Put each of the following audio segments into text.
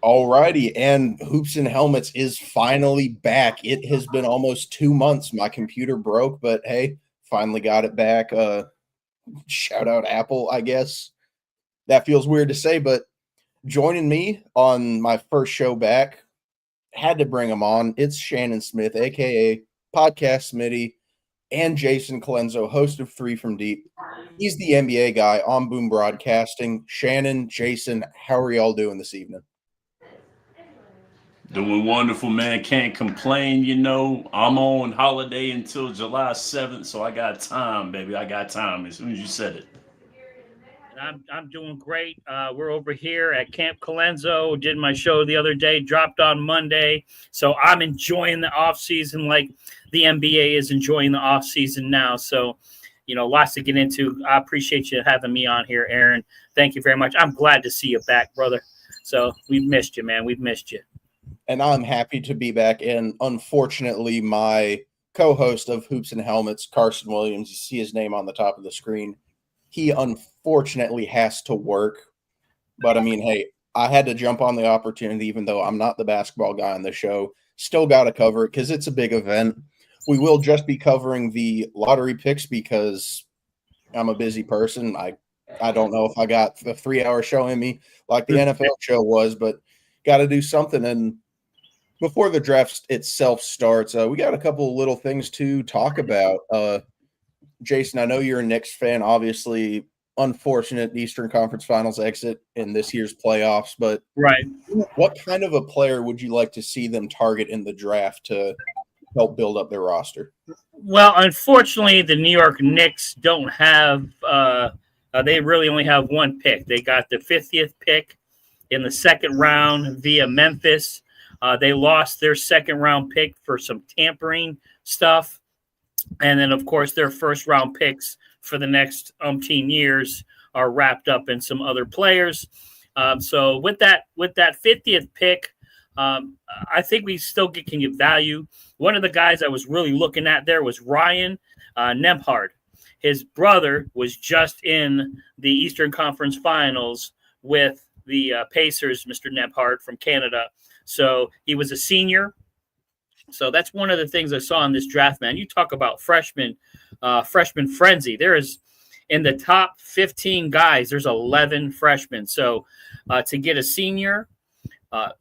Alrighty, and Hoops and Helmets is finally back. It has been almost 2 months. My computer broke, but hey, finally got it back. Shout out Apple, I guess. That feels weird to say, but joining me on my first show back, had to bring him on. It's Shannon Smith, aka Podcast Smitty, and Jason Calenzo, host of Three from Deep. He's the NBA guy on Boom Broadcasting. Shannon, Jason, how are y'all doing this evening? Doing wonderful, man. Can't complain. I'm on holiday until July 7th, so I got time, baby. I got time as soon as you said it. I'm doing great. We're over here at Camp Calenzo. Did my show the other day, dropped on Monday. So I'm enjoying the off season like the NBA is enjoying the off season now. So, lots to get into. I appreciate you having me on here, Aaron. Thank you very much. I'm glad to see you back, brother. So we've missed you, man. We've missed you. And I'm happy to be back. And unfortunately, my co-host of Hoops and Helmets, Carson Williams, you see his name on the top of the screen. He unfortunately has to work. But I mean, hey, I had to jump on the opportunity, even though I'm not the basketball guy on the show. Still got to cover it because it's a big event. We will just be covering the lottery picks because I'm a busy person. I don't know if I got the 3-hour show in me like the NFL show was, but got to do something. And before the draft itself starts, we got a couple of little things to talk about. Jason, I know you're a Knicks fan. Obviously, unfortunate Eastern Conference Finals exit in this year's playoffs. But right, what kind of a player would you like to see them target in the draft to help build up their roster? Well, unfortunately, the New York Knicks don't have. They really only have one pick. They got the 50th pick in the second round via Memphis. They lost their second round pick for some tampering stuff. And then, of course, their first round picks for the next umpteen years are wrapped up in some other players. So with that 50th pick, I think we still can get value. One of the guys I was really looking at there was Ryan Nembhard. His brother was just in the Eastern Conference Finals with the Pacers, Mr. Nembhard from Canada. So he was a senior. So that's one of the things I saw in this draft, man. You talk about freshman frenzy. There is in the top 15 guys, there's 11 freshmen. So to get a senior,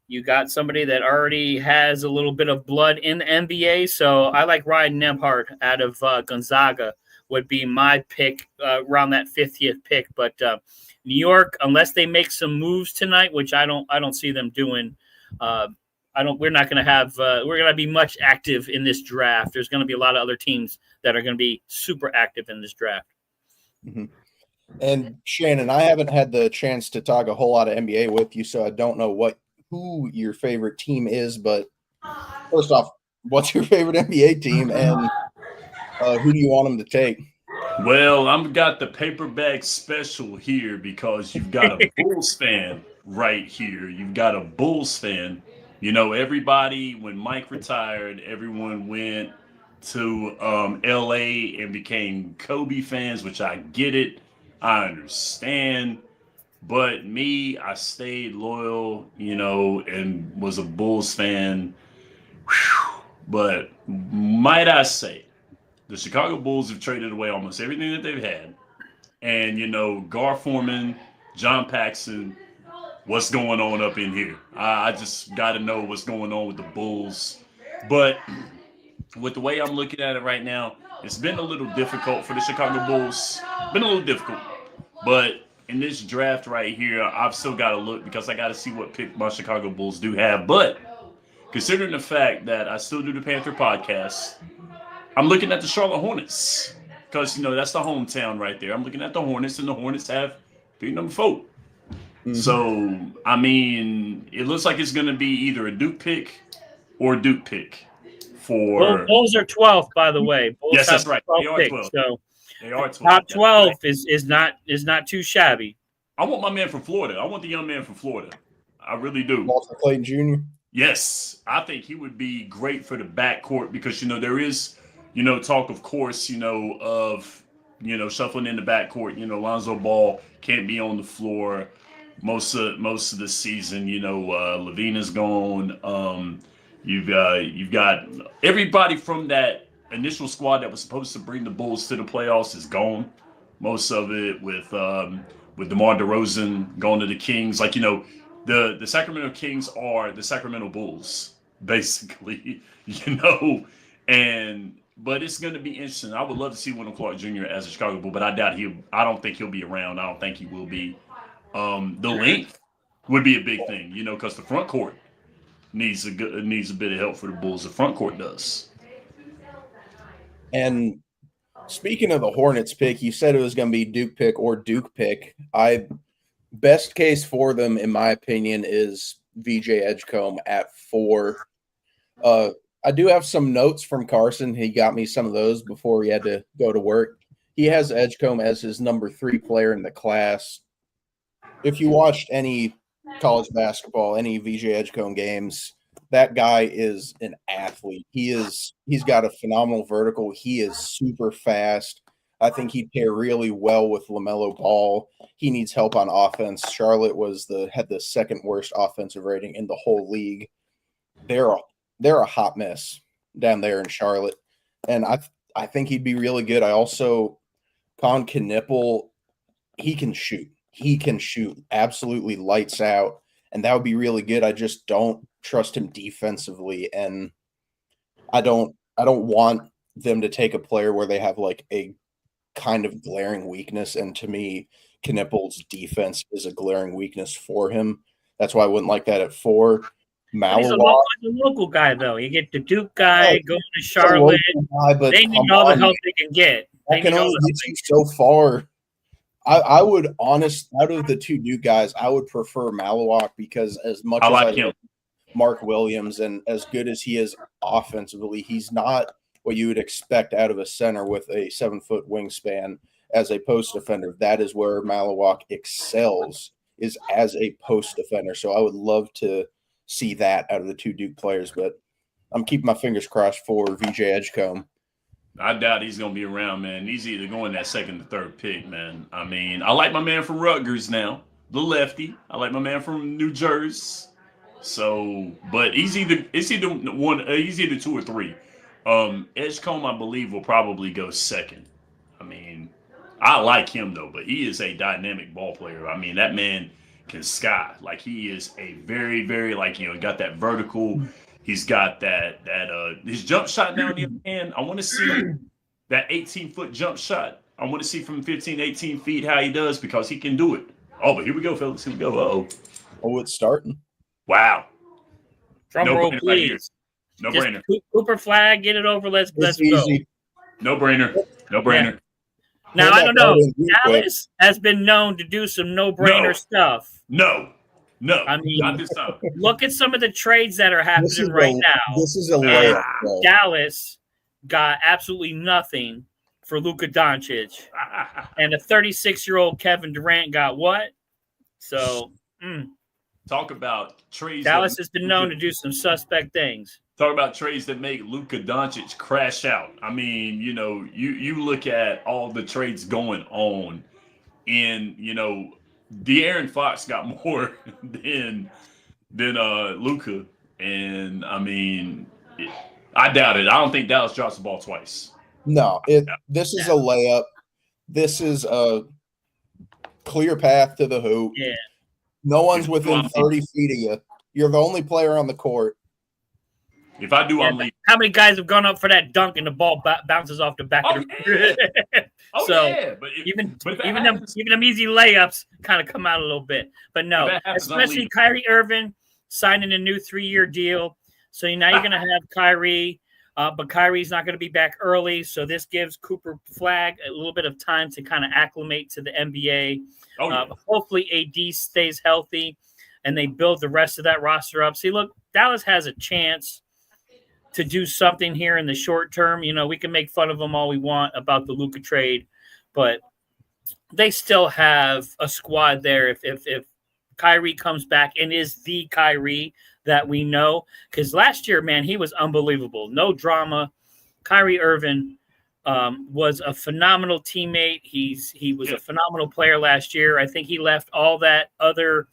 you got somebody that already has a little bit of blood in the NBA. So I like Ryan Nembhard out of Gonzaga would be my pick around that 50th pick. But New York, unless they make some moves tonight, which I don't see them doing. We're not going to have. We're going to be much active in this draft. There's going to be a lot of other teams that are going to be super active in this draft. Mm-hmm. And Shannon, I haven't had the chance to talk a whole lot of NBA with you, so I don't know who your favorite team is. But first off, what's your favorite NBA team, and who do you want them to take? Well, I've got the paper bag special here because you've got a Bulls fan right here. You've got a Bulls fan. Everybody, when Mike retired, everyone went to LA and became Kobe fans, which I get it. I understand. But me, I stayed loyal, and was a Bulls fan. Whew. But might I say, the Chicago Bulls have traded away almost everything that they've had. And, Gar Forman, John Paxson, what's going on up in here? I just got to know what's going on with the Bulls. But with the way I'm looking at it right now, it's been a little difficult for the Chicago Bulls. Been a little difficult. But in this draft right here, I've still got to look because I got to see what pick my Chicago Bulls do have. But considering the fact that I still do the Panther podcast, I'm looking at the Charlotte Hornets because, that's the hometown right there. I'm looking at the Hornets, and the Hornets have pick number 4. Mm-hmm. So, I mean, it looks like it's going to be either a Duke pick or a Duke pick for. Bulls are 12th, by the way. Bulls yes, that's right. They are 12. So they are 12. Top 12 right. is not too shabby. I want my man from Florida. I want the young man from Florida. I really do. Walter Clayton Jr. Yes, I think he would be great for the backcourt because there is talk, of course, of shuffling in the backcourt. Lonzo Ball can't be on the floor. most of the season. You know, Levine is gone. You've got everybody from that initial squad that was supposed to bring the Bulls to the playoffs is gone. Most of it with DeMar DeRozan going to the Kings. Like, you know, the Sacramento Kings are the Sacramento Bulls, basically. You know, but it's going to be interesting. I would love to see Wendell Clark Jr. as a Chicago Bull, but I doubt I don't think he'll be around. I don't think he will be. The length would be a big thing, you know, because the front court needs a bit of help for the Bulls. The front court does. And speaking of the Hornets pick, you said it was going to be Duke pick or Duke pick. Best case for them, in my opinion, is VJ Edgecombe at 4. I do have some notes from Carson. He got me some of those before he had to go to work. He has Edgecombe as his number 3 player in the class. If you watched any college basketball, any VJ Edgecombe games, that guy is an athlete. He's got a phenomenal vertical. He is super fast. I think he'd pair really well with LaMelo Ball. He needs help on offense. Charlotte had the second worst offensive rating in the whole league. They're a hot mess down there in Charlotte, and I think he'd be really good. I also Con Knipple, he can shoot. He can shoot absolutely lights out, and that would be really good. I just don't trust him defensively, and I don't want them to take a player where they have like a kind of glaring weakness, and to me, Knipple's defense is a glaring weakness for him. That's why I wouldn't like that at 4. He's a local guy, though. You get the Duke guy going to Charlotte. They need all the help they can get. I can only get you so far. I would out of the 2 Duke guys, I would prefer Malawak because as much as I like Mark Williams and as good as he is offensively, he's not what you would expect out of a center with a 7-foot wingspan as a post defender. That is where Malawak excels, is as a post defender. So I would love to see that out of the 2 Duke players, but I'm keeping my fingers crossed for VJ Edgecombe. I doubt he's going to be around, man. He's either going that 2nd or 3rd pick, man. I mean, I like my man from Rutgers now, the lefty. I like my man from New Jersey. So, but he's either 2 or 3. Edgecombe, I believe, will probably go 2nd. I mean, I like him though, but he is a dynamic ball player. I mean, that man can sky. Like, he is a very, very, like, you know, got that vertical. He's got that his jump shot down the other hand. I want to see that 18-foot jump shot. I want to see from 15, 18 feet how he does, because he can do it. Oh, but here we go, fellas. Here we go. Uh-oh. Oh, it's starting. Wow. Drum roll, please. No brainer. Cooper flag, get it over. Let's go. No brainer. No brainer. Yeah. Now, I don't know. Dallas has been known to do some no-brainer stuff. No. I mean, not this time. Look at some of the trades that are happening right now. This is a layup. Dallas got absolutely nothing for Luka Doncic, and a 36-year-old Kevin Durant got what? So, talk about trades. Dallas has been known to do some suspect things. Talk about trades that make Luka Doncic crash out. I mean, you know, you look at all the trades going on, and you know, De'Aaron Fox got more than Luka, and I mean, I doubt it. I don't think Dallas drops the ball twice. No, this is a layup. This is a clear path to the hoop. Yeah. No one's within 30 feet of you. You're the only player on the court. If I do, I'm leaving. How many guys have gone up for that dunk and the ball bounces off the back of the but even them easy layups kind of come out a little bit. But no, especially Kyrie Irving signing a new 3-year deal. So now you're going to have Kyrie, but Kyrie's not going to be back early. So this gives Cooper Flag a little bit of time to kind of acclimate to the NBA. Hopefully AD stays healthy and they build the rest of that roster up. See, look, Dallas has a chance to do something here in the short term. You know, we can make fun of them all we want about the Luka trade, but they still have a squad there if Kyrie comes back and is the Kyrie that we know. Because last year, man, he was unbelievable. No drama. Kyrie Irving was a phenomenal teammate. He was a phenomenal player last year. I think he left all that other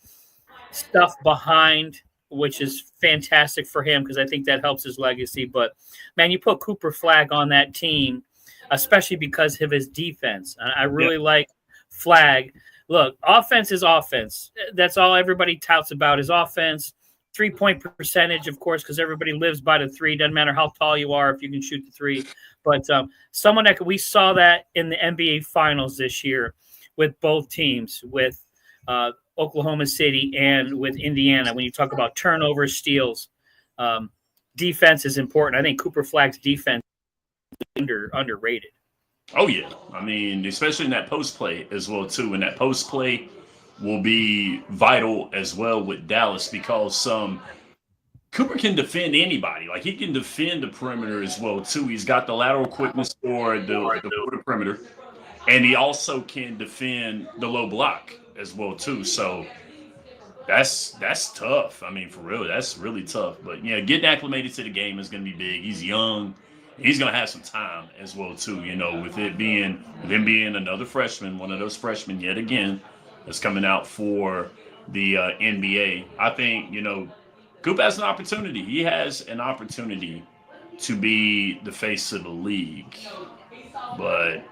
stuff behind, which is fantastic for him because I think that helps his legacy. But man, you put Cooper Flagg on that team, especially because of his defense. I really like Flagg. Look, offense is offense. That's all everybody touts about is offense. 3-point percentage, of course, because everybody lives by the three. Doesn't matter how tall you are if you can shoot the three. But someone that we saw that in the NBA Finals this year with both teams, with Oklahoma City and with Indiana. When you talk about turnovers, steals, defense is important. I think Cooper Flagg's defense is underrated. Oh, yeah. I mean, especially in that post play as well, too. And that post play will be vital as well with Dallas because Cooper can defend anybody. Like, he can defend the perimeter as well, too. He's got the lateral quickness for the perimeter. And he also can defend the low block as well, too. So that's tough. I mean, for real, that's really tough. But, yeah, getting acclimated to the game is going to be big. He's young. He's going to have some time as well, too, you know, with him being another freshman, one of those freshmen yet again that's coming out for the NBA. I think, you know, Coop has an opportunity. He has an opportunity to be the face of the league. But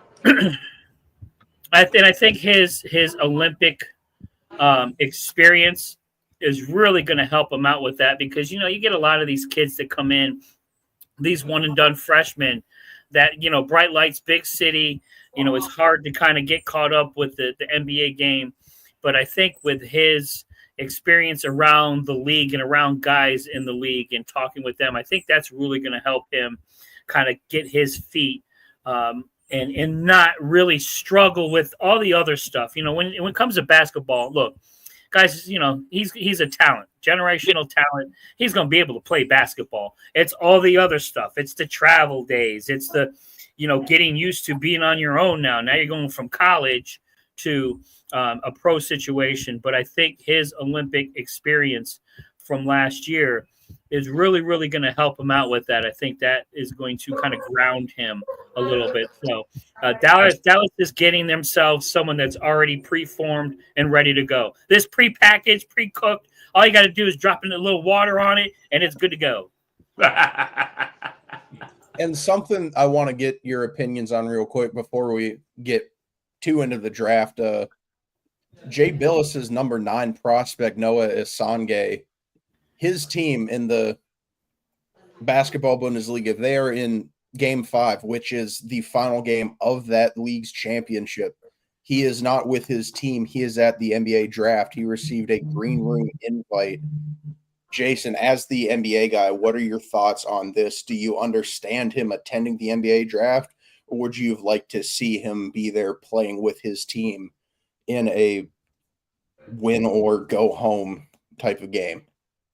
I think his Olympic experience is really going to help him out with that because, you know, you get a lot of these kids that come in, these one-and-done freshmen that, you know, bright lights, big city, you know, it's hard to kind of get caught up with the NBA game. But I think with his experience around the league and around guys in the league and talking with them, I think that's really going to help him kind of get his feet and not really struggle with all the other stuff. You know, when it comes to basketball, look, guys, you know, he's a talent, generational talent. He's going to be able to play basketball. It's all the other stuff. It's the travel days. It's the, you know, getting used to being on your own now. Now you're going from college to a pro situation. But I think his Olympic experience from last year is really, really going to help him out with that. I think that is going to kind of ground him a little bit. So Dallas is getting themselves someone that's already preformed and ready to go. This prepackaged, pre-cooked, all you got to do is drop in a little water on it, and it's good to go. And something I want to get your opinions on real quick before we get too into the draft. Jay Billis's number 9 prospect, Noah Isangwe, his team in the basketball Bundesliga, they are in Game 5, which is the final game of that league's championship. He is not with his team. He is at the NBA draft. He received a green room invite. Jason, as the NBA guy, what are your thoughts on this? Do you understand him attending the NBA draft, or would you have liked to see him be there playing with his team in a win or go home type of game?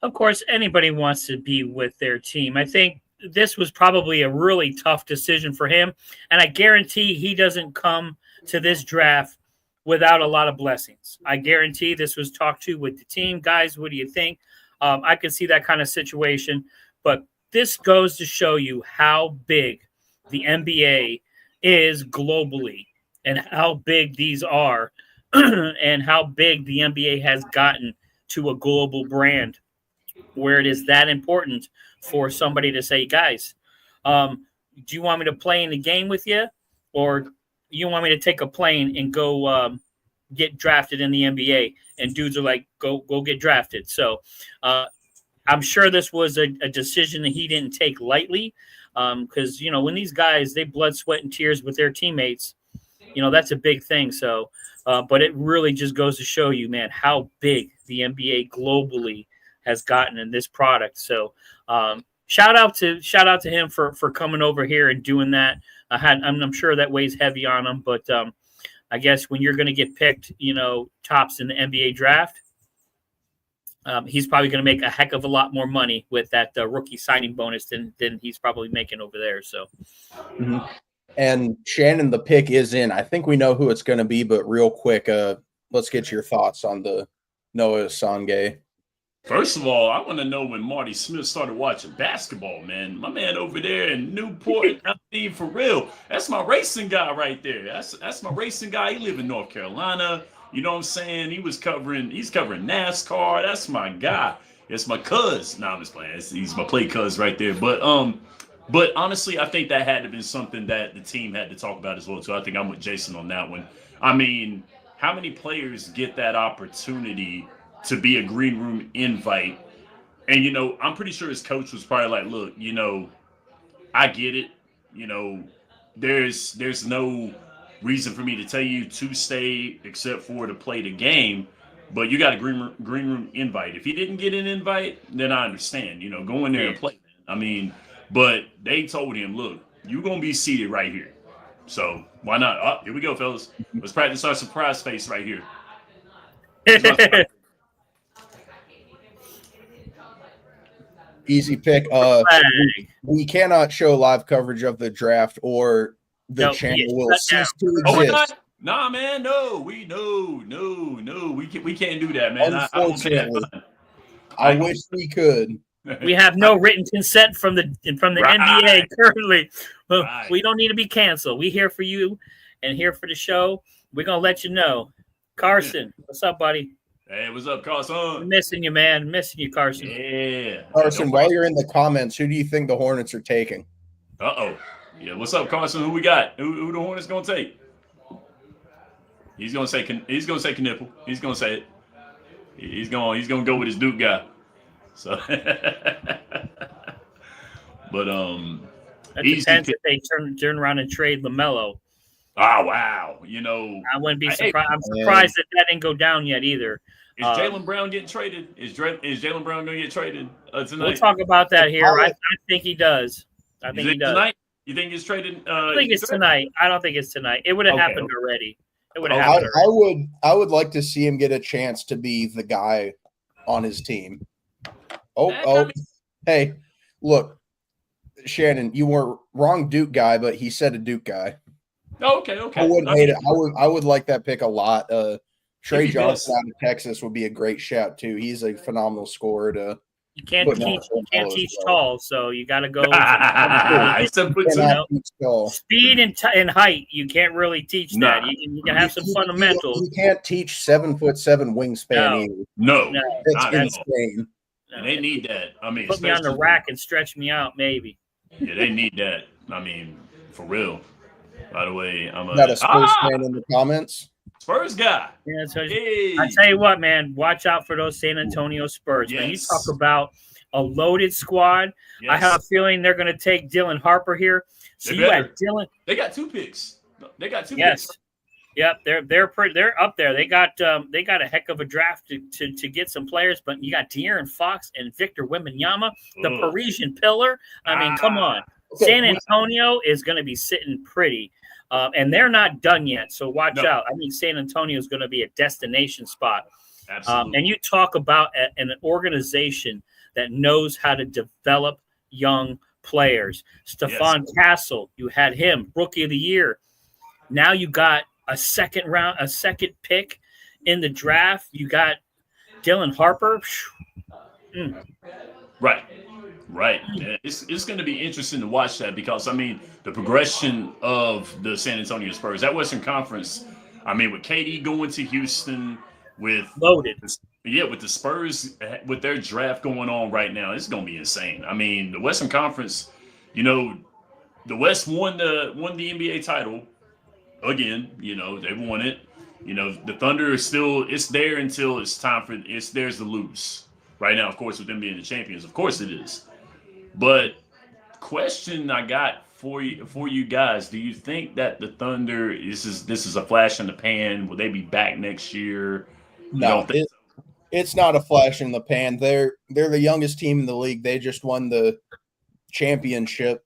Of course, anybody wants to be with their team. I think this was probably a really tough decision for him, and I guarantee he doesn't come to this draft without a lot of blessings. I guarantee this was talked to with the team. Guys, what do you think? I could see that kind of situation, but this goes to show you how big the NBA is globally and how big these are and how big the NBA has gotten to a global brand where it is that important for somebody to say, guys, do you want me to play in the game with you, or you want me to take a plane and go get drafted in the NBA? And dudes are like, go get drafted. So I'm sure this was a decision that he didn't take lightly because, you know, when these guys, they blood, sweat, and tears with their teammates, you know, that's a big thing. So, but it really just goes to show you, man, how big the NBA globally has gotten in this product. So shout out to him for coming over here and doing that. I'm sure that weighs heavy on him, but I guess when you're going to get picked, you know, tops in the NBA draft, he's probably going to make a heck of a lot more money with that rookie signing bonus than he's probably making over there. So, And Shannon, the pick is in. I think we know who it's going to be, but real quick, let's get your thoughts on the Noah Isangwe. First of all, I want to know when Marty Smith started watching basketball, man. My man over there in Newport, I mean, for real, that's my racing guy right there. That's my racing guy. He live in North Carolina. You know what I'm saying? He's covering NASCAR. That's my guy. It's my cuz. No, I'm just playing. He's my play cuz right there. But honestly, I think that had to have been something that the team had to talk about as well too. I think I'm with Jason on that one. I mean, how many players get that opportunity to be a green room invite? And I'm pretty sure his coach was probably like, "Look, I get it. You know, there's no reason for me to tell you to stay except for to play the game, but you got a green room invite. If he didn't get an invite, then I understand. Go in there and play. I mean, but they told him, look, you're gonna be seated right here. So why not? Oh, here we go, fellas. Let's practice our surprise face right here. Easy pick. We cannot show live coverage of the draft, or the channel will cease to exist. Nah, man, no. We can't do that, man. Unfortunately, I wish we could. We have no written consent from the NBA currently. Well, we don't need to be canceled. We here for you and here for the show. We're gonna let you know. Carson, what's up, buddy? Hey, what's up, Carson? I'm missing you, man. Missing you, Carson. Yeah. Carson, while you're in the comments, who do you think the Hornets are taking? Yeah, what's up, Carson? Who we got? Who the Hornets gonna take? He's gonna say Knipple. He's gonna say it. He's gonna go with his Duke guy. So, but that depends if they turn around and trade LaMelo. Oh wow! I wouldn't be surprised. I'm surprised that didn't go down yet either. Is Jaylen Brown getting traded? Is Jaylen Brown going to get traded tonight? We'll talk about that here. I think he does. I think he does. Tonight? You think he's traded? I think it's tonight. I don't think it's tonight. It would have happened already. It would have happened already. I would like to see him get a chance to be the guy on his team. Hey, look, Shannon, you were wrong, Duke guy, but he said a Duke guy. Okay. I wouldn't hate it. I would like that pick a lot. Trey Johnson out of Texas would be a great shout too. He's a phenomenal scorer. You can't teach tall, so you got to go. Speed and height. You can't really teach that. You can have some fundamentals. You can't teach 7'7" wingspan either. No, that's insane. And they need that. I mean, put me on the rack and stretch me out, maybe. Yeah, they need that. I mean, for real. By the way, I'm got a Spurs fan in the comments. Spurs guy. Yeah, so I tell you what, man, watch out for those San Antonio Spurs. Yes. Man, you talk about a loaded squad. Yes. I have a feeling they're going to take Dylan Harper here. So you had Dylan. They got 2 picks. Yes. Yep, they're up there. They got a heck of a draft to get some players, but you got De'Aaron Fox and Victor Wembanyama, the Parisian pillar. I mean, come on. San Antonio is going to be sitting pretty, and they're not done yet. So watch out. I mean, San Antonio is going to be a destination spot. Absolutely. And you talk about an organization that knows how to develop young players. Stephon Castle, you had him, Rookie of the Year. Now you got a second pick in the draft. You got Dylan Harper. Right. It's going to be interesting to watch that because, I mean, the progression of the San Antonio Spurs, that Western Conference, I mean, with KD going to Houston, with loaded. With the Spurs, with their draft going on right now, it's going to be insane. I mean, the Western Conference, the West won the NBA title again. They won it. The Thunder is still, it's there until it's time for it's theirs to lose. Right now, of course, with them being the champions, of course it is. But question I got for you guys: do you think that the Thunder this is a flash in the pan? Will they be back next year? No, it's not a flash in the pan. They're the youngest team in the league. They just won the championship.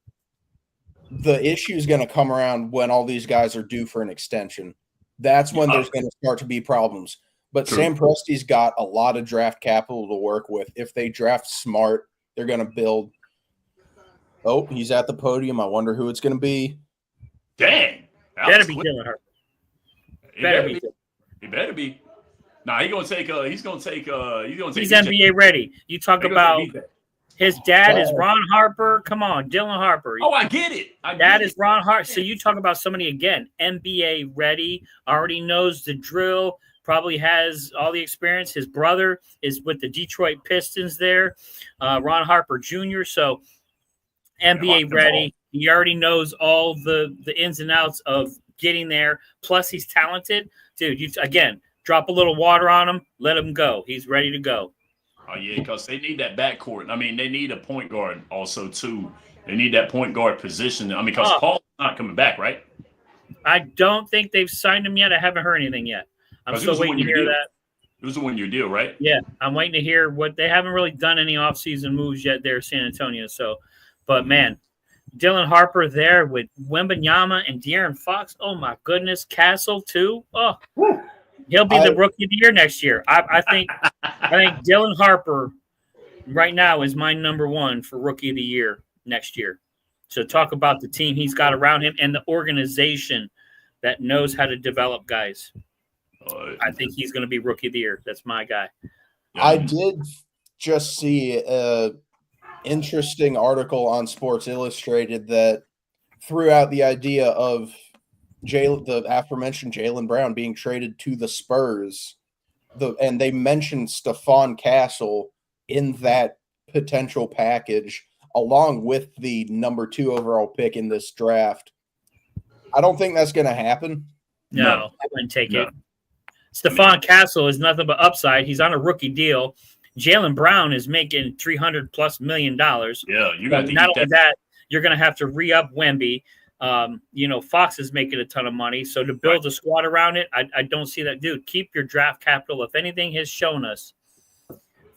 The issue is going to come around when all these guys are due for an extension. That's when there's going to start to be problems. But True. Sam Presti's got a lot of draft capital to work with. If they draft smart, they're going to build. Oh, he's at the podium. I wonder who it's going to be. Dang. Better be Dylan Harper. He better be. Nah, he's gonna take. He's NBA ready. You talk about his dad is Ron Harper. Come on, Dylan Harper. Oh, I get it. Dad is Ron Harper. So you talk about somebody again, NBA ready, already knows the drill, probably has all the experience. His brother is with the Detroit Pistons there, Ron Harper Jr. So NBA ready. He already knows all the ins and outs of getting there. Plus, he's talented, dude. Again, drop a little water on him, let him go. He's ready to go. Oh yeah, because they need that backcourt. I mean, they need a point guard also too. They need that point guard position. I mean, because Paul's not coming back, right? I don't think they've signed him yet. I haven't heard anything yet. I'm still waiting to hear that. It was a one-year deal, right? Yeah, I'm waiting to hear what they haven't really done any offseason moves yet there, San Antonio. So, but man, Dylan Harper there with Wembanyama and De'Aaron Fox. Oh my goodness, Castle too. Oh, he'll be the rookie of the year next year. I think Dylan Harper right now is my number one for rookie of the year next year. So talk about the team he's got around him and the organization that knows how to develop guys. I think he's going to be rookie of the year. That's my guy. I did just see an interesting article on Sports Illustrated that threw out the idea of the aforementioned Jaylen Brown being traded to the Spurs. And they mentioned Stephon Castle in that potential package, along with the number 2 overall pick in this draft. I don't think that's going to happen. No, I wouldn't take it. Stephon Castle is nothing but upside. He's on a rookie deal. Jaylen Brown is making $300+ million. Yeah, you got not only that, you're going to have to re-up Wemby. Fox is making a ton of money. So to build a squad around it, I don't see that. Dude, keep your draft capital. If anything has shown us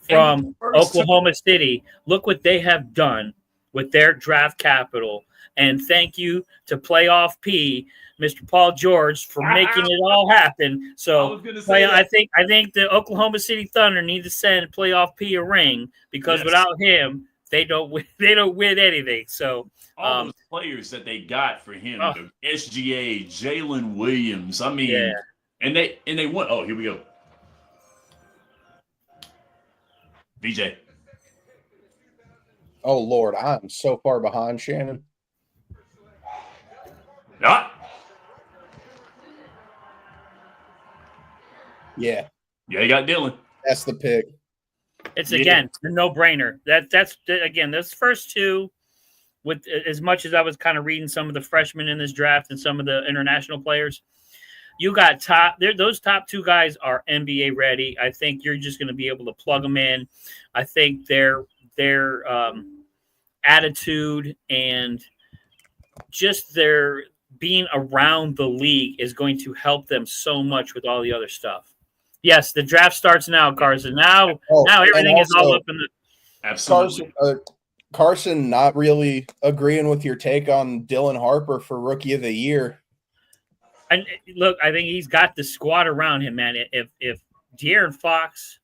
from Oklahoma City, look what they have done with their draft capital. And thank you to Playoff P, Mr. Paul George, for making it all happen. So I think the Oklahoma City Thunder need to send Playoff P a ring because without him, they don't win anything. So all those players that they got for him, the SGA, Jalen Williams. I mean, and they won. Oh, here we go. VJ. Oh Lord, I'm so far behind, Shannon. Yeah. Yeah, you got Dylan. That's the pick. It's again a no-brainer. That's again those first two. With as much as I was kind of reading some of the freshmen in this draft and some of the international players, you got those top 2 guys are NBA ready. I think you're just going to be able to plug them in. I think their attitude and just their being around the league is going to help them so much with all the other stuff. Yes, the draft starts now, Carson. Now everything is all up in the absolutely. Carson, not really agreeing with your take on Dylan Harper for rookie of the year. And look, I think he's got the squad around him, man. If De'Aaron Fox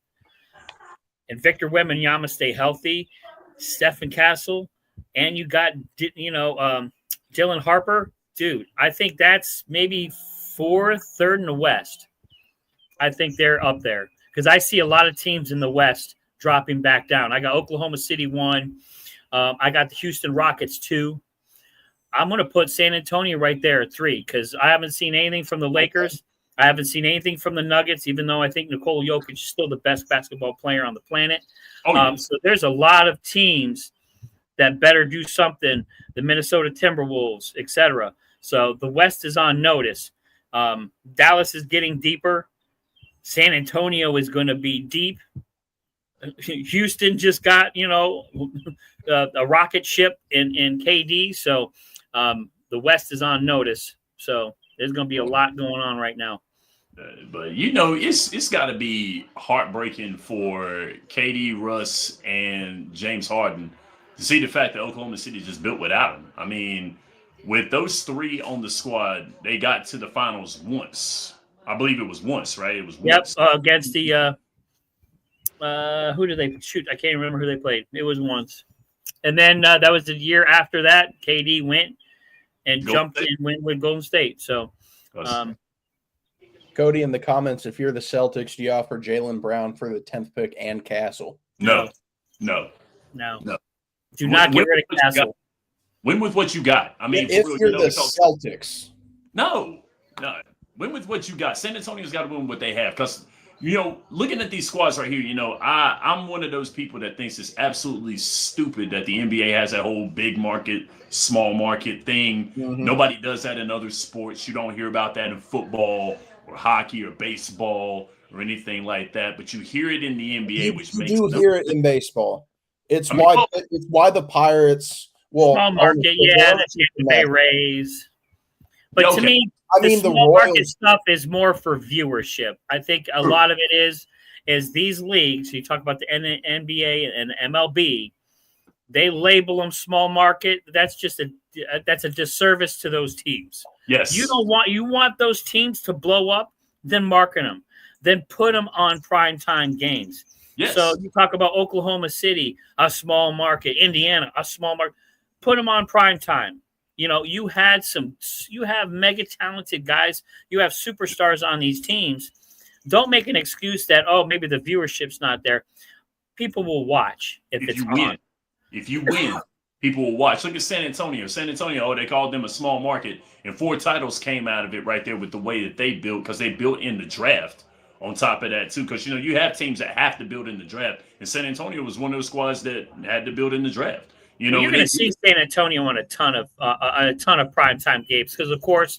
and Victor Wembanyama stay healthy, Stephen Castle, and you got Dylan Harper, dude, I think that's maybe 4th, 3rd in the West. I think they're up there because I see a lot of teams in the West dropping back down. I got Oklahoma City 1. I got the Houston Rockets 2. I'm going to put San Antonio right there at 3 because I haven't seen anything from the Lakers. I haven't seen anything from the Nuggets, even though I think Nikola Jokic is still the best basketball player on the planet. So there's a lot of teams that better do something, the Minnesota Timberwolves, etc. So the West is on notice. Dallas is getting deeper. San Antonio is going to be deep. Houston just got, a rocket ship in KD. So the West is on notice. So there's going to be a lot going on right now. But it's got to be heartbreaking for KD, Russ, and James Harden to see the fact that Oklahoma City just built without him. I mean, with those 3 on the squad, they got to the finals once. I believe it was once, right? It was once. Against the who did they shoot? I can't remember who they played. It was once. And then that was the year after that. KD went and jumped and went with Golden State. So Cody, in the comments, if you're the Celtics, do you offer Jaylen Brown for the 10th pick and Castle? No. Do not get rid of Castle. Win with what you got. I mean, if you're the Celtics. No. Win with what you got. San Antonio's got to win what they have. Because, looking at these squads right here, I'm one of those people that thinks it's absolutely stupid that the NBA has that whole big market, small market thing. Mm-hmm. Nobody does that in other sports. You don't hear about that in football or hockey or baseball or anything like that. But you hear it in the NBA, you hear it in baseball. It's why the Pirates. Well, small market, that's the pay raise. But to me, the small market stuff is more for viewership. I think a lot of it is these leagues. You talk about the NBA and MLB. They label them small market. That's just a disservice to those teams. Yes, you want those teams to blow up. Then market them. Then put them on primetime games. Yes. So you talk about Oklahoma City, a small market, Indiana, a small market. Put them on prime time. You have mega talented guys. You have superstars on these teams. Don't make an excuse that, maybe the viewership's not there. People will watch if you win. If you win, people will watch. Look at San Antonio. They called them a small market, and 4 titles came out of it right there with the way that they built, because they built in the draft on top of that too. Because, you have teams that have to build in the draft, and San Antonio was one of those squads that had to build in the draft. You're going to see San Antonio on a ton of primetime games because, of course,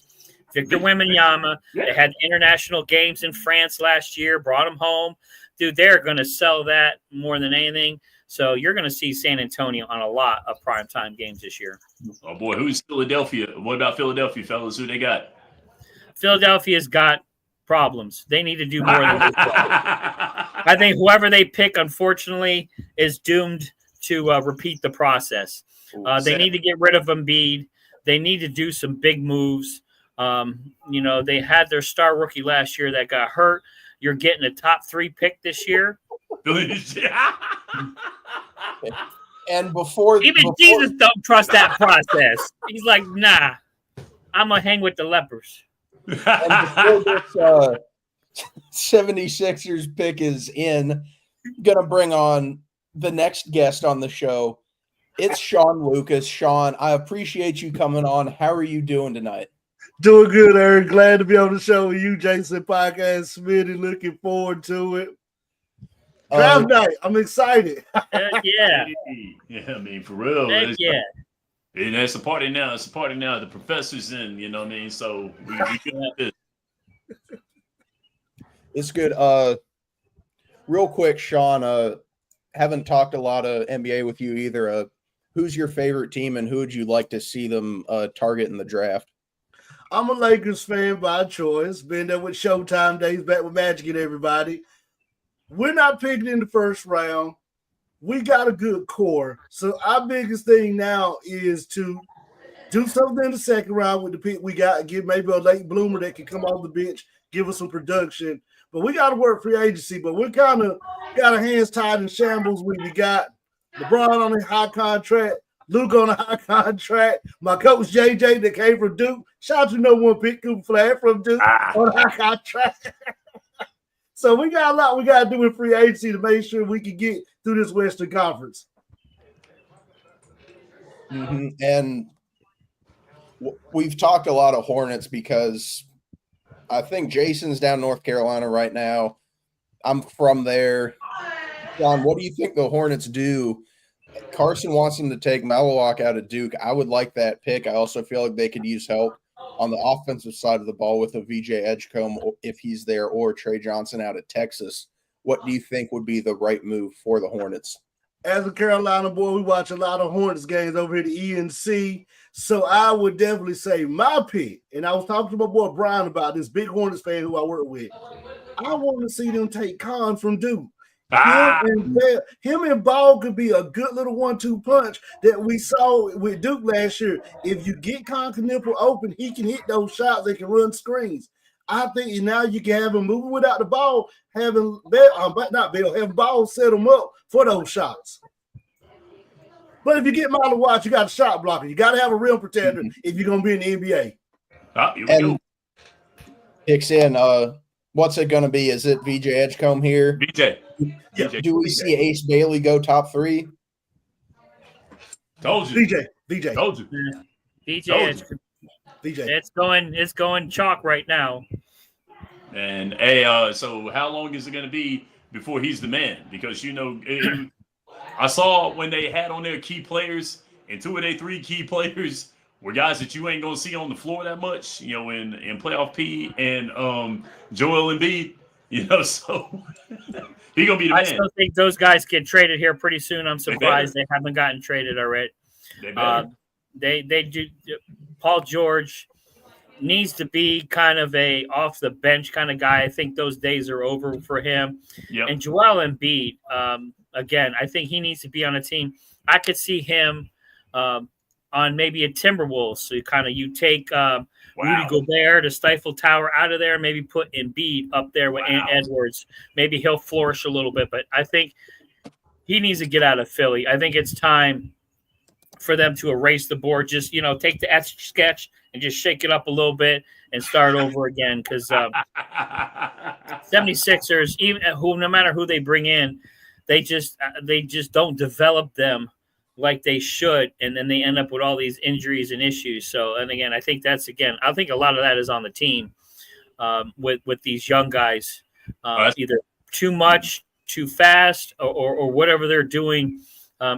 Victor Wembanyama. They had international games in France last year, brought them home. Dude, they're going to sell that more than anything. So you're going to see San Antonio on a lot of primetime games this year. Oh, boy, who's Philadelphia? What about Philadelphia, fellas? Who they got? Philadelphia's got problems. They need to do more than this. I think whoever they pick, unfortunately, is doomed to repeat the process. They need to get rid of Embiid. They need to do some big moves. They had their star rookie last year that got hurt. You're getting a top 3 pick this year. And before Jesus don't trust that process. He's like, nah, I'm gonna hang with the lepers. And before this 76ers pick is in, gonna bring on the next guest on the show. It's Shawn Lucas. Shawn, I appreciate you coming on. How are you doing tonight? Doing good, Eric. Glad to be on the show with you, Jason Podcast. Smitty, looking forward to it. Draft night. I'm excited. Yeah. Yeah, I mean, for real. Yeah. It's a party now. It's a party now. The professor's in, you know what I mean? So we can have this. It's good. Real quick, Shawn, haven't talked a lot of NBA with you either. Who's your favorite team and who would you like to see them target in the draft? I'm a Lakers fan by choice. Been there with Showtime days, back with Magic and everybody. We're not picking in the first round. We got a good core. So our biggest thing now is to do something in the second round with the pick we got. Give maybe a late bloomer that can come off the bench, give us some production. But we got to work free agency. But we kind of got our hands tied in shambles when we got LeBron on a high contract, Luke on a high contract, my coach JJ that came from Duke. Shout out to No. 1 pick, Cooper Flag from Duke on a high contract. So we got a lot we got to do in free agency to make sure we can get through this Western Conference. Mm-hmm. And we've talked a lot of Hornets because I think Jason's down in North Carolina right now. I'm from there. John, what do you think the Hornets do? Carson wants them to take Malawak out of Duke. I would like that pick. I also feel like they could use help on the offensive side of the ball with a VJ Edgecombe if he's there, or Trey Johnson out of Texas. What do you think would be the right move for the Hornets? As a Carolina boy, we watch a lot of Hornets games over here at the ENC. So I would definitely say my pick, and I was talking to my boy Brian about this, big Hornets fan who I work with. I want to see them take Khan from Duke. Him and Ball could be a good little 1-2 punch that we saw with Duke last year. If you get Khan Knippel open, he can hit those shots. They can run screens. I think now you can have him moving without the ball, having Ball set him up for those shots. But if you get Marlon Watts, you got a shot blocker. You got to have a rim protector if you're going to be in the NBA. And picks in, What's it going to be? Is it VJ Edgecombe here? BJ. Do we see Ace Bailey go top 3? Told you. VJ. Told you. VJ. It's going chalk right now. And hey, so how long is it going to be before he's the man? Because I saw when they had on their key players, and 2 of their 3 key players were guys that you ain't gonna see on the floor that much, in playoff P and Joel Embiid, so he gonna be the man. I still think those guys get traded here pretty soon. I'm surprised they haven't gotten traded already. They do. Paul George needs to be kind of a off the bench kind of guy. I think those days are over for him. Yep. And Joel Embiid, again, I think he needs to be on a team. I could see him on maybe a Timberwolves. So you take Rudy Gobert to stifle Tower out of there, maybe put Embiid up there with Edwards. Maybe he'll flourish a little bit, but I think he needs to get out of Philly. I think it's time for them to erase the board. Just, take the etch sketch and just shake it up a little bit and start over again. Because 76ers, no matter who they bring in, they just don't develop them like they should, and then they end up with all these injuries and issues. So, and again, I think I think a lot of that is on the team with these young guys, either too much, too fast, or whatever they're doing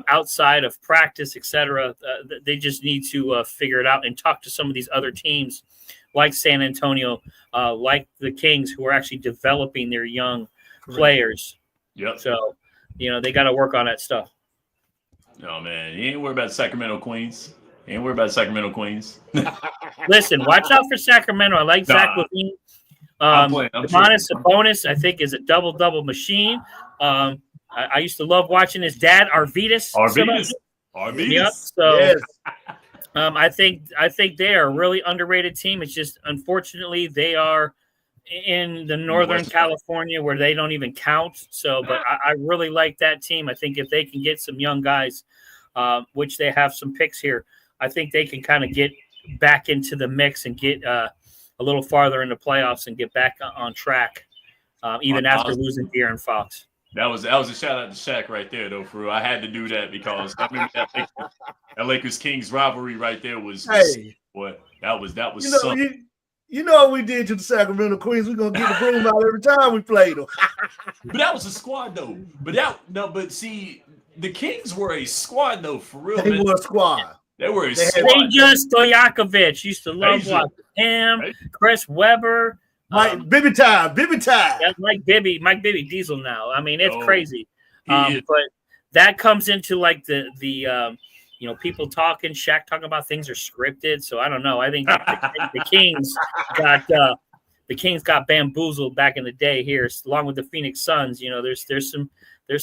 outside of practice, etc. They just need to figure it out and talk to some of these other teams like San Antonio, like the Kings, who are actually developing their young players. Yep. So, they got to work on that stuff. No, man. You ain't worried about Sacramento Queens. Listen, watch out for Sacramento. I like Zach LaVine. Sabonis, I think, is a double-double machine. I used to love watching his dad, Arvydas. Yep. So, yes. I think they are a really underrated team. It's just, unfortunately, they are in the Northern California where they don't even count. So, but I really like that team. I think if they can get some young guys, which they have some picks here, I think they can kind of get back into the mix and get a little farther in the playoffs and get back on track, even after losing De'Aaron Fox. That was a shout out to Shaq right there, though, for real. I had to do that because I remember that Lakers Kings rivalry right there was what that was something. You know what we did to the Sacramento Queens? We're gonna get the broom out every time we played them. But that was a squad, though. But see, the Kings were a squad, though, for real. They were a squad. They were a squad. Dejan Stojakovic used to love watching him. Chris Webber. Bibby time. That's Mike Bibby Diesel now. I mean, it's crazy. But that comes into like the people talking, Shaq talking about things are scripted. So I don't know. I think the Kings got bamboozled back in the day here, along with the Phoenix Suns. There's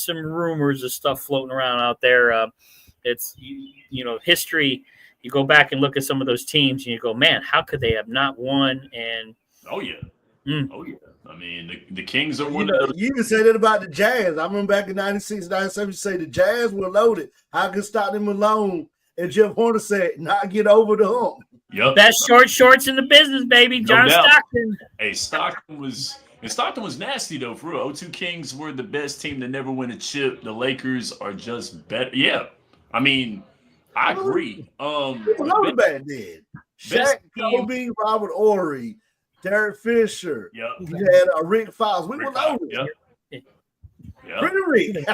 some rumors of stuff floating around out there. It's history. You go back and look at some of those teams, and you go, man, how could they have not won? And oh yeah. I mean, the Kings are one of those. You even say that about the Jazz. I remember back in 96, 97, you say the Jazz were loaded. How could Stockton Malone and Jeff Horner said not get over the hump? Yep. Best short shorts in the business, baby. John Stockton. Hey, Stockton was nasty, though, for real. 02 Kings were the best team to never win a chip. The Lakers are just better. Yeah. I mean, I agree. Another bad did. Shaq, Kobe, Robert Horry, Derek Fisher. Yep. You had Rick Fox. We were loaded. Yep. Pretty Rick.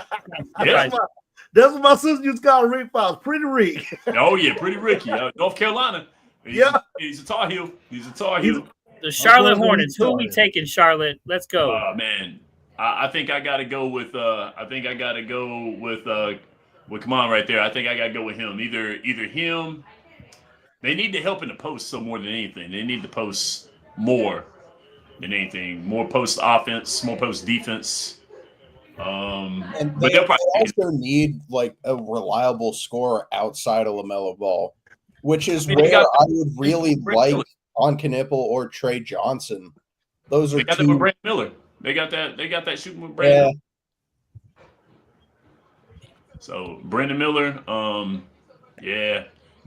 That's what my sister used to call Rick Fox. Pretty Rick. Oh, yeah. Pretty Ricky. North Carolina. He's a Tar Heel. The Charlotte Hornets. Who are we taking, Charlotte? Let's go. Oh, man. I think I got to go with come on right there. I think I got to go with him. Either him. They need to help in the post so more than anything. They need to post more than anything. More post offense, more post defense. And they also need like a reliable scorer outside of LaMelo Ball, which is where I would really like on Knipple or Trey Johnson. Those are they got that with Brandon Miller. They got that shooting with Brandon. Miller. So Brandon Miller,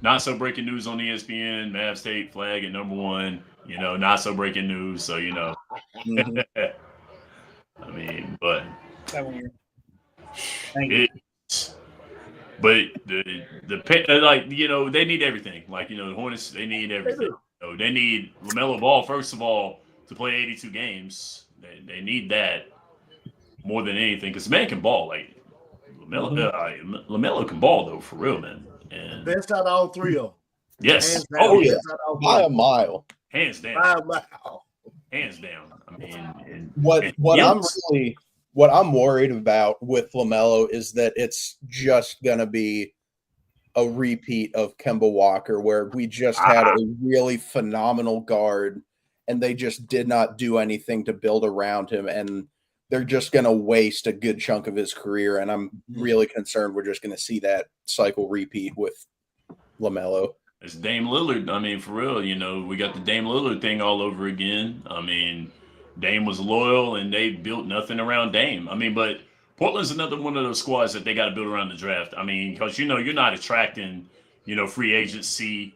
not so breaking news on ESPN. Mavs State flag at number 1. Not so breaking news. So I mean, but Thank you. But like, you know, they need everything. Like, you know, the Hornets, they need everything. So they need LaMelo Ball, first of all, to play 82 games. They need that more than anything because the man can ball. Like LaMelo can ball though, for real, man. And best out of all three of them. yes, yeah, by a mile, hands down, by a mile, hands down. I mean, what I'm worried about with LaMelo is that it's just gonna be a repeat of Kemba Walker, where we just had a really phenomenal guard, and they just did not do anything to build around him, and they're just going to waste a good chunk of his career, and I'm really concerned we're just going to see that cycle repeat with LaMelo. It's Dame Lillard. I mean, for real, you know, we got the Dame Lillard thing all over again. I mean, Dame was loyal, and they built nothing around Dame. I mean, but Portland's another one of those squads that they got to build around the draft. I mean, because, you know, you're not attracting, you know, free agency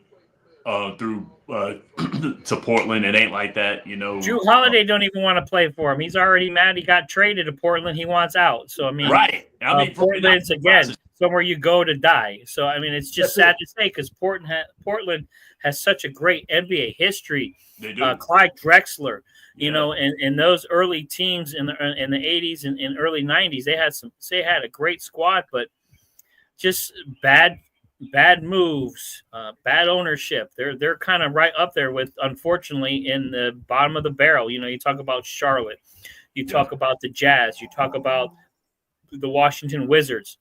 through to Portland. It ain't like that, you know. Drew Holiday don't even want to play for him. He's already mad he got traded to Portland. He wants out. So, I mean, right. I mean, Portland's, again, somewhere you go to die. So, I mean, it's just sad to say because Portland has such a great NBA history. They do. Clyde Drexler, you know, and those early teams in the 80s and early 90s, they had a great squad, but just bad moves, bad ownership. They're kind of right up there with, unfortunately, in the bottom of the barrel. You know, you talk about Charlotte, you talk about the Jazz, you talk about the Washington Wizards.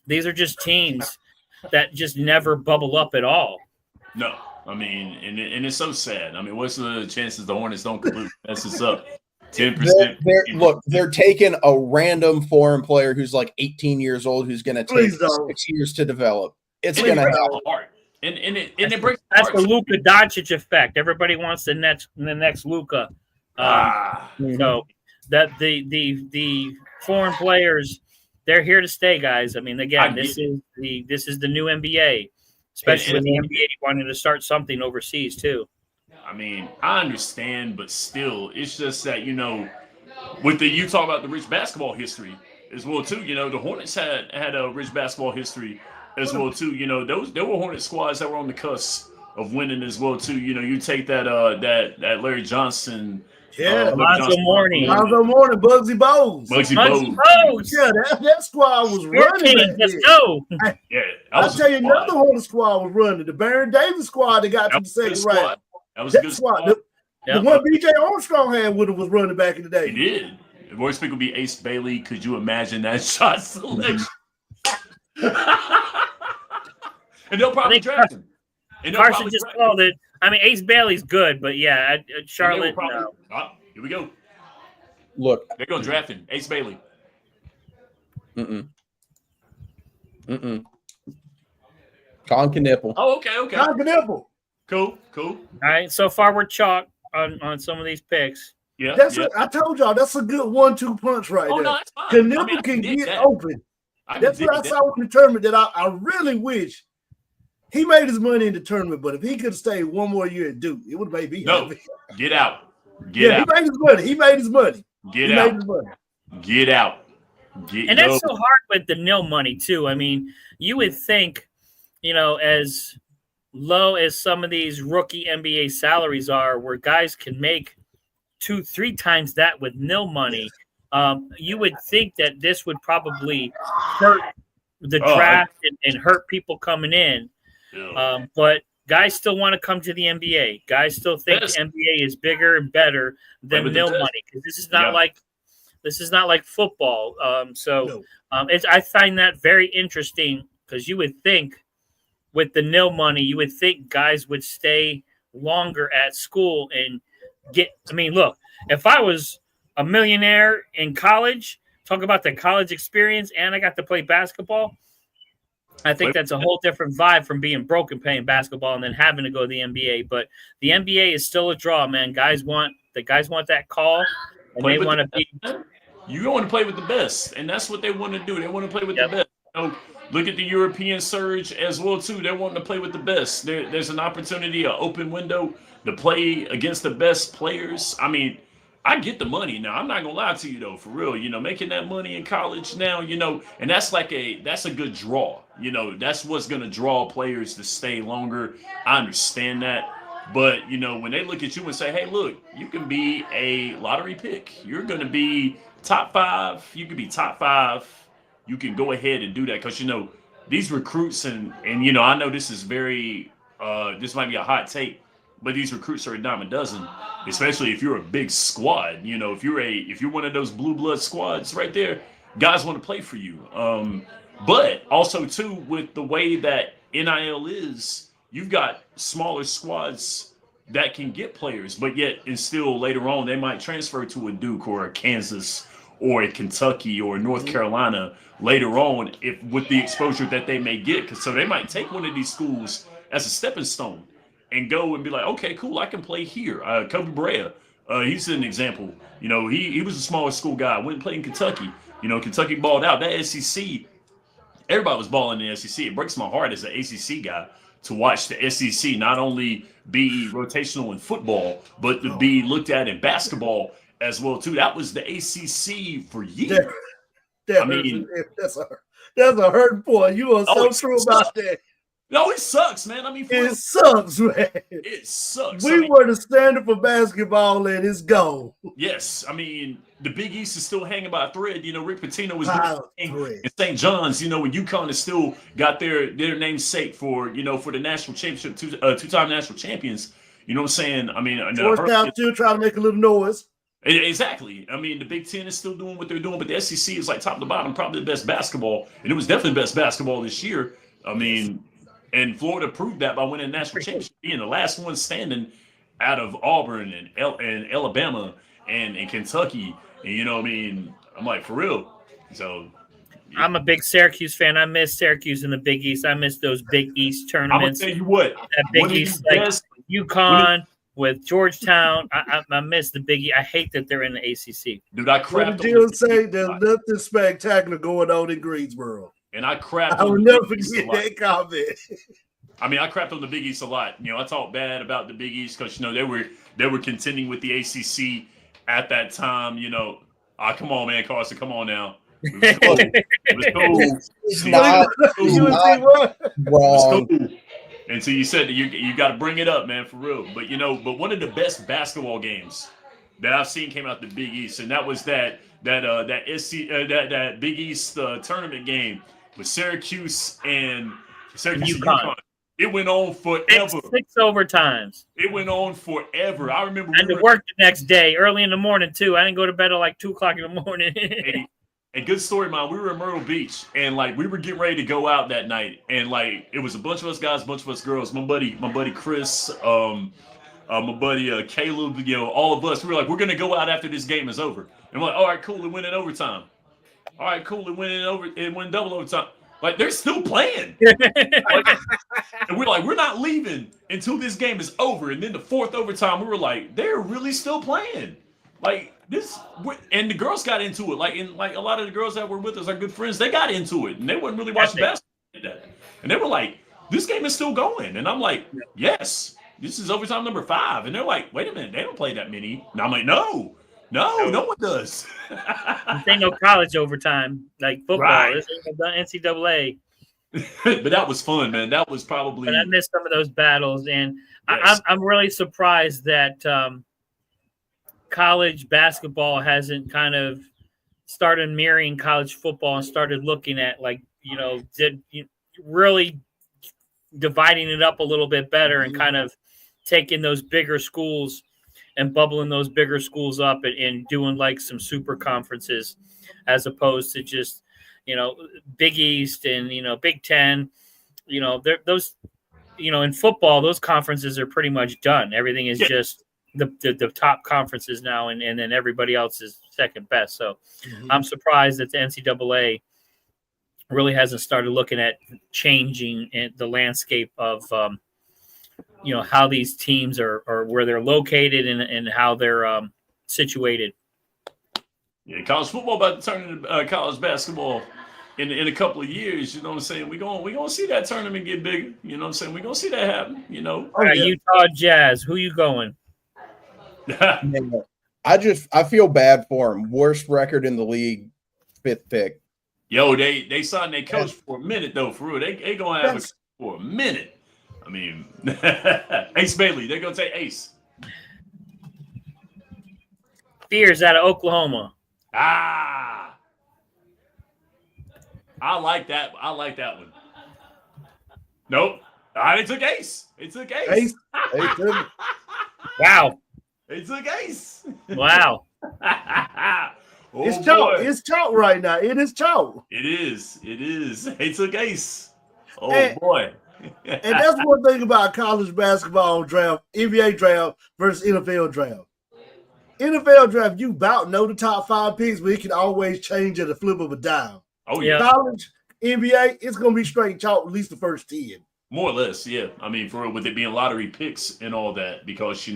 These are just teams that just never bubble up at all. No, I mean, and it's so sad. I mean, what's the chances the Hornets don't completely mess this up? 10%. Look, they're taking a random foreign player who's like 18 years old who's going to take 6 years to develop. It's going to happen. And it breaks. That's the Luka Doncic effect. Everybody wants the next Luka. So that the foreign players, they're here to stay, guys. I mean, again, this is the new NBA, especially with the NBA wanting to start something overseas too. I mean, I understand, but still, it's just that, you know, you talk about the rich basketball history as well too. You know, the Hornets had a rich basketball history as well too. You know, there were Hornet squads that were on the cusp of winning as well too. You know, you take that Larry Johnson, Lonzo Mourning, Bugsy Bowles. Yeah, that squad was running. Let's go. Yeah, I'll tell you, another Hornet squad was running. The Baron Davis squad that got to the second round. That was a good squad. The one B.J. Armstrong had was running back in the day. He did. The voice pick would be Ace Bailey. Could you imagine that shot selection? And they'll probably draft him. Carson just called it. I mean, Ace Bailey's good, but yeah, Charlotte. Here we go. Look, they're gonna draft him, Ace Bailey. Con Knipple. Oh, okay. Con Knipple. Cool. All right, so far we're chalk on some of these picks. Yeah, I told y'all that's a good 1-2 punch right there. No, it's fine. Knipple can get open. That's what I saw in the tournament that I really wish he made his money in the tournament, but if he could have stayed one more year at Duke, it would have made me happy. Get out. Get out. He made his money. Get out. Get out. And that's so hard with the nil money too. I mean, you would think, you know, as low as some of these rookie NBA salaries are, where guys can make 2-3 times that with nil money, you would think that this would probably hurt the draft and hurt people coming in. But guys still want to come to the NBA. Guys still think the NBA is bigger and better than nil money, because this is not like football. I find that very interesting, because you would think with the nil money, you would think guys would stay longer at school and get. I mean, look, if I was a millionaire in college, talk about the college experience, and I got to play basketball, I think that's a whole different vibe from being broke and playing basketball and then having to go to the NBA. But the NBA is still a draw, man. Guys want that call, and they want to be. You want to play with the best, and that's what they want to do. They want to play with the best. You know, look at the European surge as well too. They're wanting to play with the best. There's an opportunity, an open window to play against the best players. I mean, I get the money now. I'm not gonna lie to you though, for real. Making that money in college now, and that's a good draw. That's what's gonna draw players to stay longer. I understand that. But when they look at you and say, "Hey, look, you can be a lottery pick. You're gonna be top 5. You can be top 5. You can go ahead and do that." Because these recruits and I know this is very this might be a hot take, but these recruits are a dime a dozen, especially if you're a big squad. If you're one of those blue blood squads right there, guys want to play for you. But also too, with the way that NIL is, you've got smaller squads that can get players, but yet and still later on they might transfer to a Duke or a Kansas or a Kentucky or North Carolina later on, if with the exposure that they may get. So they might take one of these schools as a stepping stone and go and be like, okay, cool, I can play here. Kobe Brea, he's an example. He was a smaller school guy, went and played in Kentucky. Kentucky balled out. That SEC, everybody was balling in the SEC. It breaks my heart as an ACC guy to watch the SEC not only be rotational in football, but to be looked at in basketball as well too. That was the ACC for years. That's a hurt point. You are so true about that. No, it sucks, man. It sucks, man. It sucks. We were the standard for basketball, and it's gone. Yes, the Big East is still hanging by a thread. Rick Pitino was doing in St. John's. When UConn has still got their namesake for the national championship, two-time national champions. You know what I'm saying? Georgetown still trying to make a little noise. Exactly. The Big Ten is still doing what they're doing, but the SEC is like top to bottom, probably the best basketball, and it was definitely the best basketball this year. And Florida proved that by winning the national championship, being the last one standing out of Auburn and Alabama and Kentucky. And I'm like, for real. So yeah. I'm a big Syracuse fan. I miss Syracuse in the Big East. I miss those Big East tournaments. I'm gonna tell you what, that Big East, like UConn with Georgetown. I miss the Big East. I hate that they're in the ACC. Dude, I crapped. Say there's nothing spectacular going on in Greensboro. And I crapped. I will never forget that comment. I crapped on the Big East a lot. I talked bad about the Big East because they were contending with the ACC at that time. Come on, man, Carson, come on now. It was cool. It's not wrong. Cool. And so you said that you got to bring it up, man, for real. But but one of the best basketball games that I've seen came out the Big East, and that was that Big East tournament game with Syracuse and UConn. It went on forever. Six overtimes. It went on forever. I remember. I had to work the next day, early in the morning too. I didn't go to bed till like 2:00 in the morning. A good story, man. We were in Myrtle Beach, and we were getting ready to go out that night, and it was a bunch of us guys, a bunch of us girls. My buddy Chris, my buddy Caleb, all of us. We were like, we're gonna go out after this game is over, and we're like, all right, cool, it went in overtime. All right, cool, it went double overtime. They're still playing. And we're like, we're not leaving until this game is over. And then the fourth overtime, we were like, they're really still playing. And the girls got into it. A lot of the girls that were with us, our good friends, they got into it. And they weren't really watching basketball. And they were like, this game is still going. And I'm like, yes, this is overtime number 5. And they're like, wait a minute, they don't play that many. And I'm like, no one does. This ain't no college overtime like football. Right. This ain't no NCAA. But that was fun, man. That was probably. But I missed some of those battles, and yes. I'm really surprised that college basketball hasn't kind of started mirroring college football and started looking at really dividing it up a little bit better and kind of taking those bigger schools and bubbling those bigger schools up and doing some super conferences as opposed to just, Big East and, Big Ten, those, in football, those conferences are pretty much done. Everything is just the top conferences now. And then everybody else is second best. So I'm surprised that the NCAA really hasn't started looking at changing the landscape of, how these teams are where they're located and how they're situated. Yeah, college football about to turn into college basketball in a couple of years. You know what I'm saying? We're gonna see that tournament get bigger. You know what I'm saying? We're gonna see that happen. All right, Utah Jazz. Who you going? I feel bad for him. Worst record in the league, 5th pick. Yo, they signed their coach for a minute though. For real, they gonna have a coach for a minute. I mean, Ace Bailey, they're gonna take Ace. Fears out of Oklahoma. I like that. I like that one. Nope. They took Ace. They took Ace. Wow. They took Ace. Wow. It's chalk. It's chalk right now. It is chalk. It is. It is. They took Ace. Oh, boy. And that's one thing about college basketball draft, NBA draft versus NFL draft. NFL draft, you about know the top 5 picks, but it can always change at the flip of a dime. Oh, yeah. College, NBA, it's going to be straight chalk, at least the first 10. More or less, yeah. I mean, for real, with it being lottery picks and all that, because,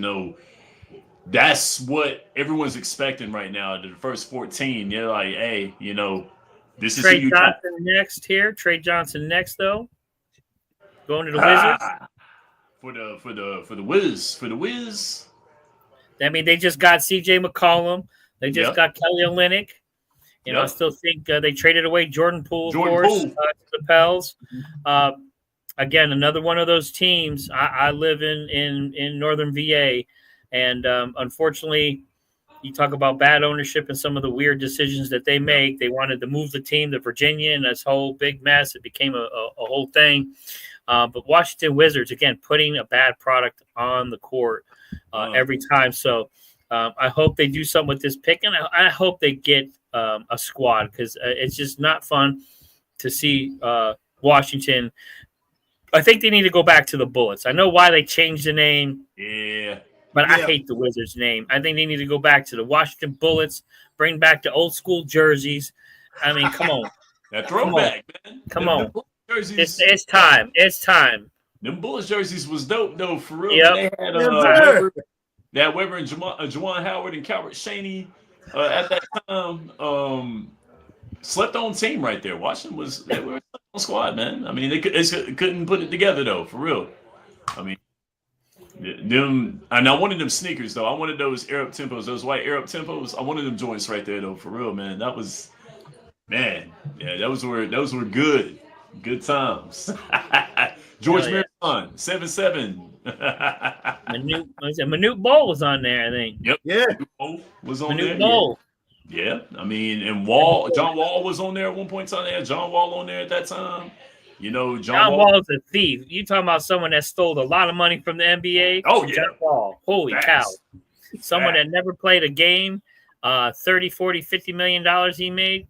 that's what everyone's expecting right now. The first 14, you're like, hey, this is Trey Johnson next here. Trey Johnson next, though. Going to the Wizards. For the Wiz. I mean, they just got C.J. McCollum. They just got Kelly Olynyk. I still think they traded away Jordan Poole, to the Pels. Again, another one of those teams. I live in northern VA, and unfortunately, you talk about bad ownership and some of the weird decisions that they make. They wanted to move the team to Virginia, and this whole big mess. It became a whole thing. But Washington Wizards, again, putting a bad product on the court every time. So I hope they do something with this pick, and I hope they get a squad, because it's just not fun to see Washington. I think they need to go back to the Bullets. I know why they changed the name. Yeah. But I hate the Wizards name. I think they need to go back to the Washington Bullets, bring back the old school jerseys. I mean, come on. That throwback, man. Come on. It's time. It's time. Them Bullets jerseys was dope, though, for real. Yep. They had Weber and Juwan Howard and Calvert Shaney at that time. Slept on team right there. Washington they were a squad, man. I mean, they couldn't put it together, though, for real. I mean, and I wanted them sneakers, though. I wanted those Air Up Tempos, those white Air Up Tempos. I wanted them joints right there, though, for real, man. That was, man, yeah, those were good times. George Marathon, 7-7. Manute Bol was on there, I think. Yep. Yeah. Manute was on there. Bol. Yeah. I mean, and John Wall was on there at one point in time. John Wall on there at that time. John Wall is a thief. You talking about someone that stole a lot of money from the NBA? Oh, yeah. John Wall. Holy cow. Someone that never played a game. 30, 40, $50 million he made.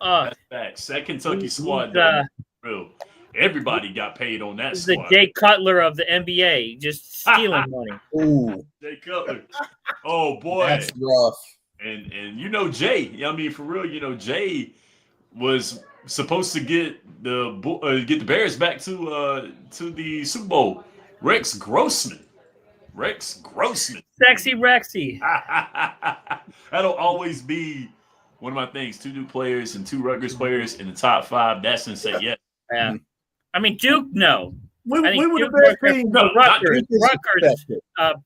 That's facts. That Kentucky squad, real. Everybody got paid on that squad. The Jay Cutler of the NBA, just stealing money. Ooh. Jay Cutler. Oh, boy. That's rough. And Jay, I mean, for real, Jay was supposed to get the Bears back to the Super Bowl. Rex Grossman. Sexy Rexy. That'll always be one of my things. 2 Duke players and 2 Rutgers players in the top 5. That's insane. Yeah. I mean, Duke, no. We were the best team. No, Rutgers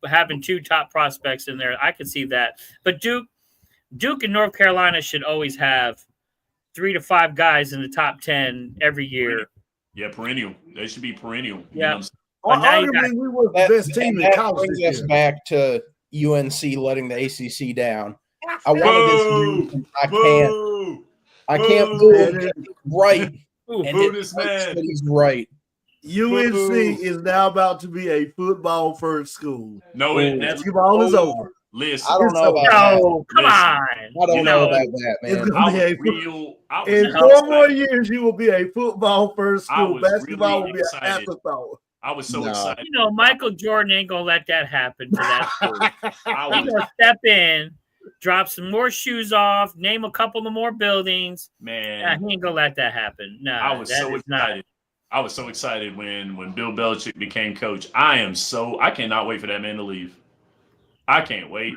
having 2 top prospects in there, I could see that. But Duke and North Carolina should always have 3 to 5 guys in the top 10 every year. Yeah, perennial. They should be perennial. Yeah. Arguably, we were the best team in college. Brings us back to UNC letting the ACC down. I wanted this. I can't boo him. Right. Boo this man. He's right. UNC is now about to be a football first school. No, basketball is over. Listen, I don't know about that. Come on. I don't know about that, man. It's gonna be in 4 more years, you will be a football first school. Basketball will be an afterthought. I was so excited. Michael Jordan ain't gonna let that happen to that school. He's gonna step in, drop some more shoes off, name a couple of more buildings. Man, he ain't gonna let that happen. No, I was so excited. I was so excited when Bill Belichick became coach. I cannot wait for that man to leave. I can't wait.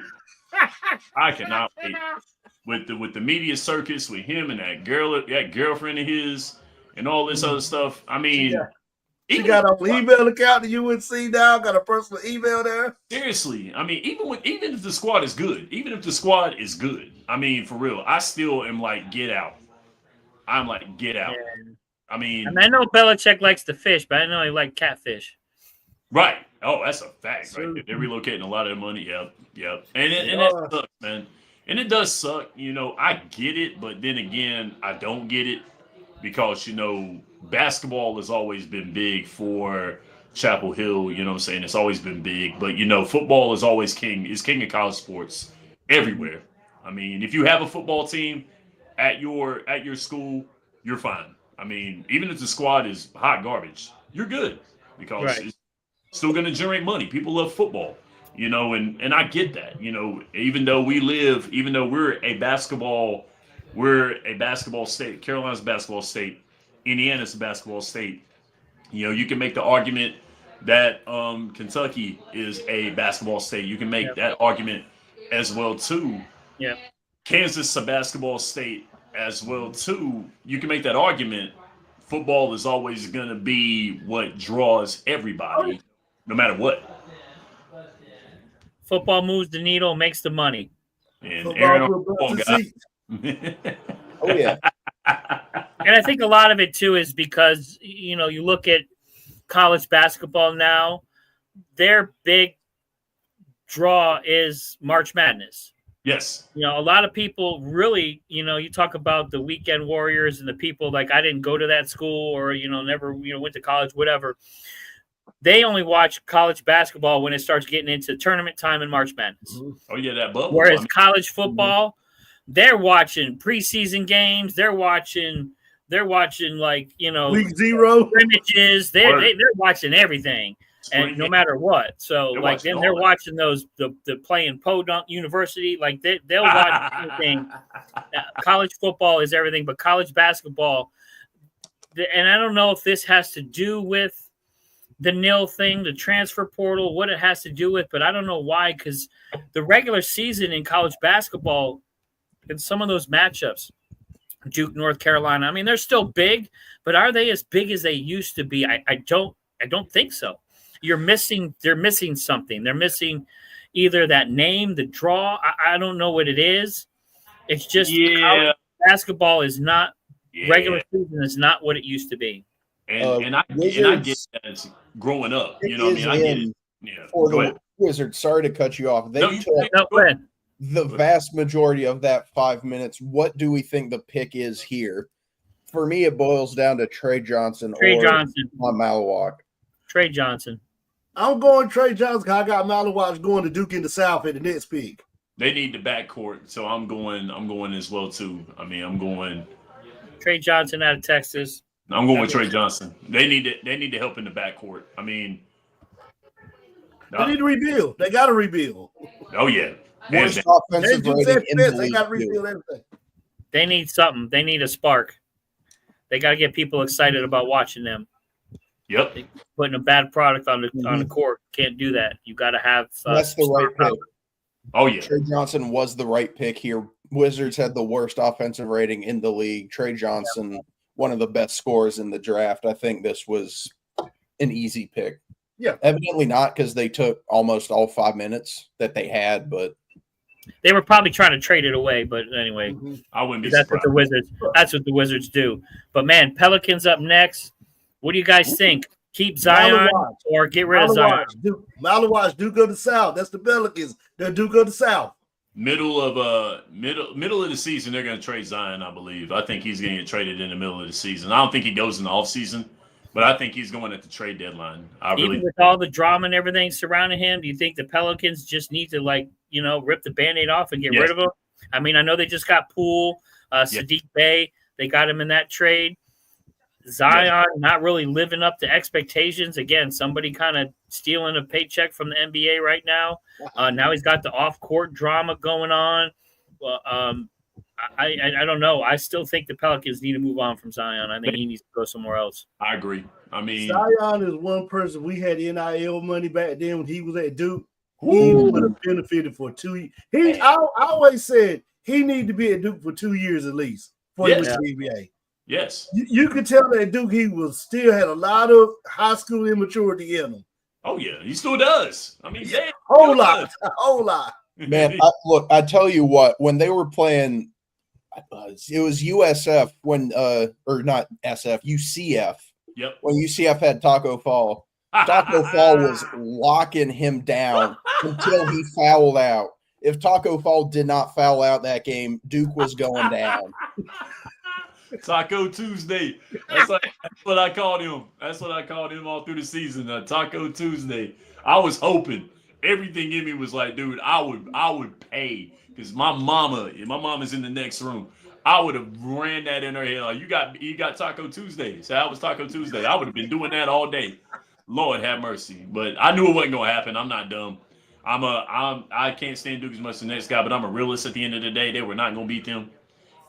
I cannot wait. With the media circus, with him and that girlfriend of his, and all this other stuff. I mean, She got an email account to UNC now. Got a personal email there. Seriously, I mean, even if the squad is good, I mean, for real, I still am like, get out. I'm like, get out. Yeah. I mean, I know Belichick likes to fish, but I know he likes catfish. right. Oh, that's a fact, right? They're relocating a lot of their money. Yep. And that sucks, man. And it does suck. You know, I get it, but then again, I don't get it because, you know, basketball has always been big for Chapel Hill. You know what I'm saying? It's always been big. But, you know, football is always king. It's king of college sports everywhere. I mean, if you have a football team at your school, you're fine. I mean, even if the squad is hot garbage, you're good because it's still going to generate money. People love football, you know, and I get that, you know, even though we're a basketball state, Carolina's a basketball state, Indiana's a basketball state. You know, you can make the argument that Kentucky is a basketball state. You can make that argument as well too. Yeah. Kansas is a basketball state as well too. You can make that argument. Football is always going to be what draws everybody, no matter what. Football moves the needle, makes the money. And Aaron, football guy. Oh yeah. And I think a lot of it too is because, you know, you look at college basketball now, their big draw is March Madness. Yes. You know, a lot of people really, you know, you talk about the weekend warriors and the people like I didn't go to that school or, you know, never, you know, went to college, whatever. They only watch college basketball when it starts getting into tournament time in March Madness. Oh, yeah, that bubble. Whereas college football, they're watching preseason games. They're watching like, you know, week 0 scrimmages. They're watching everything. And no matter what, so like then they're watching those the playing Podunk University, like they'll watch everything. College football is everything, but college basketball, and I don't know if this has to do with the nil thing, the transfer portal, what it has to do with, but I don't know why. Because the regular season in college basketball, in some of those matchups, Duke, North Carolina, I mean they're still big, but are they as big as they used to be? I don't think so. They're missing something. They're missing either that name, the draw. I don't know what it is. It's just basketball is not regular season is not what it used to be. And I get that growing up. You know what I mean? I get it. Yeah. For the Wizards, sorry to cut you off. They took the vast majority of that 5 minutes. What do we think the pick is here? For me, it boils down to Trey Johnson or Malawak. Trey Johnson. I'm going Trey Johnson because I got Malawak going to Duke in the South at the next pick. They need the backcourt, so I'm going as well too. I mean, I'm going Trey Johnson out of Texas. I'm going with Trey Johnson. They need to help in the backcourt. I mean, they need to rebuild. They got to rebuild. Oh yeah. Worst offensive rating in the league. They got to rebuild everything. They need something. They need a spark. They got to get people excited about watching them. Yep. Putting a bad product on the court, can't do that. You got to have. That's the right pick. Oh yeah. Trey Johnson was the right pick here. Wizards had the worst offensive rating in the league. Trey Johnson, one of the best scorers in the draft. I think this was an easy pick. Yeah. Evidently not, because they took almost all 5 minutes that they had, but they were probably trying to trade it away. But anyway, I wouldn't be that's surprised. That's what the Wizards do. But man, Pelicans up next. What do you guys think? Keep Zion or get rid of Zion? Malawak, Duke of the South. That's the Pelicans. They're Duke of the South. Middle of the season, they're going to trade Zion, I believe. I think he's going to get traded in the middle of the season. I don't think he goes in the offseason, but I think he's going at the trade deadline. Even with all the drama and everything surrounding him, do you think the Pelicans just need to, rip the Band-Aid off and get rid of him? I mean, I know they just got Poole, Sadiq Bey. They got him in that trade. Zion not really living up to expectations. Again, somebody kind of stealing a paycheck from the NBA right now. Now he's got the off-court drama going on. Well, I don't know. I still think the Pelicans need to move on from Zion. I think he needs to go somewhere else. I agree. I mean, Zion is one person. We had NIL money back then when he was at Duke. He would have benefited for 2 years. I always said he needed to be at Duke for 2 years at least before he went to the NBA. Yes. You could tell that Duke, he was still had a lot of high school immaturity in him. Oh yeah, he still does. I mean, damn, whole lot. Man, look, I tell you what, when they were playing, it was USF when, or not SF, UCF. Yep. When UCF had Taco Fall, Taco Fall was locking him down until he fouled out. If Taco Fall did not foul out that game, Duke was going down. Taco Tuesday. That's what I called him. That's what I called him all through the season. Taco Tuesday. I was hoping. Everything in me was like, dude, I would pay because my mama's in the next room. I would have ran that in her head. Like, you got Taco Tuesday. So that was Taco Tuesday. I would have been doing that all day. Lord have mercy. But I knew it wasn't gonna happen. I'm not dumb. I can't stand Duke as much as the next guy, but I'm a realist at the end of the day. They were not gonna beat them.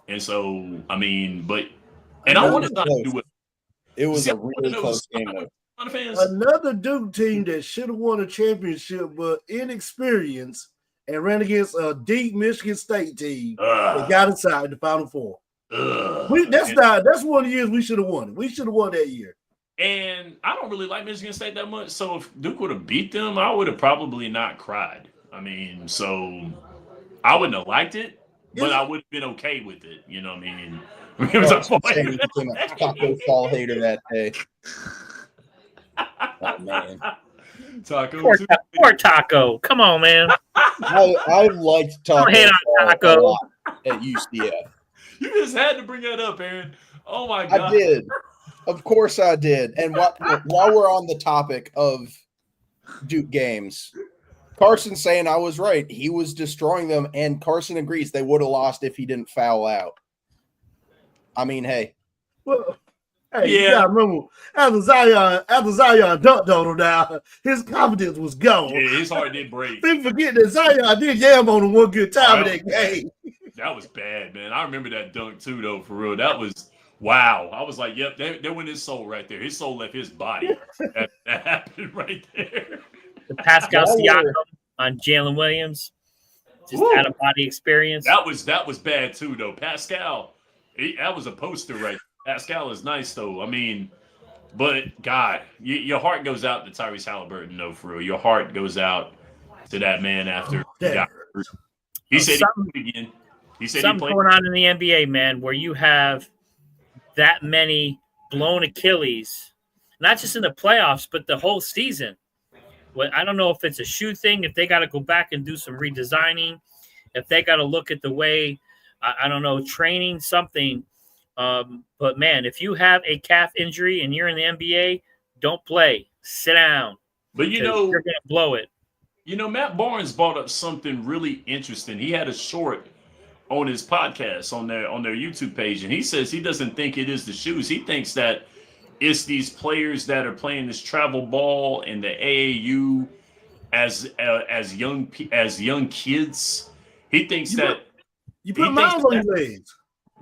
And so, I mean, I wanted not to do it. It was a really close game, though. Another Duke team that should have won a championship, but inexperienced and ran against a deep Michigan State team that got inside the Final Four. That's one of the years we should have won it. We should have won that year. And I don't really like Michigan State that much. So if Duke would have beat them, I would have probably not cried. I mean, so I wouldn't have liked it, but I would have been okay with it. You know what I mean? He became a Taco Fall hater that day. Oh, man. Poor Taco. Come on, man. I liked Taco Don't hate on Taco a lot at UCF. You just had to bring that up, Aaron. Oh, my God. I did. Of course I did. And while we're on the topic of Duke games, Carson saying I was right. He was destroying them, and Carson agrees they would have lost if he didn't foul out. I mean, hey. Well, you gotta remember, after Zion dunked on him now, his confidence was gone. Yeah, his heart did break. People forget that Zion did jam on him one good time in that game. That was bad, man. I remember that dunk too, though, for real. That was wow. I was like, yep, there went his soul right there. His soul left his body. that happened right there. The Pascal Siakam on Jalen Williams. Just out of body experience. That was bad too, though. Pascal, that was a poster right there. Pascal is nice, though. I mean, but God, your heart goes out to Tyrese Halliburton, though, for real. Your heart goes out to that man after he got hurt. He said he played again. He said something going on in the NBA, man, where you have that many blown Achilles, not just in the playoffs, but the whole season. Well, I don't know if it's a shoe thing, if they got to go back and do some redesigning, if they got to look at the way, I don't know, training, something. But man, if you have a calf injury and you're in the NBA, don't play. Sit down. But you're gonna blow it. Matt Barnes brought up something really interesting. He had a short on his podcast on their YouTube page, and he says he doesn't think it is the shoes. He thinks that it's these players that are playing this travel ball in the AAU as young kids. He thinks that you put miles on your legs.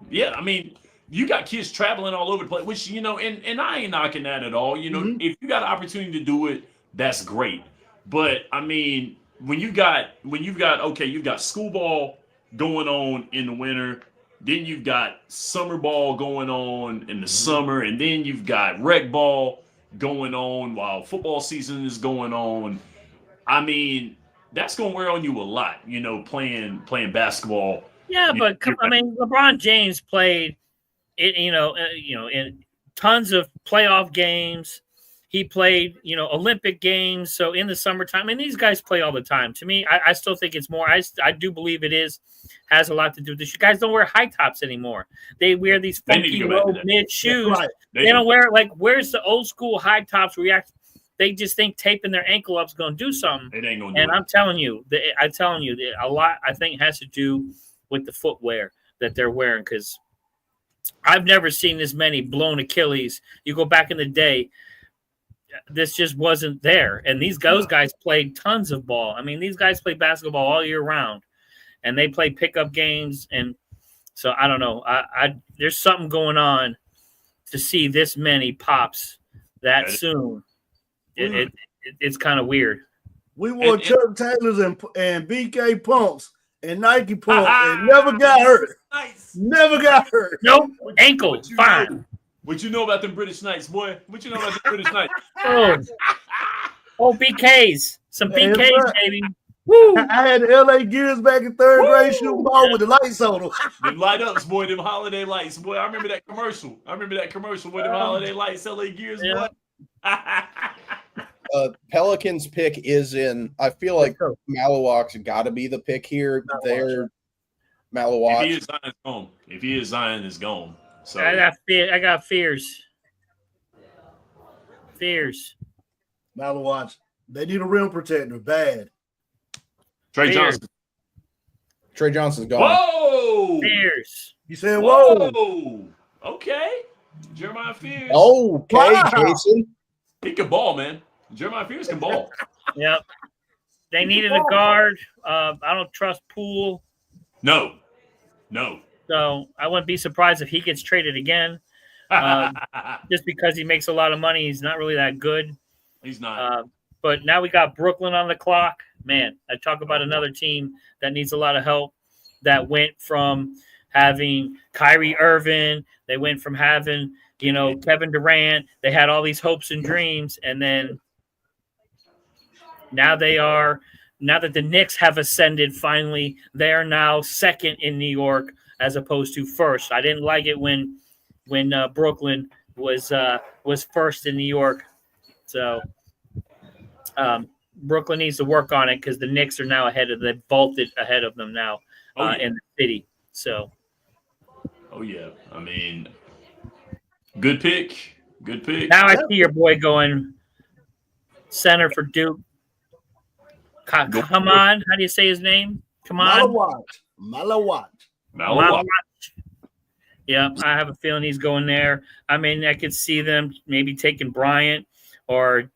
Yeah, I mean, you got kids traveling all over the place, which, and I ain't knocking that at all. If you got an opportunity to do it, that's great. But I mean, when you've got school ball going on in the winter, then you've got summer ball going on in the summer, and then you've got rec ball going on while football season is going on. I mean, that's going to wear on you a lot, playing basketball. Yeah, but LeBron James played in tons of playoff games. He played, Olympic games. So in the summertime, and these guys play all the time. To me, I still think it's more. I do believe it has a lot to do with this. You guys don't wear high tops anymore. They wear these funky low mid shoes. Right. They don't wear where's the old school high tops where they just think taping their ankle up is going to do something. It ain't going to. And I'm telling you, a lot I think has to do with the footwear that they're wearing, because I've never seen this many blown Achilles. You go back in the day, this just wasn't there. And those guys played tons of ball. I mean, these guys play basketball all year round, and they play pickup games. And so I don't know. There's something going on to see this many pops that soon. It's kind of weird. We wore Chuck Taylors and BK pumps and Nike pulled and never got hurt. Nice. Never got hurt. Nope. Ankle. Fine. What you know about them British Knights, boy? What you know about the British Knights? Oh, BKs. Some BKs, baby. Woo. I had the LA Gears back in third grade shooting ball with the lights on them. Them light ups, boy. Them holiday lights, boy. I remember that commercial. With them holiday lights, LA Gears, boy. Pelicans pick is in. I feel like Malawak's got to be the pick here. Malawak. If he is Zion, it's gone. If he is Zion, it's gone. So I got fears. Malawak. They need a rim protector. Bad. Trey Johnson. Trey Johnson's gone. Whoa! Fears. You said whoa. Okay. Jeremiah Fears. Okay, wow. Jason. He can ball, man. Jeremiah Fears can ball. Yep. They needed a guard. I don't trust Poole. No. So I wouldn't be surprised if he gets traded again. Just because he makes a lot of money, he's not really that good. He's not. But now we got Brooklyn on the clock. Man, I talk about another team that needs a lot of help, that went from having Kyrie Irving. They went from having, Kevin Durant. They had all these hopes and dreams. And then now that the Knicks have ascended finally, they are now second in New York as opposed to first. I didn't like it when Brooklyn was first in New York. So Brooklyn needs to work on it because the Knicks are now they vaulted ahead of them now in the city. So. Oh, yeah. I mean, good pick. Now I see your boy going center for Duke. Come on. How do you say his name? Come on. Malawak. Yeah, I have a feeling he's going there. I mean, I could see them maybe taking Bryant or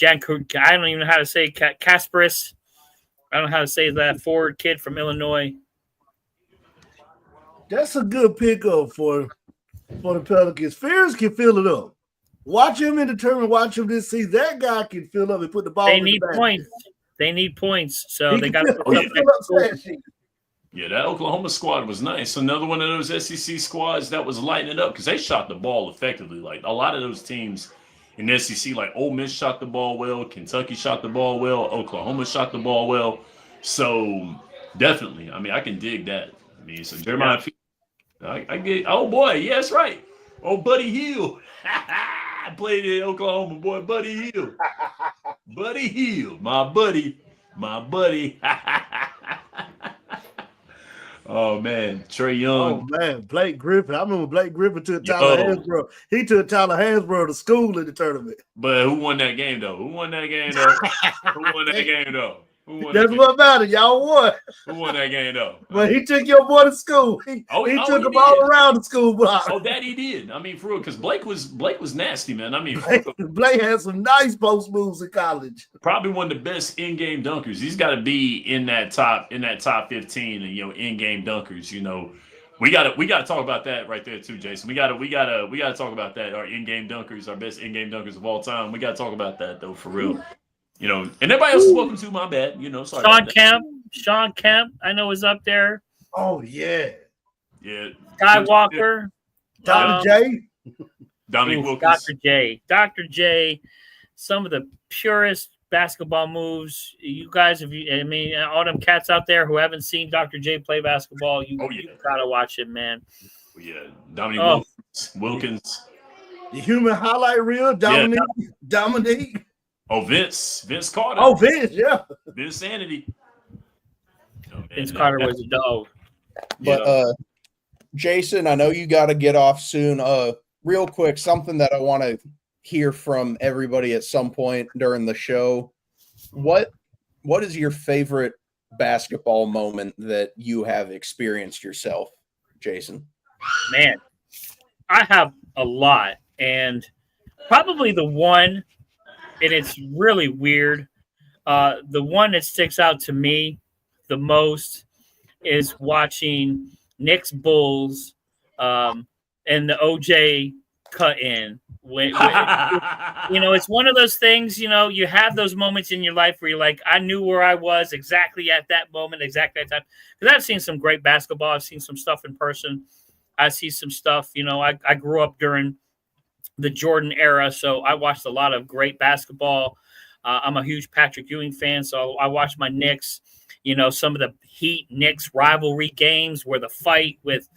I don't even know how to say Kasparis. I don't know how to say that forward kid from Illinois. That's a good pickup for the Pelicans. Fears can fill it up. Watch him watch him this season. That guy can fill up and put the ball in the basket. Points. They need points, so they got to fill up. Yeah, that Oklahoma squad was nice. Another one of those SEC squads that was lighting it up because they shot the ball effectively. Like a lot of those teams in the SEC, like Ole Miss shot the ball well, Kentucky shot the ball well, Oklahoma shot the ball well. So definitely, I mean, I can dig that. I mean, so Jeremiah, I get. Oh boy, yeah, that's right. Oh, Buddy Hield. I played in Oklahoma, boy. Buddy Hield. Buddy Hield, my buddy. Oh man, Trae Young. Oh man, Blake Griffin. I remember Blake Griffin took Tyler Hansbrough. He took Tyler Hansbrough to school in the tournament. But who won that game though? That's what mattered. Y'all won. Who won that game though? But he took your boy to school. He took him all around the school block. Oh, that he did. I mean, for real, because Blake was nasty, man. I mean, Blake had some nice post moves in college. Probably one of the best in-game dunkers. He's got to be in that top 15, and in-game dunkers. We gotta talk about that right there too, Jason. We gotta talk about that. Our in-game dunkers, our best in-game dunkers of all time. We gotta talk about that though, for real. And everybody else is welcome to. My bad. Sorry. Sean Kemp, I know is up there. Oh yeah. Yeah. Skywalker. Dr. J. Dominique Wilkins. Dr. J. Some of the purest basketball moves. You guys, all them cats out there who haven't seen Dr. J play basketball, you gotta watch it, man. Yeah. Dominique Wilkins. The human highlight reel, Dominique. Oh, Vince Carter. Oh, Vince, yeah. Vince Sanity. Vince Carter was a dog. But Jason, I know you got to get off soon. Real quick, something that I want to hear from everybody at some point during the show. What is your favorite basketball moment that you have experienced yourself, Jason? Man, I have a lot, and probably the one. And it's really weird. The one that sticks out to me the most is watching Knicks Bulls and the OJ cut in. It's one of those things, you have those moments in your life where you're like, I knew where I was exactly at that moment, exactly at that time. Because I've seen some great basketball. I've seen some stuff in person. I see some stuff, I grew up during the Jordan era, so I watched a lot of great basketball. I'm a huge Patrick Ewing fan, so I watched my Knicks, some of the Heat Knicks rivalry games where the fight with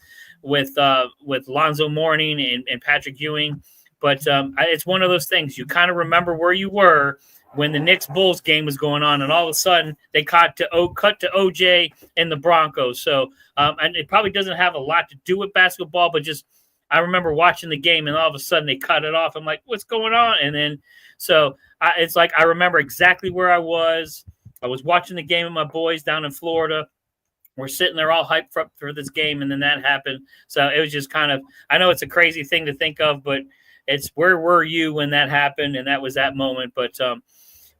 Lonzo Mourning and Patrick Ewing. But it's one of those things. You kind of remember where you were when the Knicks Bulls game was going on, and all of a sudden they cut to OJ and the Broncos. So, and it probably doesn't have a lot to do with basketball, but just I remember watching the game, and all of a sudden they cut it off. I'm like, what's going on? And then it's like I remember exactly where I was. I was watching the game with my boys down in Florida. We're sitting there all hyped up for this game, and then that happened. So it was just kind of, I know it's a crazy thing to think of, but it's where were you when that happened, and that was that moment. But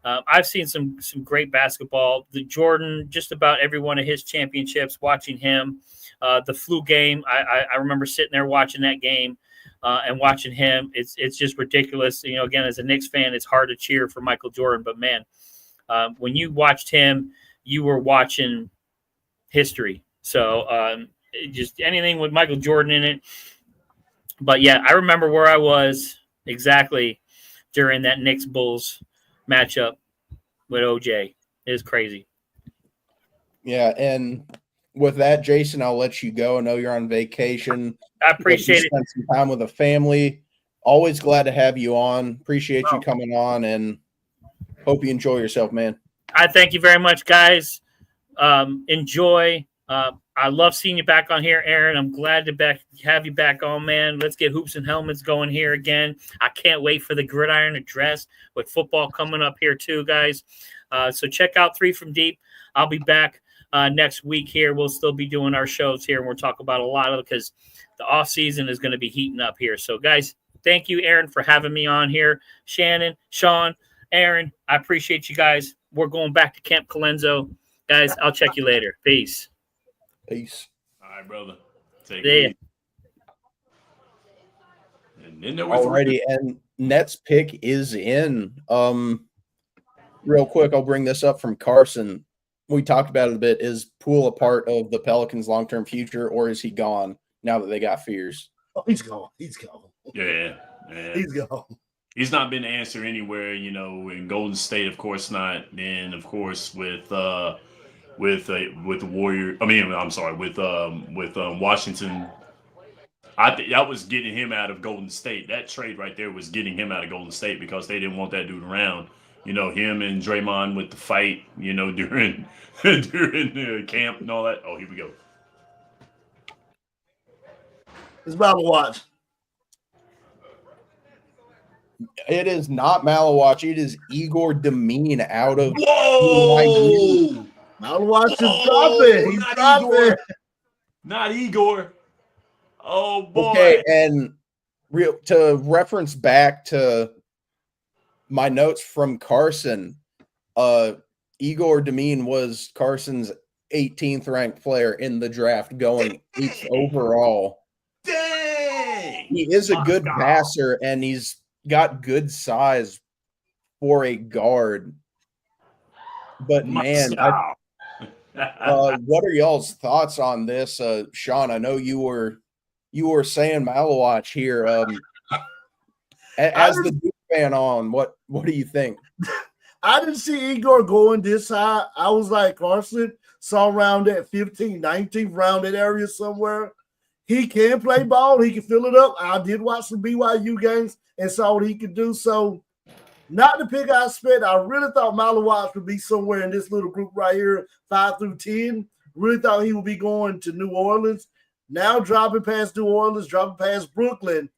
I've seen some great basketball. The Jordan, just about every one of his championships, watching him. The flu game, I remember sitting there watching that game and watching him. It's just ridiculous. Again, as a Knicks fan, it's hard to cheer for Michael Jordan. But, man, when you watched him, you were watching history. So just anything with Michael Jordan in it. But, yeah, I remember where I was exactly during that Knicks-Bulls matchup with OJ. It was crazy. Yeah, and with that, Jason, I'll let you go. I know you're on vacation. I appreciate it. Spend some time with the family. Always glad to have you on. Appreciate you coming on, and hope you enjoy yourself, man. I thank you very much, guys. Enjoy. I love seeing you back on here, Aaron. I'm glad to have you back on, man. Let's get Hoops and Helmets going here again. I can't wait for the Gridiron Address with football coming up here too, guys. So check out 3 from Deep. I'll be back next week here. We'll still be doing our shows here, and we'll talk about a lot of it because the off season is going to be heating up here. So, guys, thank you, Aaron, for having me on here. Shannon, Shawn, Aaron, I appreciate you guys. We're going back to Camp Calenzo. Guys, I'll check you later. Peace. Peace. All right, brother. Take it easy. Alrighty, and Nets pick is in. Real quick, I'll bring this up from Carson. We talked about it a bit. Is Poole a part of the Pelicans' long-term future, or is he gone now that they got Fears? Oh, he's gone. He's gone. Yeah. He's gone. He's not been answered anywhere, in Golden State, of course not. And of course with the Warrior. I mean, I'm sorry, with Washington. I think that was getting him out of Golden State. That trade right there was getting him out of Golden State because they didn't want that dude around. Him and Draymond with the fight, during the camp and all that. Oh, here we go. It's Malawatch. It is not Malawatch. It is Igor Demine out of. Whoa! Malawatch is dropping. He's dropping. Igor. Not Igor. Oh boy. Okay, and to reference back to my notes from Carson, Igor Demine was Carson's 18th ranked player in the draft, going 8th overall. Dang! He is a good passer, and he's got good size for a guard. But man, what are y'all's thoughts on this, Shawn? I know you were saying Malawatch here. As the Duke fan on, what do you think? I didn't see Igor going this high. I was like Carson, saw around that 15th, 19th round, that area somewhere. He can play ball. He can fill it up. I did watch some BYU games and saw what he could do. So not the pick I expect. I really thought Malawatch would be somewhere in this little group right here, 5 through 10. Really thought he would be going to New Orleans. Now dropping past New Orleans, dropping past Brooklyn,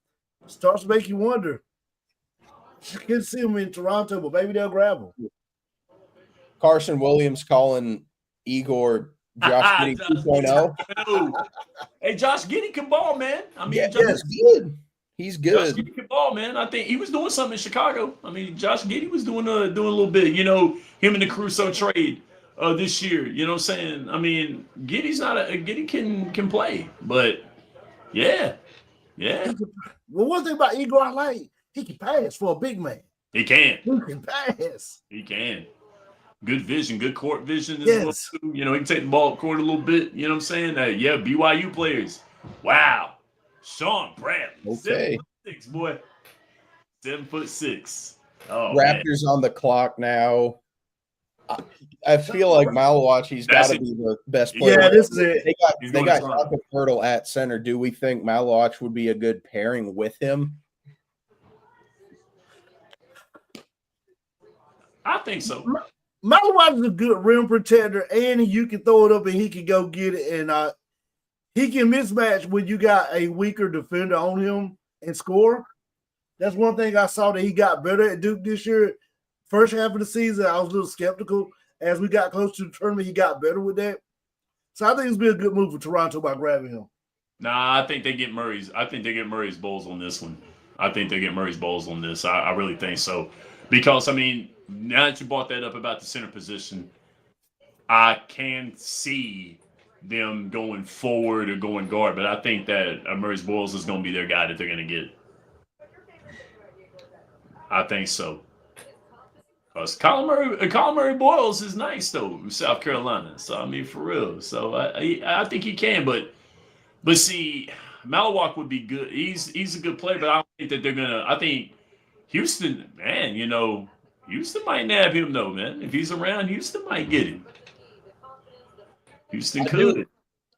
starts to make you wonder. I can see him in Toronto, but maybe they'll grab him. Carson Williams calling Igor Josh Giddey 2.0. Hey, Josh Giddey can ball, man. I mean, yeah, he's good. He's good. Josh Giddey can ball, man. I think he was doing something in Chicago. I mean, Josh Giddey was doing a little bit. Him and the Caruso trade this year. You know what I'm saying? I mean, Giddey can play, but yeah. Well, one thing about Igor I like, he can pass for a big man. He can. He can pass. He can. Good vision, good court vision as well. Yes. Too. You know, he can take the ball up court a little bit. You know what I'm saying? Yeah, BYU players. Wow. Sean Bradley. Okay. 7'6", boy. 7'6". Oh, Raptors man. on the clock now. I feel like Malawachi's got to be the best player. Yeah, this is it. They got Jakob Poeltl at center. Do we think Malawach would be a good pairing with him? I think so. Malawach is a good rim protector, and you can throw it up and he can go get it. And he can mismatch when you got a weaker defender on him and score. That's one thing I saw that he got better at Duke this year. First half of the season, I was a little skeptical. As we got close to the tournament, he got better with that. So I think it's been a good move for Toronto by grabbing him. Nah, I think they get Murray's. I think they get Murray's bowls on this one. I think they get Murray's bowls on this. I really think so. Because, I mean, now that you brought that up about the center position, I can see them going forward or going guard, but I think that Murray's Boyles is going to be their guy that they're going to get. I think so. Because Colin Murray Boyles is nice, though, in South Carolina. So, I mean, for real. So, I think he can. But see, Malawach would be good. He's a good player, but I don't think that they're going to – I think Houston, man, you know, Houston might nab him, though, man. If he's around, Houston might get him. Houston could.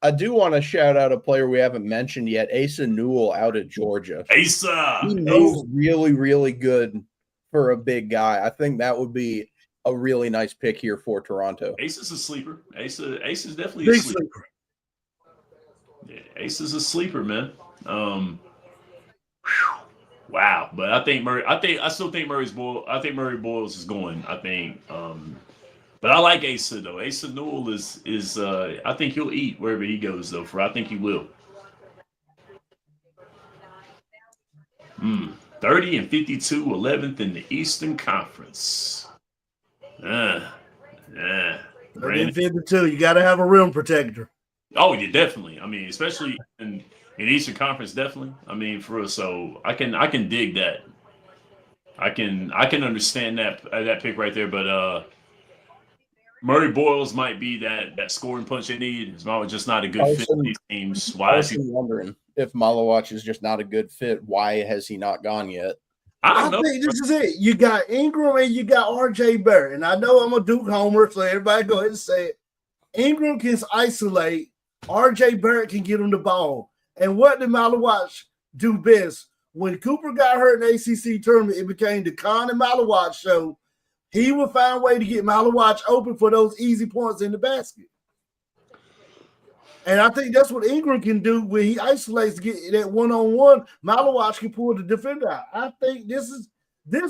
I do want to shout out a player we haven't mentioned yet, Asa Newell out of Georgia. Asa! He moves really, really good for a big guy. I think that would be a really nice pick here for Toronto. Asa's a sleeper. Asa's definitely a sleeper. Yeah, Asa's a sleeper, man. Wow. But I think I still think Murray Boyles is going. I think but I like Asa though. Asa Newell is I think he'll eat wherever he goes though. I think he will. 30 and 52, 11th in the Eastern Conference. 30 and 52. You got to have a rim protector. Oh, yeah, definitely. I mean, especially in Eastern Conference, definitely. I mean, for real. So I can dig that. I can understand that pick right there. But Murray Boyles might be that scoring punch they need. It's just not a good fit for these teams. Why is he wondering if Malawach is just not a good fit? Why has he not gone yet? I think this is it. You got Ingram and you got RJ Barrett. And I know I'm a Duke homer, so everybody go ahead and say it. Ingram can isolate. RJ Barrett can get him the ball. And what did Malawach do best? When Cooper got hurt in the ACC tournament, it became the Con and Malawach show. He would find a way to get Malawach open for those easy points in the basket. And I think that's what Ingram can do when he isolates to get that one-on-one. Malawach can pull the defender out. I think this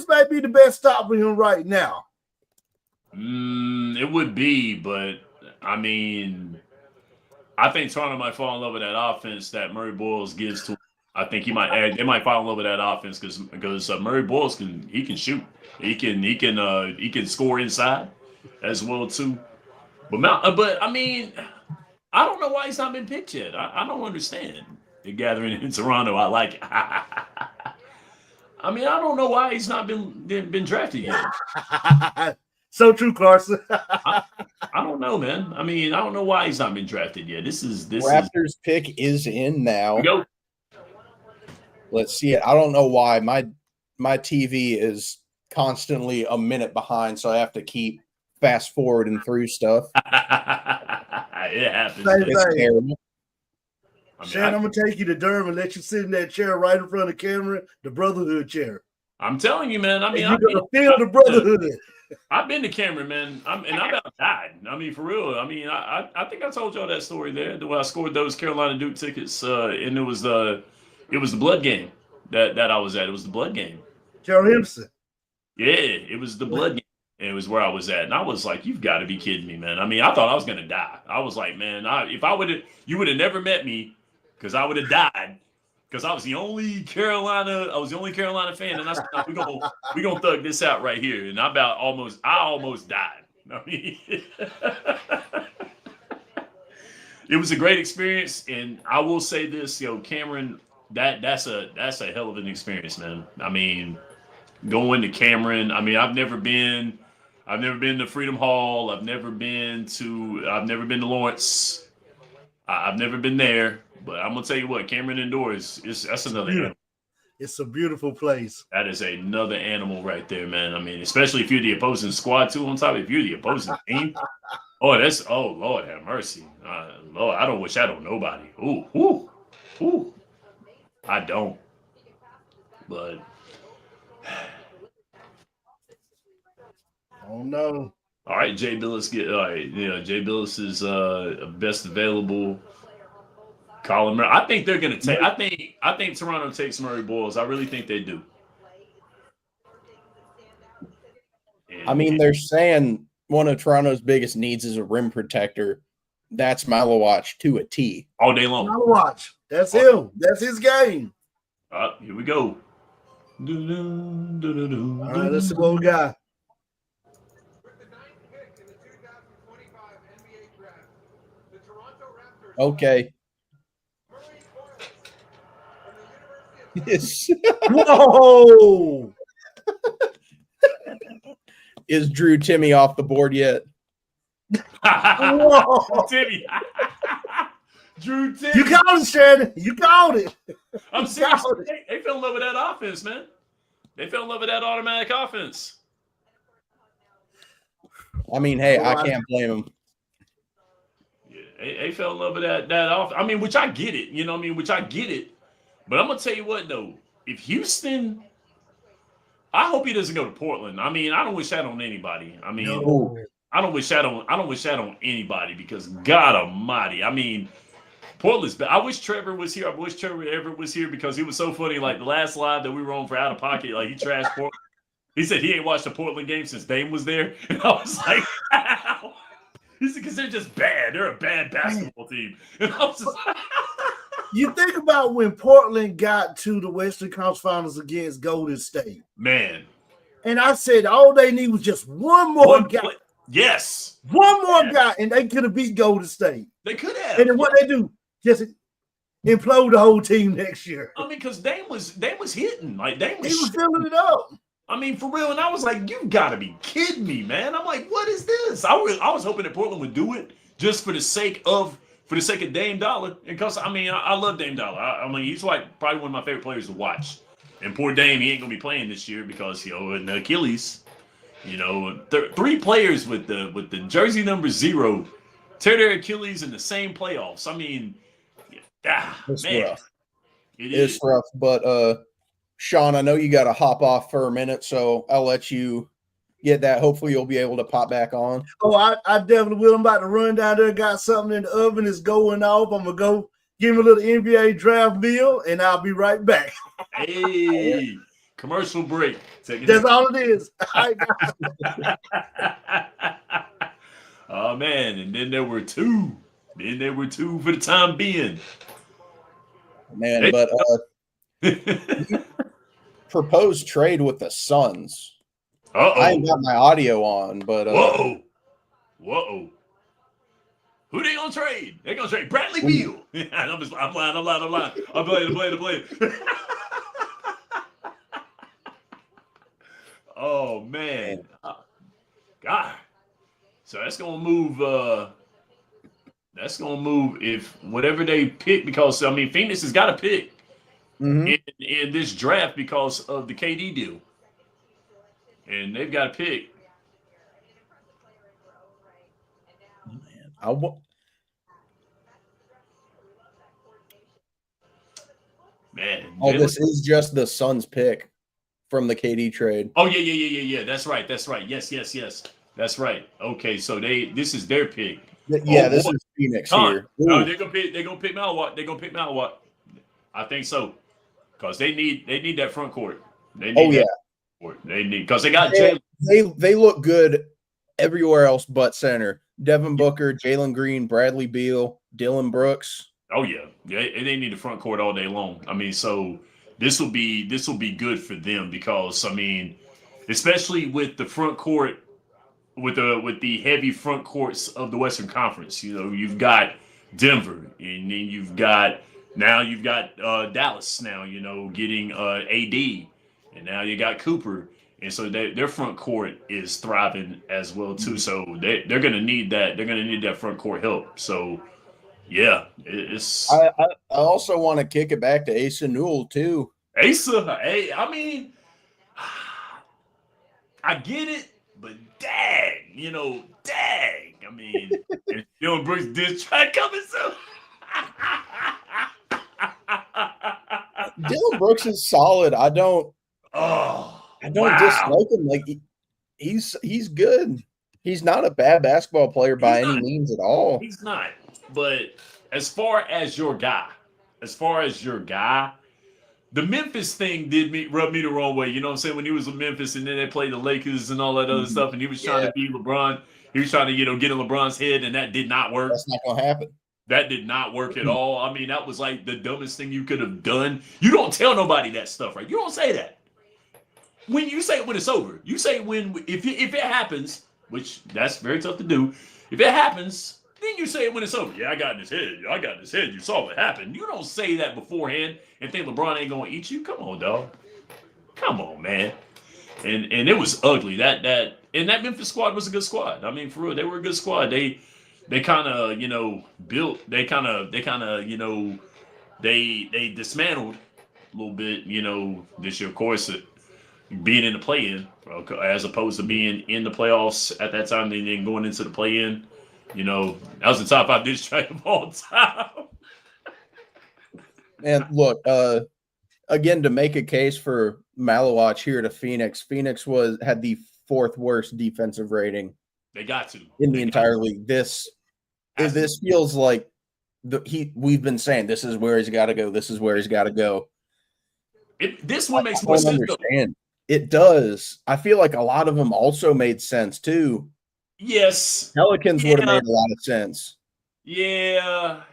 might be the best stop for him right now. It would be, but I mean, I think Toronto might fall in love with that offense that Murray Boyles gives to him. I think they might fall in love with that offense because Murray Boyles can shoot. He can score inside as well too. But I mean, I don't know why he's not been picked yet. I don't understand the gathering in Toronto. I like it. I mean, I don't know why he's not been drafted yet. So true, Carson. I don't know, man. I mean, I don't know why he's not been drafted yet. Raptors pick is in now. Go. Let's see it. I don't know why my TV is constantly a minute behind, so I have to keep fast forwarding through stuff. It happens. It's terrible. Shannon, I'm gonna take you to Durham and let you sit in that chair right in front of the camera, the Brotherhood chair. I'm telling you, man. I mean, you're gonna feel the Brotherhood. I've been to Cameron, man. I about died. I mean, for real. I mean, I think I told y'all that story there. The way I scored those Carolina Duke tickets, and it was the blood game that I was at. It was the blood game. Gerald Henderson. Yeah, it was the blood game. And it was where I was at. And I was like, you've got to be kidding me, man. I mean, I thought I was going to die. I was like, man, you would have never met me because I would have died because I was the only Carolina fan. And I said, no, we're going to thug this out right here. And I almost died. I mean, it was a great experience. And I will say this, Cameron, that's a hell of an experience, man. I mean, going to Cameron. I mean, I've never been to Freedom Hall. I've never been to Lawrence. I've never been there, but I'm gonna tell you what, Cameron Indoors that's another animal. It's a beautiful place. That is another animal right there, man. I mean, especially if you're the opposing squad too. On top, if you're the opposing team, Lord have mercy, Lord, I don't wish that on nobody. Ooh, I don't. But Oh no. all right, Jay Billis Jay Billis is best available. Colin Murray. I think they're going to take. I think Toronto takes Murray Boyles. I really think they do. I mean, they're saying one of Toronto's biggest needs is a rim protector. That's Malawatch to a T. All day long. Malawatch. That's him. That's his game. Here we go. All right, let's see what we got. Okay. Yes. Whoa! Is Drew Timmy off the board yet? Timmy. Drew Timmy. You called it, Shannon. You called it. I'm serious. They fell in love with that offense, man. They fell in love with that automatic offense. I mean, hey, I can't blame them. Yeah, they fell in love with that offense. I mean, which I get it. You know what I mean? Which I get it. But I'm gonna tell you what though, if Houston, I hope he doesn't go to Portland. I mean, I don't wish that on anybody. I mean, No. I don't wish that on anybody because God Almighty. I mean, Portland's bad. I wish Trevor was here. I wish Trevor Everett was here because he was so funny. Like the last live that we were on for Out of Pocket, like he trashed Portland. He said he ain't watched a Portland game since Dame was there, and I was like, wow. He said because they're just bad. They're a bad basketball team, and I was just. You think about when Portland got to the Western Conference Finals against Golden State. Man. And I said all they need was just one more guy. Yes. One more guy, and they could have beat Golden State. They could have. And then what they do, just implode the whole team next year. I mean, because Dame was hitting. Like Dame was, he was filling it up. I mean, for real. And I was like, you got to be kidding me, man. I'm like, what is this? I was hoping that Portland would do it just for the sake of Dame Dollar. Because, I mean, I love Dame Dollar. I mean, he's like probably one of my favorite players to watch. And poor Dame, he ain't going to be playing this year because, in Achilles, three players with the jersey number 0 tear their Achilles in the same playoffs. I mean, it's man. Rough. It's rough. But, Sean, I know you got to hop off for a minute, so I'll let you get that. Hopefully you'll be able to pop back on. Oh, I definitely will. I'm about to run down there. Got something in the oven. It's going off. I'm going to go give me a little NBA draft meal, and I'll be right back. Hey, commercial break. That's all it is. Oh, man. And then there were two. For the time being. Man, hey. But proposed trade with the Suns. I ain't got my audio on, but Whoa. Who they gonna trade? They gonna trade Bradley Beal. I'm lying. I'm playing. Oh man. God. So that's gonna move if whatever they pick, because I mean Phoenix has got to pick in this draft because of the KD deal. And they've got to pick. Man. This is just the Suns pick from the KD trade. Oh, yeah. That's right. Yes. That's right. Okay, so this is their pick. Yeah, this is Phoenix here. No, they're gonna pick Malawat. I think so. Because they need that front court. They need They need because they got Jalen. They look good everywhere else but center. Devin Booker, Jalen Green, Bradley Beal, Dylan Brooks. Oh yeah, they need the front court all day long. I mean, so this will be good for them because I mean, especially with the front court, with the heavy front courts of the Western Conference. You've got Denver, and then you've got Now you've got Dallas now, getting AD, and now you got Cooper. And so their front court is thriving as well too. So they're going to need that. They're going to need that front court help. So yeah, it's. I also want to kick it back to Asa Newell too. Asa, hey, I mean, I get it, but dang, dang. I mean, and Dylan Brooks did try coming soon. Dylan Brooks is solid. I don't dislike him. Like he's good. He's not a bad basketball player by any means at all. He's not. But as far as your guy, the Memphis thing rub me the wrong way. You know what I'm saying? When he was with Memphis and then they played the Lakers and all that other stuff, and he was trying to be LeBron. He was trying to, get in LeBron's head, and that did not work. That's not gonna happen. That did not work at all. I mean, that was like the dumbest thing you could have done. You don't tell nobody that stuff, right? You don't say that. When you say it when it's over, you say if it happens, which that's very tough to do. If it happens, then you say it when it's over. Yeah, I got in his head. You saw what happened. You don't say that beforehand and think LeBron ain't gonna eat you. Come on, dog. Come on, man. And it was ugly. That Memphis squad was a good squad. I mean, for real, they were a good squad. They kind of, built. They dismantled a little bit. This year, of course, being in the play-in as opposed to being in the playoffs at that time, and then going into the play-in. That was the top 5 dish track of all time. And look, again, to make a case for Malawach here to Phoenix had the 4th worst defensive rating. They got to in the entire league. This feels like we've been saying this is where he's got to go. This is where he's got to go. This one makes more sense. It does. I feel like a lot of them also made sense too. Yes. Pelicans would have made a lot of sense. Yeah.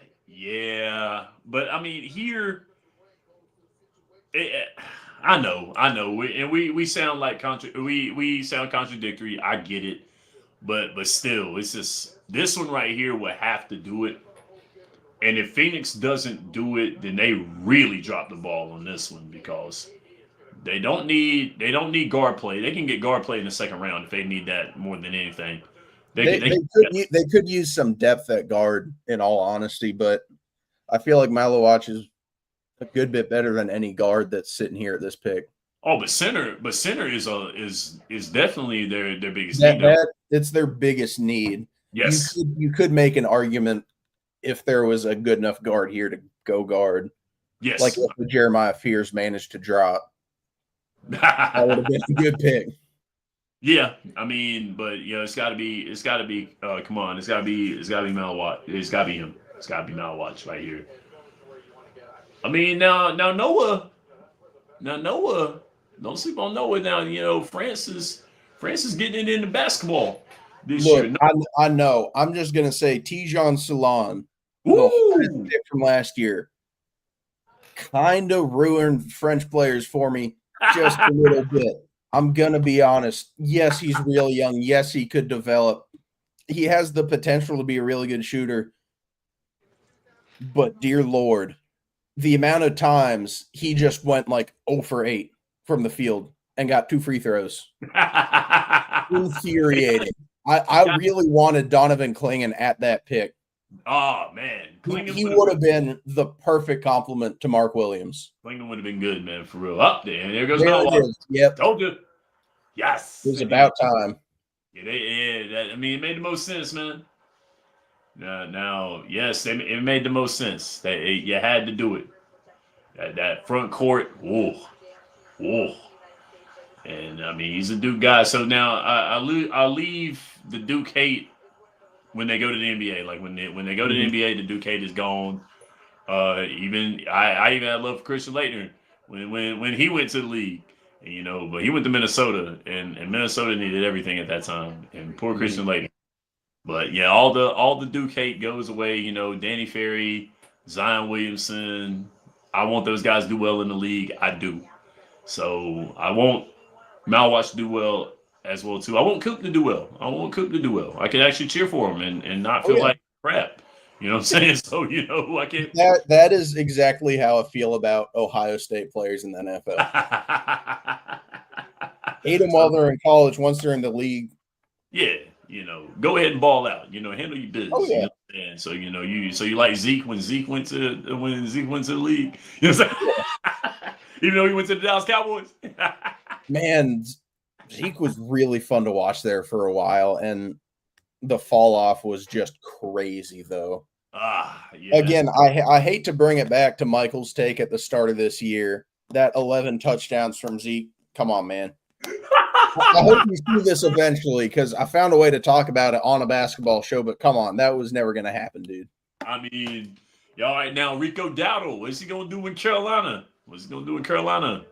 But I mean, here, I know, and we sound like we sound contradictory. I get it, but still, it's just this one right here would have to do it. And if Phoenix doesn't do it, then they really drop the ball on this one because they don't need guard play. They can get guard play in the second round if they need that more than anything. They could use some depth at guard, in all honesty, but I feel like Malawach is a good bit better than any guard that's sitting here at this pick. Oh, but center is definitely their biggest need. It's their biggest need. Yes, you could make an argument if there was a good enough guard here to go guard. Yes, like if the Jeremiah Fears managed to drop, that would have been a good pick. Yeah, I mean, but it's got to be. Come on, it's got to be Malawach. It's got to be him. It's got to be Malawach right here. I mean, now Noah. Don't sleep on Noah. Now France is getting it into basketball this year. I know. I'm just gonna say Tijon Salon, the pick from last year, kind of ruined French players for me just a little bit. I'm going to be honest. Yes, he's real young. Yes, he could develop. He has the potential to be a really good shooter. But dear Lord, the amount of times he just went like 0 for 8 from the field and got 2 free throws. Infuriating. I really wanted Donovan Clingan at that pick. Oh, man. He would have been the perfect complement to Mark Williams. Clingan would have been good, man, for real. Up there. There goes Malawach. Yep. Told you. Yes. It was about time. Yeah, it made the most sense, man. Now, yes, it made the most sense. You had to do it. That front court, whoa. And, I mean, he's a Duke guy. So now I'll leave the Duke hate when they go to the NBA. Like, when they go to the NBA, the Duke hate is gone. I even had love for Christian Laettner when he went to the league. But he went to Minnesota, and Minnesota needed everything at that time. And poor Christian Laettner. But yeah, all the Duke hate goes away. Danny Ferry, Zion Williamson. I want those guys to do well in the league. I do. So I want Malawach to do well as well too. I want Coop to do well. I can actually cheer for him and not feel like crap. You know what I'm saying? So, you know, I can't. That is exactly how I feel about Ohio State players in the NFL. Hate them while they're in college. Once they're in the league, yeah, you know, go ahead and ball out. You know, handle your business. oh yeah. You know what I'm saying? So, you know, you like Zeke when Zeke went to the league. You know what I'm saying? Yeah. Even though he went to the Dallas Cowboys. Man, Zeke was really fun to watch there for a while, and the fall off was just crazy though. Yeah. Again, I hate to bring it back to Michael's take at the start of this year. That 11 touchdowns from Zeke. Come on, man. I hope you see this eventually, because I found a way to talk about it on a basketball show, but come on, that was never going to happen, dude. I mean, y'all right now, Rico Dowdle, what's he going to do in Carolina? What's he going to do in Carolina?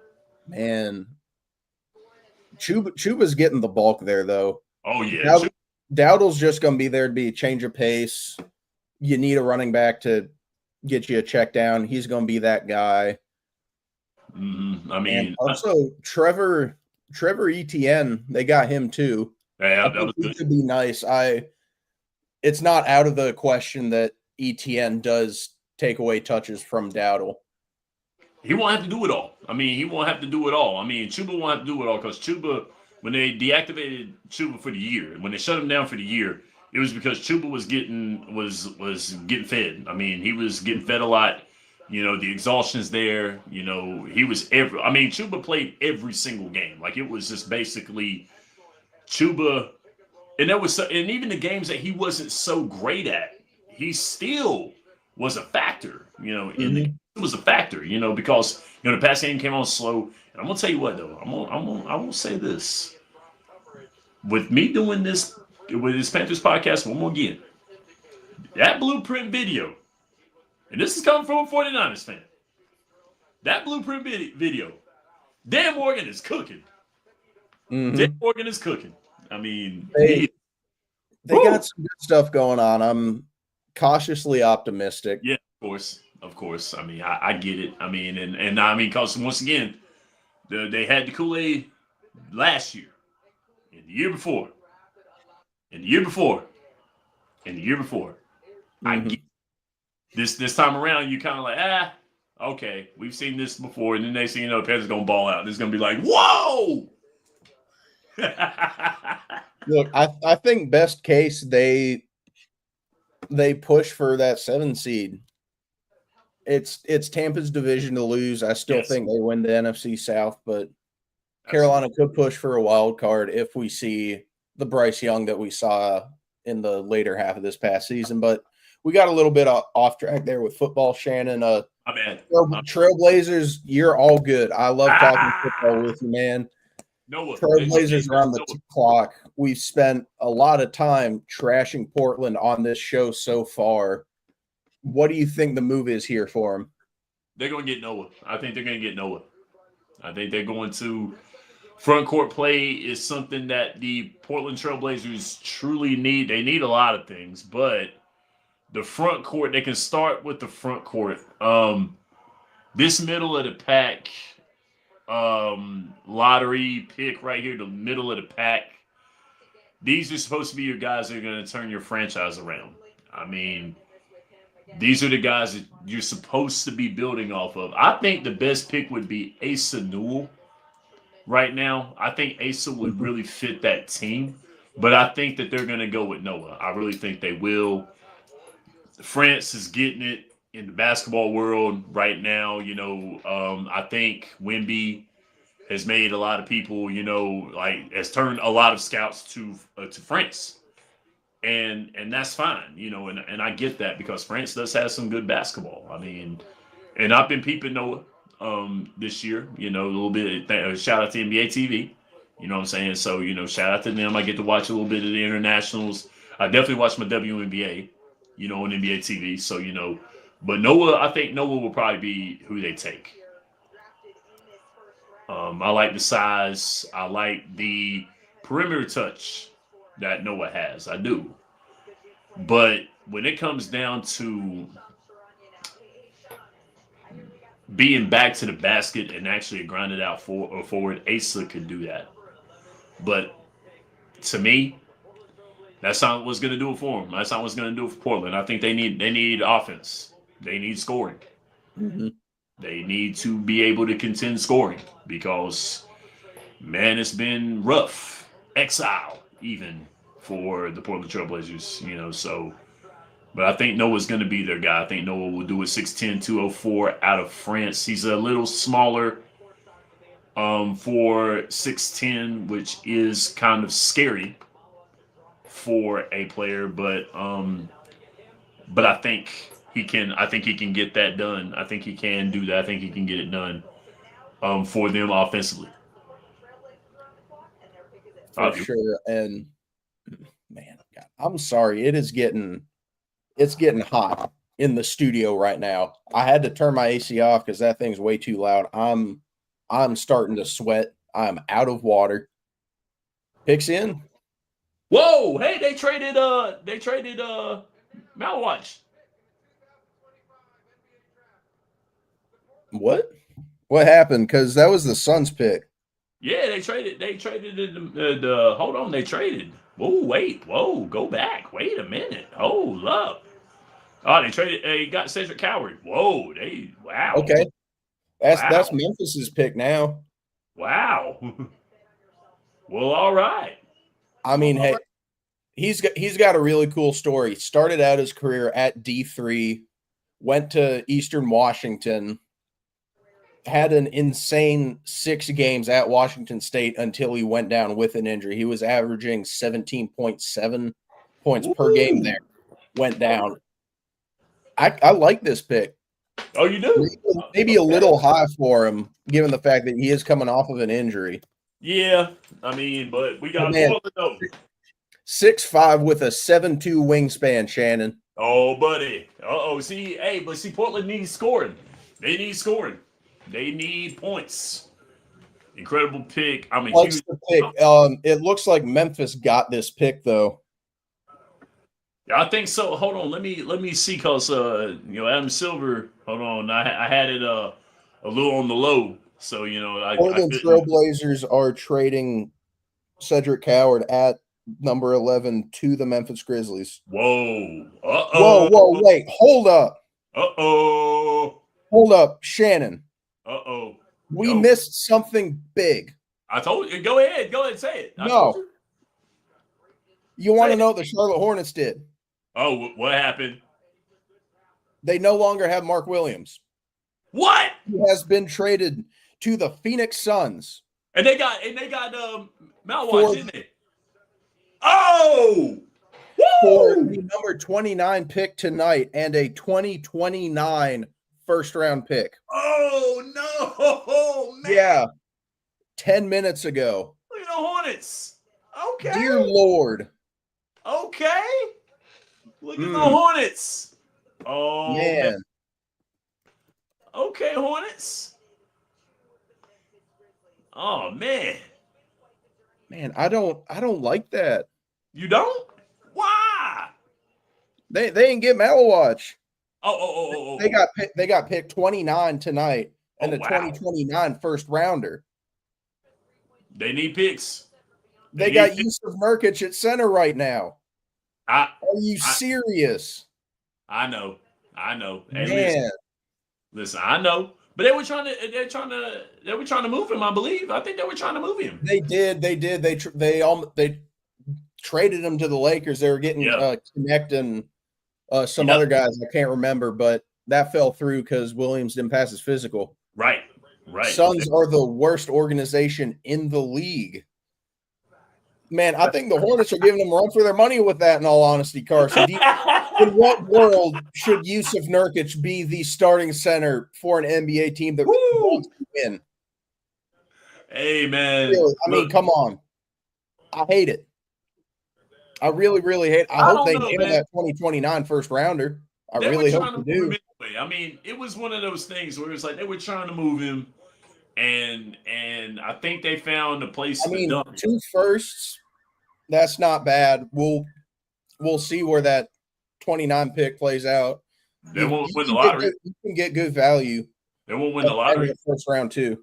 Man, Chuba's getting the bulk there, though. Oh, yeah. Dowdle's just going to be there to be a change of pace. You need a running back to get you a check down. He's going to be that guy. Mm-hmm. I mean, and also Trevor Etienne, they got him too. Yeah, that was good. Could be nice. It's not out of the question that Etienne does take away touches from Dowdle. He won't have to do it all. I mean, he won't have to do it all. I mean, Chuba won't have to do it all because Chuba, when they deactivated Chuba for the year, when they shut him down for the year, it was because Chuba was getting fed. I mean, he was getting fed a lot. You know, the exhaustion's there. You know, he was Chuba played every single game. Like, it was just basically Chuba, and even the games that he wasn't so great at, he still was a factor. You know, it was a factor. You know, because the pass game came on slow. And I'm gonna tell you what though, I won't say this. With me doing this with this Panthers podcast one more again, that blueprint video. And this is coming from a 49ers fan. That blueprint video, Dan Morgan is cooking. Mm-hmm. Dan Morgan is cooking. I mean, they got some good stuff going on. I'm cautiously optimistic. Yeah, of course. I mean, I get it. I mean, and I mean, because once again, they had the Kool-Aid last year, and the year before, and the year before, and the year before. Mm-hmm. I get this time around, you kind of like, okay, we've seen this before, and then next thing you know, the Panthers gonna ball out. And it's gonna be like, whoa! Look, I think best case they push for that 7 seed. It's Tampa's division to lose. I still think they win the NFC South, but Carolina could push for a wild card if we see the Bryce Young that we saw in the later half of this past season. But we got a little bit off track there with football, Shannon. Trailblazers, you're all good. I love talking football with you, man. Trailblazers are on the clock. We've spent a lot of time trashing Portland on this show so far. What do you think the move is here for them? They're going to get Noah. I think they're going to get Noah. I think they're going to front court play is something that the Portland Trailblazers truly need. They need a lot of things, but the front court, they can start with the front court. This middle of the pack lottery pick right here, the middle of the pack, these are supposed to be your guys that are going to turn your franchise around. I mean, these are the guys that you're supposed to be building off of. I think the best pick would be Asa Newell right now. I think Asa would really fit that team, but I think that they're going to go with Noah. I really think they will. France is getting it in the basketball world right now. You know, I think Wemby has made a lot of people, you know, has turned a lot of scouts to France. And that's fine, you know, and I get that because France does have some good basketball. I mean, and I've been peeping Noah this year, you know, a little bit. Shout out to NBA TV, you know what I'm saying? So, you know, shout out to them. I get to watch a little bit of the internationals. I definitely watch my WNBA, you know, on NBA TV. So, you know, but Noah, I think Noah will probably be who they take. I like the size. I like the perimeter touch that Noah has. I do. But when it comes down to being back to the basket and actually grind it out forward, Asa could do that. But to me, That's not what's going to do it for them. That's not what's going to do it for Portland. I think they need offense. They need scoring. Mm-hmm. They need to be able to contend scoring because, man, it's been rough. Exile, even for the Portland Trailblazers, so. But I think Noah's going to be their guy. I think Noah will do it 6'10", 204 out of France. He's a little smaller for 6'10", which is kind of scary for a player, but I think he can. I think he can get that done. I think he can do that. I think he can get it done for them offensively. For sure. And man, God, I'm sorry. It's getting hot in the studio right now. I had to turn my AC off because that thing's way too loud. I'm starting to sweat. I'm out of water. Picks in. Whoa! Hey, they traded Malwatch. What happened? Because that was the Suns pick. Yeah, they traded hold on, they traded. Whoa, wait, whoa, go back. Wait a minute. Hold up. Oh, they traded. They got Cedric Coward. Whoa, wow. Okay, that's Memphis's pick now. Wow. Well, all right. I mean, hey, he's got a really cool story. Started out his career at D3, went to Eastern Washington, had an insane 6 games at Washington State until he went down with an injury. He was averaging 17.7 points per game there. Went down. I like this pick. Oh, you do? Maybe a little high for him, given the fact that he is coming off of an injury. Yeah, I mean, but we got Portland though. 6'5" with a 7'2" wingspan, Shannon. Oh, buddy. See, Portland needs scoring. They need scoring. They need points. Incredible pick. I'm a What's huge the pick? It looks like Memphis got this pick though. Yeah, I think so. Hold on, let me see, cause Adam Silver. Hold on, I had it a little on the low, so Portland Trailblazers are trading Cedric Coward at number 11 to the Memphis Grizzlies. Whoa! Whoa! Wait, hold up! Hold up, Shannon. We missed something big. I told you. Go ahead, say it. No. You want to know what the Charlotte Hornets did? Oh, what happened? They no longer have Mark Williams. What? He has been traded to the Phoenix Suns. And they got Malwatch, didn't they? Oh! Woo! For the number 29 pick tonight and a 2029 first-round pick. Oh, no, man. Yeah. 10 minutes ago. Look at the Hornets. Okay. Dear Lord. Okay. Look at the Hornets. Oh, man. Okay, Hornets. Oh, man. Man, I don't like that. You don't? Why? They ain't get Malawatch. Oh. They got picked 29 tonight and the 2029 first rounder. They need picks. They got Yusuf Nurkic at center right now. Are you serious? I know. Hey, man. Listen, I know. But they were trying to move him, I believe. I think they were trying to move him. They did. They traded him to the Lakers. They were getting Connect and some other guys I can't remember, but that fell through because Williams didn't pass his physical. Right. Suns are the worst organization in the league. Man, I think the Hornets are giving them a run for their money with that, in all honesty, Carson. In what world should Yusuf Nurkic be the starting center for an NBA team that wants to win? Hey, man. Really, I mean, come on. I hate it. I really, really hate it. I hope they get that 2029 first rounder. I really hope they do. I mean, it was one of those things where it was like they were trying to move him, and I think they found a place to dump him. 2 firsts, that's not bad. We'll see where that 29 pick plays out. They won't win the lottery. You can get good value. They won't win the lottery. First round too.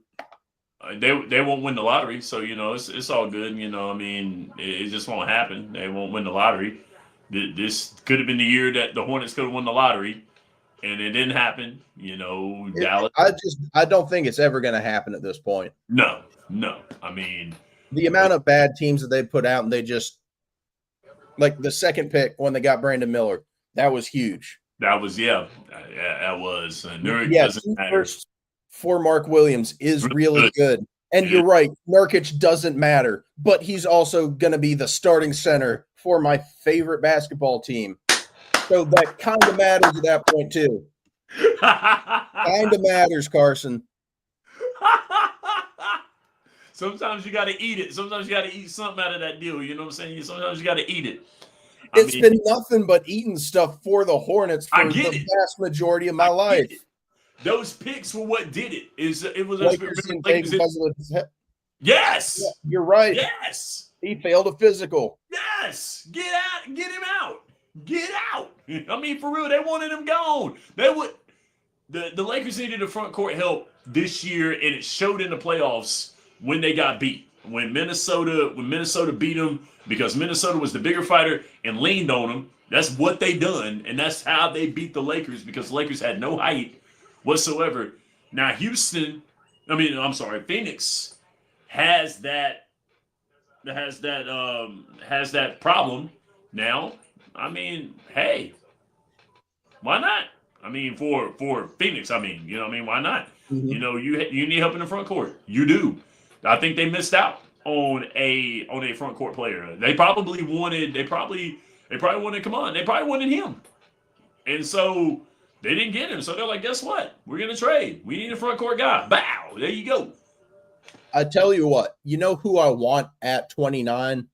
They won't win the lottery, so it's all good. I mean, it just won't happen. They won't win the lottery. This could have been the year that the Hornets could have won the lottery, and it didn't happen. Dallas. I don't think it's ever going to happen at this point. No. I mean, the amount of bad teams that they put out, and they just like the second pick when they got Brandon Miller, that was huge. That was that was. Doesn't matter. For Mark Williams is really good. And you're right, Nurkic doesn't matter, but he's also going to be the starting center for my favorite basketball team. So that kind of matters at that point too. Kind of matters, Carson. Sometimes you got to eat it. Sometimes you got to eat something out of that deal. You know what I'm saying? Sometimes you got to eat it. It's been nothing but eating stuff for the Hornets for the vast majority of my life. Those picks were what did it. It was yes. Yeah, you're right. Yes. He failed a physical. Yes. Get him out. Get out. I mean, for real, they wanted him gone. They would. The Lakers needed a front court help this year, and it showed in the playoffs when they got beat. When Minnesota beat them because Minnesota was the bigger fighter and leaned on them. That's what they done, and that's how they beat the Lakers because the Lakers had no height whatsoever. Now Phoenix has that problem now. I mean, hey, why not? I mean, for Phoenix, why not? Mm-hmm. You need help in the front court. You do. I think they missed out on a front court player. They probably wanted come on. They probably wanted him. And so they didn't get him. So they're like, guess what? We're going to trade. We need a front court guy. Bow. There you go. I tell you what, you know who I want at 29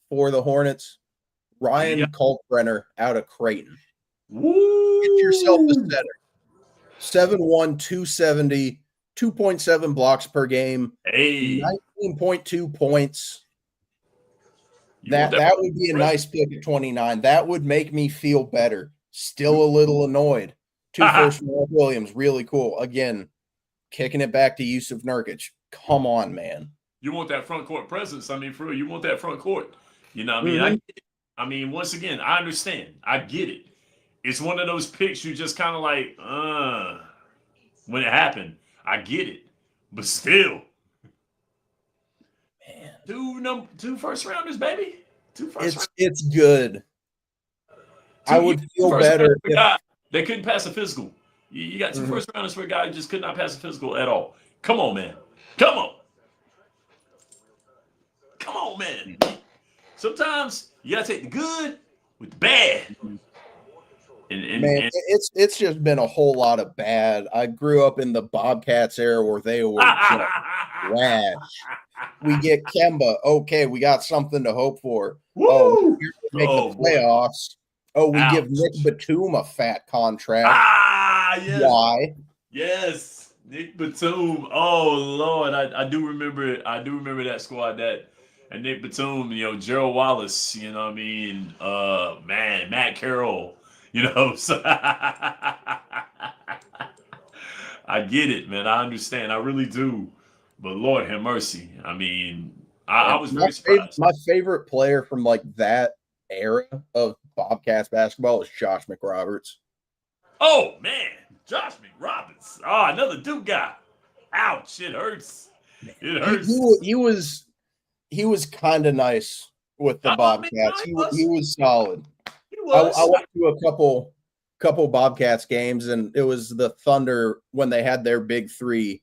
for the Hornets? Ryan Kalkbrenner out of Creighton. Woo! Get yourself a center. 7'1", 270, 2.7 blocks per game, 19.2 points. That would be a nice pick at 29. That would make me feel better. Still a little annoyed. 2 first from Mark Williams, really cool. Again, kicking it back to Yusuf Nurkic. Come on, man. You want that front court presence. I mean, for real, you want that front court. You know what I mean? Mm-hmm. I mean, once again, I understand. I get it. It's one of those picks you just kind of like, when it happened. I get it. But still. Man. 2 first rounders, baby. 2 first rounders. It's good. I would feel better if they couldn't pass a physical. You got 2 first rounders for a guy who just could not pass a physical at all. Come on, man. Come on, man. Sometimes you gotta take the good with the bad. Man, it's just been a whole lot of bad. I grew up in the Bobcats era where they were trash. We get Kemba. Okay, we got something to hope for. Woo! Oh, we make the playoffs. Oh, we give Nick Batum a fat contract. Yes. Why? Yes, Nick Batum. Oh Lord, I do remember it. I do remember that squad. And Nick Batum, Gerald Wallace. You know what I mean? Man, Matt Carroll. So I get it, man. I understand. I really do. But Lord have mercy. I mean, I was very surprised. My favorite player from like that era of Bobcats basketball is Josh McRoberts. Oh man, Josh McRoberts. Oh, another Duke guy. Ouch! It hurts. It hurts. He was kind of nice with the Bobcats. He was solid. I went to a couple Bobcats games, and it was the Thunder when they had their big three,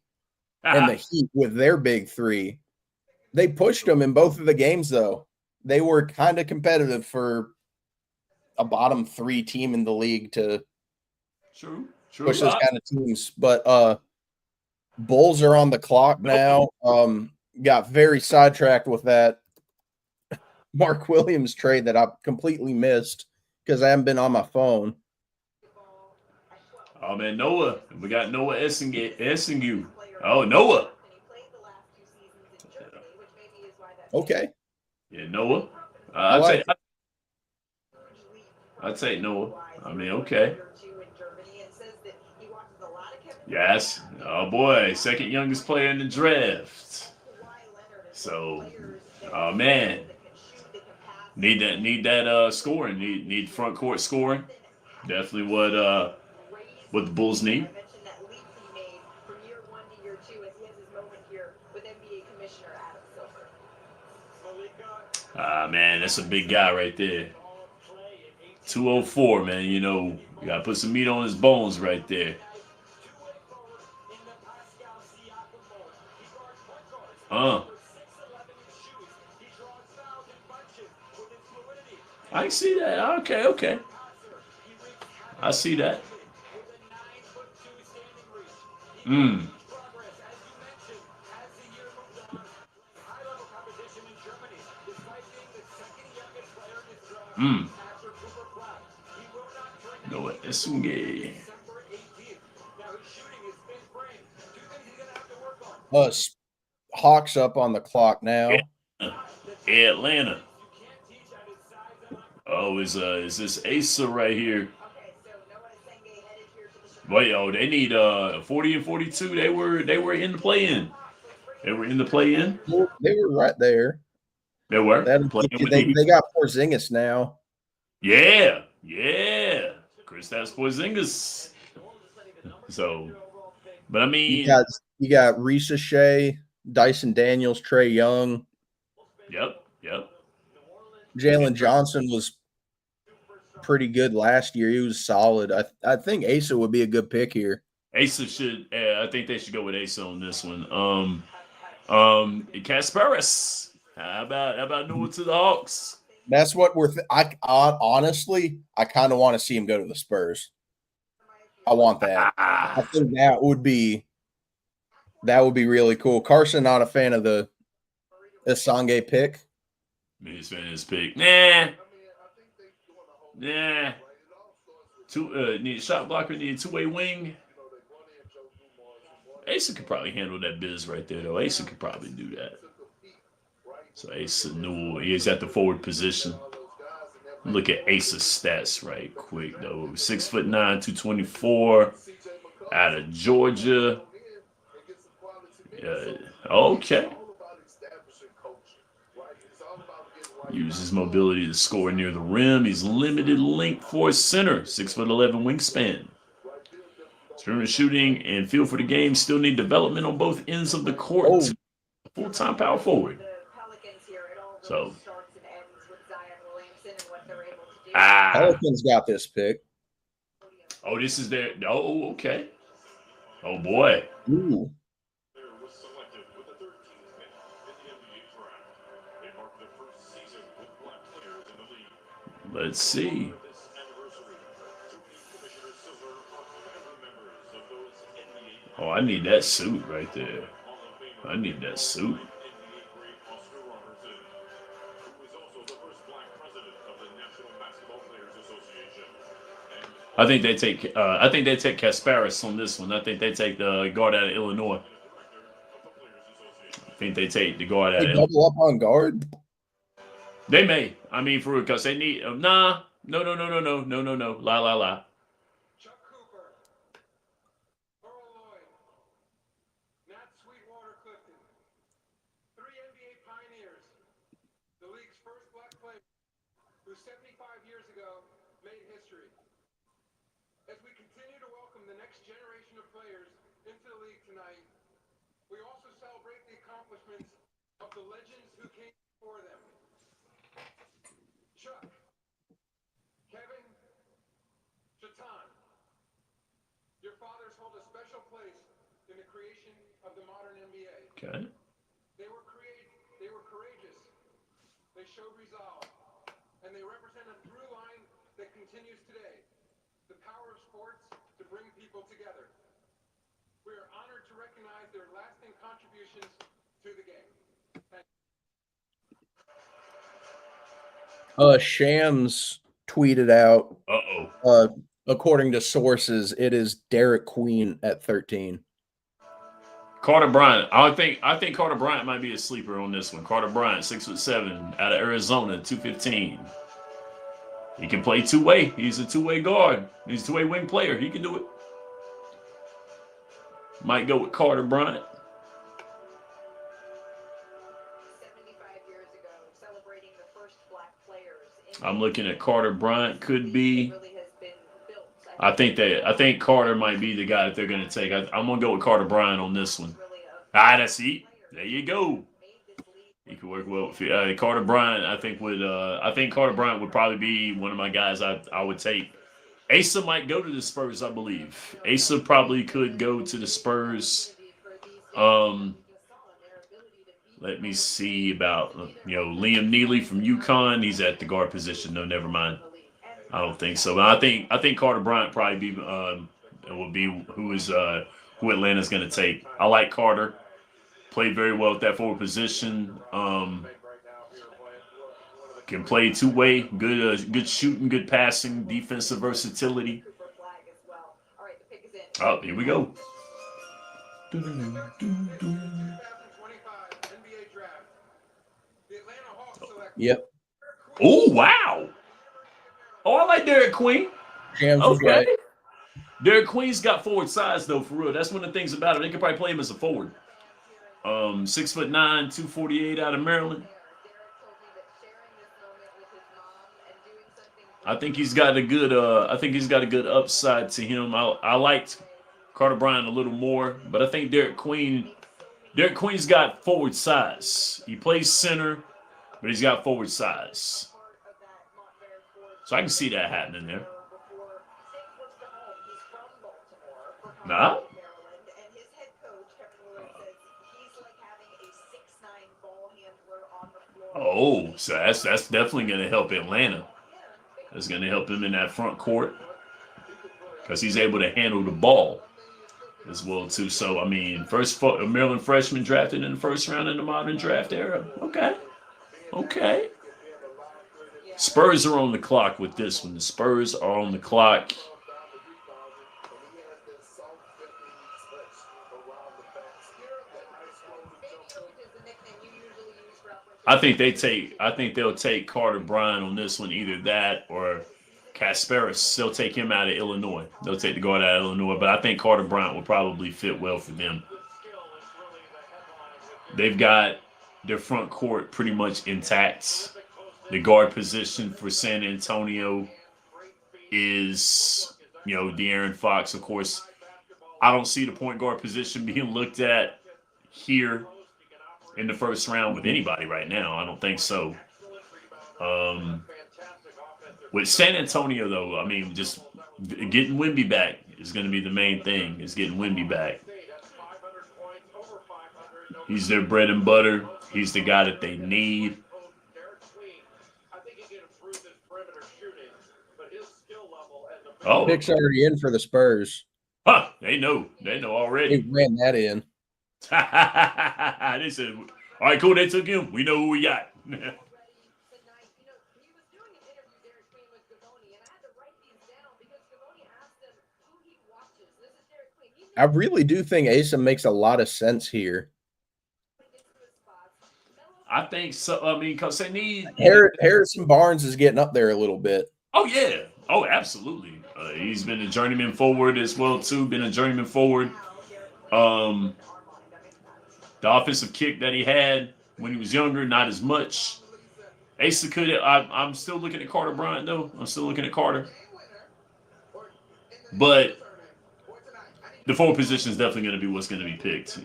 and the Heat with their big three. They pushed them in both of the games, though. They were kind of competitive for a bottom 3 team in the league to push those kind of teams. But Bulls are on the clock now. Got very sidetracked with that Mark Williams trade that I completely missed because I haven't been on my phone. Oh man, Noah. We got Noah Essingu. Oh, Noah. Okay. Yeah, Noah. I'd say Noah. I mean, okay. Yes. Oh boy, second youngest player in the draft. So, oh man, need that scoring. Need front court scoring. Definitely what the Bulls need. Ah man, that's a big guy right there. 204, man. You know, you gotta put some meat on his bones right there. I see that. Okay, okay. I see that. Mm. Mm. No, Esunge. Hawks up on the clock now. Atlanta. Oh, is this Asa right here? Wait, oh, they need 40 and 42. They were in the play-in. They were in the play-in. They were right there. They were playing with they got Porzingis now. Yeah, yeah. Kristaps Porzingis. So, but I mean, you got Risa Shea, Dyson Daniels, Trae Young. Yep. Jalen Johnson was pretty good last year. He was solid. I think Asa would be a good pick here. Asa should. I think they should go with Asa on this one. Kasparis. How about Noah to the Hawks? That's what honestly, I kind of want to see him go to the Spurs. I want that. I think that would be really cool. Carson, not a fan of the Sange pick. He's fan of his pick. Nah. Need a shot blocker, need a two-way wing. Asa could probably handle that biz right there, though. Asa could probably do that. So Asa Newell, he's at the forward position. Look at Asa's stats right quick, though. 6'9", 224, out of Georgia. Okay. Uses mobility to score near the rim. He's limited length for a center. 6'11" wingspan. Turn shooting and feel for the game. Still need development on both ends of the court. Full-time power forward. So. Pelicans got this pick. Oh, this is their. Oh, okay. Oh boy. Ooh. Let's see. Oh, I need that suit right there. I need that suit. I think they take Kasparis on this one. I think they take the guard out of Illinois. I think they take the guard out of Illinois. Double up on guard. They may. I mean, for because they need. No. La. Okay. They were courageous. They showed resolve, and they represent a through line that continues today. The power of sports to bring people together. We are honored to recognize their lasting contributions to the game. Shams tweeted out. According to sources, it is Derek Queen at 13. Carter Bryant. I think Carter Bryant might be a sleeper on this one. Carter Bryant, 6'7", out of Arizona, 215. He can play two-way. He's a two-way guard. He's a two-way wing player. He can do it. Might go with Carter Bryant. 75 years ago, celebrating the first black players. I'm looking at Carter Bryant. Could be. I think Carter might be the guy that they're going to take. I'm going to go with Carter Bryant on this one. That's it. There you go. He could work well with Carter Bryant. I think Carter Bryant would probably be one of my guys I would take. Asa might go to the Spurs, I believe. Asa probably could go to the Spurs. Let me see about Liam Neely from UConn. He's at the guard position. No, never mind. I don't think so. But I think Carter Bryant probably will be who Atlanta's going to take. I like Carter. Played very well at that forward position. Can play two-way. Good shooting, good passing, defensive versatility. Oh, here we go. Yep. Oh, wow. Oh, I like Derek Queen. James was right. Derek Queen's got forward size, though, for real. That's one of the things about it. They could probably play him as a forward. 6'9", 248 out of Maryland. I think he's got a good upside to him. I liked Carter Bryant a little more, but I think Derek Queen's got forward size. He plays center, but he's got forward size. So I can see that happening there. Nah. Oh, so that's definitely going to help Atlanta. That's going to help him in that front court because he's able to handle the ball as well too. So I mean, first Maryland freshman drafted in the first round in the modern draft era. Okay. Spurs are on the clock with this one. The Spurs are on the clock. I think they'll take Carter Bryant on this one, either that or Kasparis. They'll take him out of Illinois. They'll take the guard out of Illinois, but I think Carter Bryant will probably fit well for them. They've got their front court pretty much intact. The guard position for San Antonio is, De'Aaron Fox, of course. I don't see the point guard position being looked at here in the first round with anybody right now. I don't think so. With San Antonio, though, I mean, just getting Wemby back is going to be the main thing, is getting Wemby back. He's their bread and butter. He's the guy that they need. Oh. Pick's already in for the Spurs. Huh, they know already. They ran that in. They said, all right, cool, they took him. We know who we got. I really do think Asa makes a lot of sense here. I think so. I mean, because they need Harrison Barnes is getting up there a little bit. Oh, yeah. Oh, absolutely. He's been a journeyman forward as well, too. Been a journeyman forward. The offensive kick that he had when he was younger, not as much. Asa could. I'm still looking at Carter Bryant, though. I'm still looking at Carter. But the forward position is definitely going to be what's going to be picked.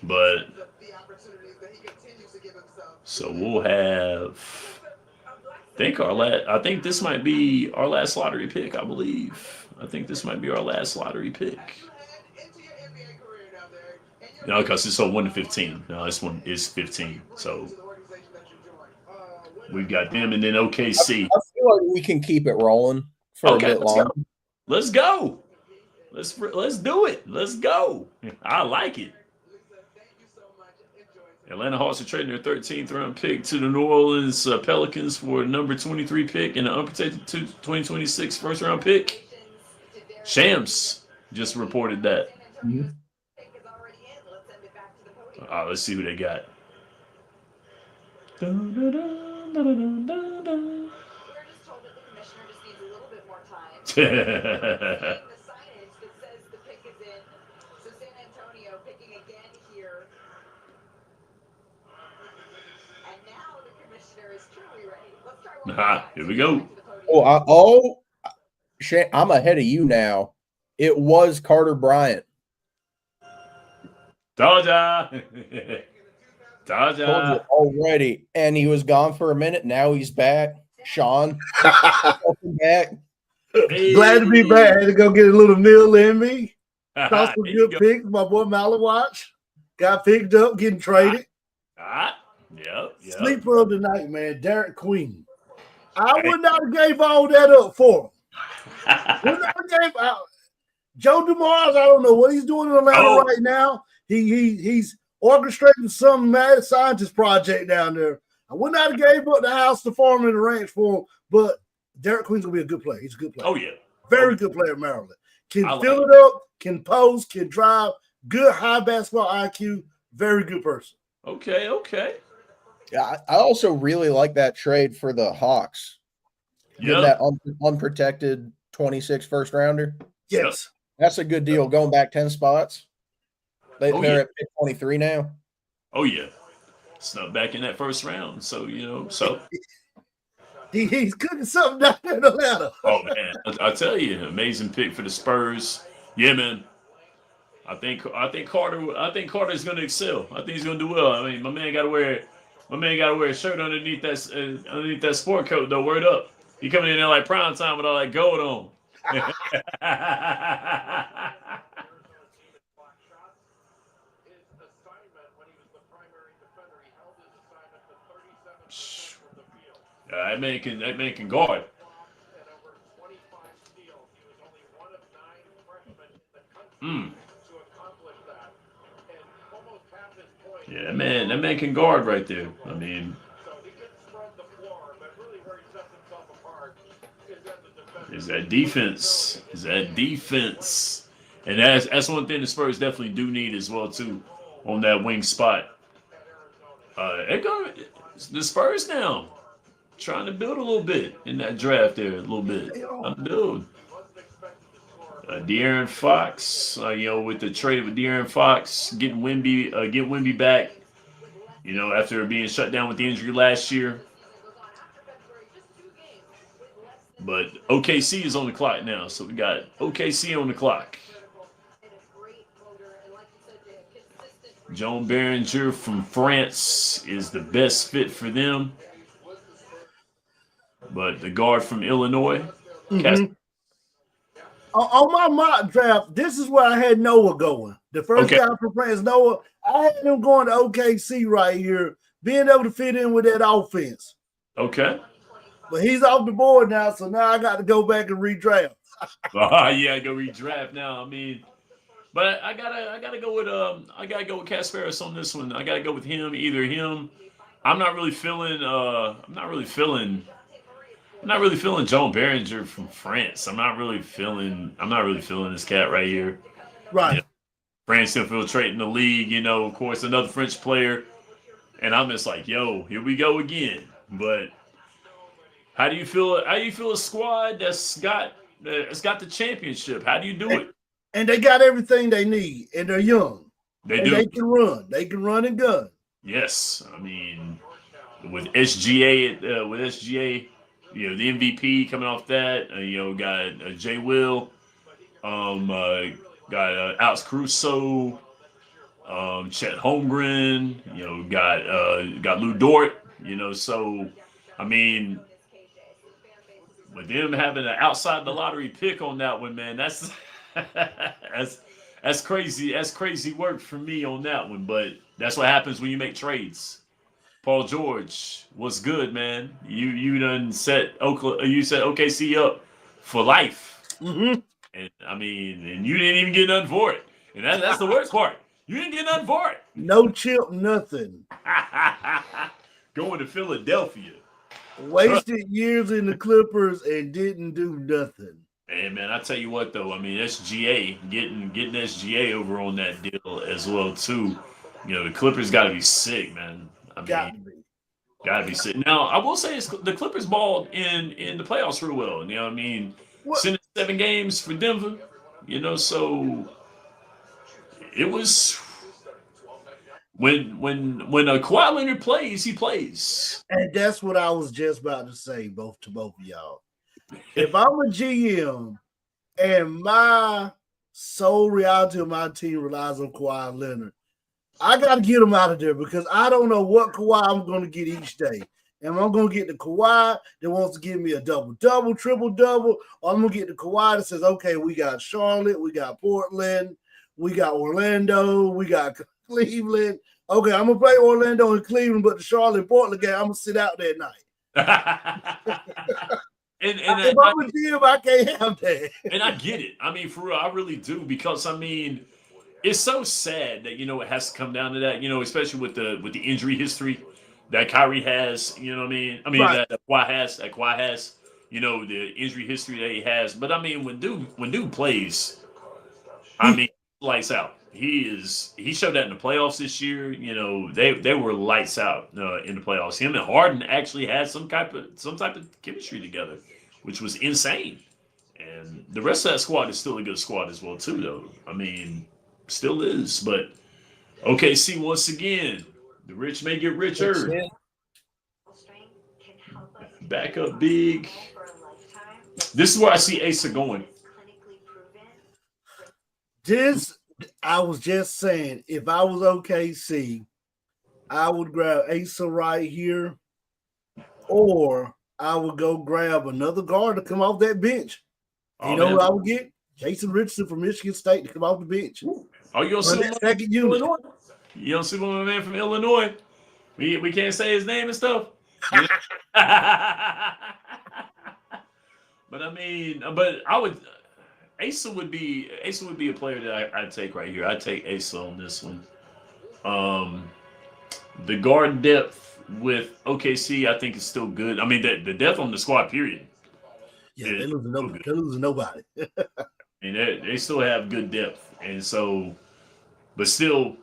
But so we'll have. I think this might be our last lottery pick. I believe. I think this might be our last lottery pick. No, because it's so 1 to 15. No, this one is 15. So we've got them, and then OKC. I feel like we can keep it rolling for a bit longer. Let's go. Let's do it. Let's go. I like it. Atlanta Hawks are trading their 13th round pick to the New Orleans Pelicans for a number 23 pick and an unprotected 2026 first round pick. Shams just reported that. Mm-hmm. Let's see who they got. Dun, dun, dun, dun, dun, dun, We're dun. just told that the commissioner just needs a little bit more time. Seeing Yeah, the signage that says the pick is in. So San Antonio picking again here. And now the commissioner is truly ready. Let's try one more time. here we go. Back to the podium. I'm ahead of you now. It was Carter Bryant. Georgia. Told you Georgia. already. And he was gone for a minute. Now he's back. Sean, welcome back. Glad to be back. Had to go get a little meal in me. Saw some There you good go. picks. My boy Malawatch got picked up, getting traded. Yep. Sleeper of the night, man. Derek Queen. I would not have gave all that up for him. Would not have gave out. Joe DeMars, I don't know what he's doing in Atlanta right now. He's orchestrating some mad scientist project down there. I would not have gave up the house, the farm, and the ranch for him, but Derek Queen's gonna be a good player. He's a good player. Oh yeah. Very good player in Maryland. Can I like fill it up, can post, can drive, good high basketball IQ, very good person. Okay. Yeah, I also really like that trade for the Hawks. Yeah. That unprotected 26 first rounder. Yes. That's a good deal. Going back 10 spots. They're yeah. at pick 23 now. Oh yeah. Snuck back in that first round. So He's cooking something down there in Atlanta. Oh man, I tell you, amazing pick for the Spurs. Yeah, man. I think Carter's going to excel. I think he's going to do well. I mean, my man got to wear a shirt underneath that sport coat though. Word up. He coming in there like prime time with all that gold on. That man can guard. Yeah, that man can guard right there. I mean, is that defense? And that's one thing the Spurs definitely do need as well too, on that wing spot. The Spurs now trying to build a little bit in that draft there, a little bit. Build. De'Aaron Fox, with the trade with De'Aaron Fox, get Wemby back, after being shut down with the injury last year. But OKC is on the clock now, so we got OKC on the clock. Joan Berenger from France is the best fit for them. But the guard from Illinois, On my mock draft, this is where I had Noah going. The first guy from France, Noah, I had him going to OKC right here, being able to fit in with that offense. Okay. But he's off the board now, so now I got to go back and redraft. Yeah, go redraft now. I mean, but I gotta go with Kasparis on this one. I gotta go with him. Either him. I'm not really feeling Joan Berenger from France. I'm not really feeling this cat right here. Right. France infiltrating the league, of course, another French player. And I'm just like, yo, here we go again. But how do you feel a squad that's got the championship? How do you do it? And they got everything they need, and they're young. They do. They can run. They can run and gun. Yes. I mean, with SGA, the MVP coming off that, got Jay Will, got Alex Caruso, Chet Holmgren, got Lou Dort, so, I mean, with them having an outside the lottery pick on that one, man, that's crazy. That's crazy work for me on that one, but that's what happens when you make trades. Paul George, what's good, man? You set OKC up for life, and I mean, and you didn't even get nothing for it, and that's the worst part. You didn't get nothing for it. No chip, nothing. Going to Philadelphia, wasted years in the Clippers and didn't do nothing. Hey man, I tell you what though, I mean SGA getting SGA over on that deal as well too. The Clippers got to be sick, man. Gotta be sitting. Now, I will say the Clippers balled in the playoffs real well. You know what I mean? What? Sending 7 games for Denver, so it was when Kawhi Leonard plays, he plays. And that's what I was just about to say, both of y'all. If I'm a GM and my sole reality of my team relies on Kawhi Leonard, I got to get him out of there because I don't know what Kawhi I'm going to get each day. Am I going to get the Kawhi that wants to give me a double-double, triple-double, or I'm going to get the Kawhi that says, okay, we got Charlotte, we got Portland, we got Orlando, we got Cleveland. Okay, I'm going to play Orlando and Cleveland, but the Charlotte and Portland game, I'm going to sit out that night. And if I'm a GM, I can't have that. And I get it. I mean, for real, I really do, because I mean, it's so sad that it has to come down to that. Especially with the injury history that Kyrie has. You know what I mean? Right. That Kawhi has. The injury history that he has. But I mean, when dude plays, I mean, lights out. He showed that in the playoffs this year. They were lights out in the playoffs. Him and Harden actually had some type of chemistry together, which was insane. And the rest of that squad is still a good squad as well too, though. I mean, still is. But OKC once again, the rich may get richer. Back up big. This is where I see Asa going. I was just saying, if I was OKC, I would grab Asa right here, or I would go grab another guard to come off that bench. Oh, you know what I would get? Jason Richardson from Michigan State to come off the bench. Oh, you don't see my man from Illinois? You don't see my man from Illinois? We can't say his name and stuff. But I mean, Asa would be a player that I'd take right here. I'd take Asa on this one. The guard depth with OKC, I think, is still good. I mean, the depth on the squad, period. Yeah, they're losing nobody. And they still have good depth, and so, but still,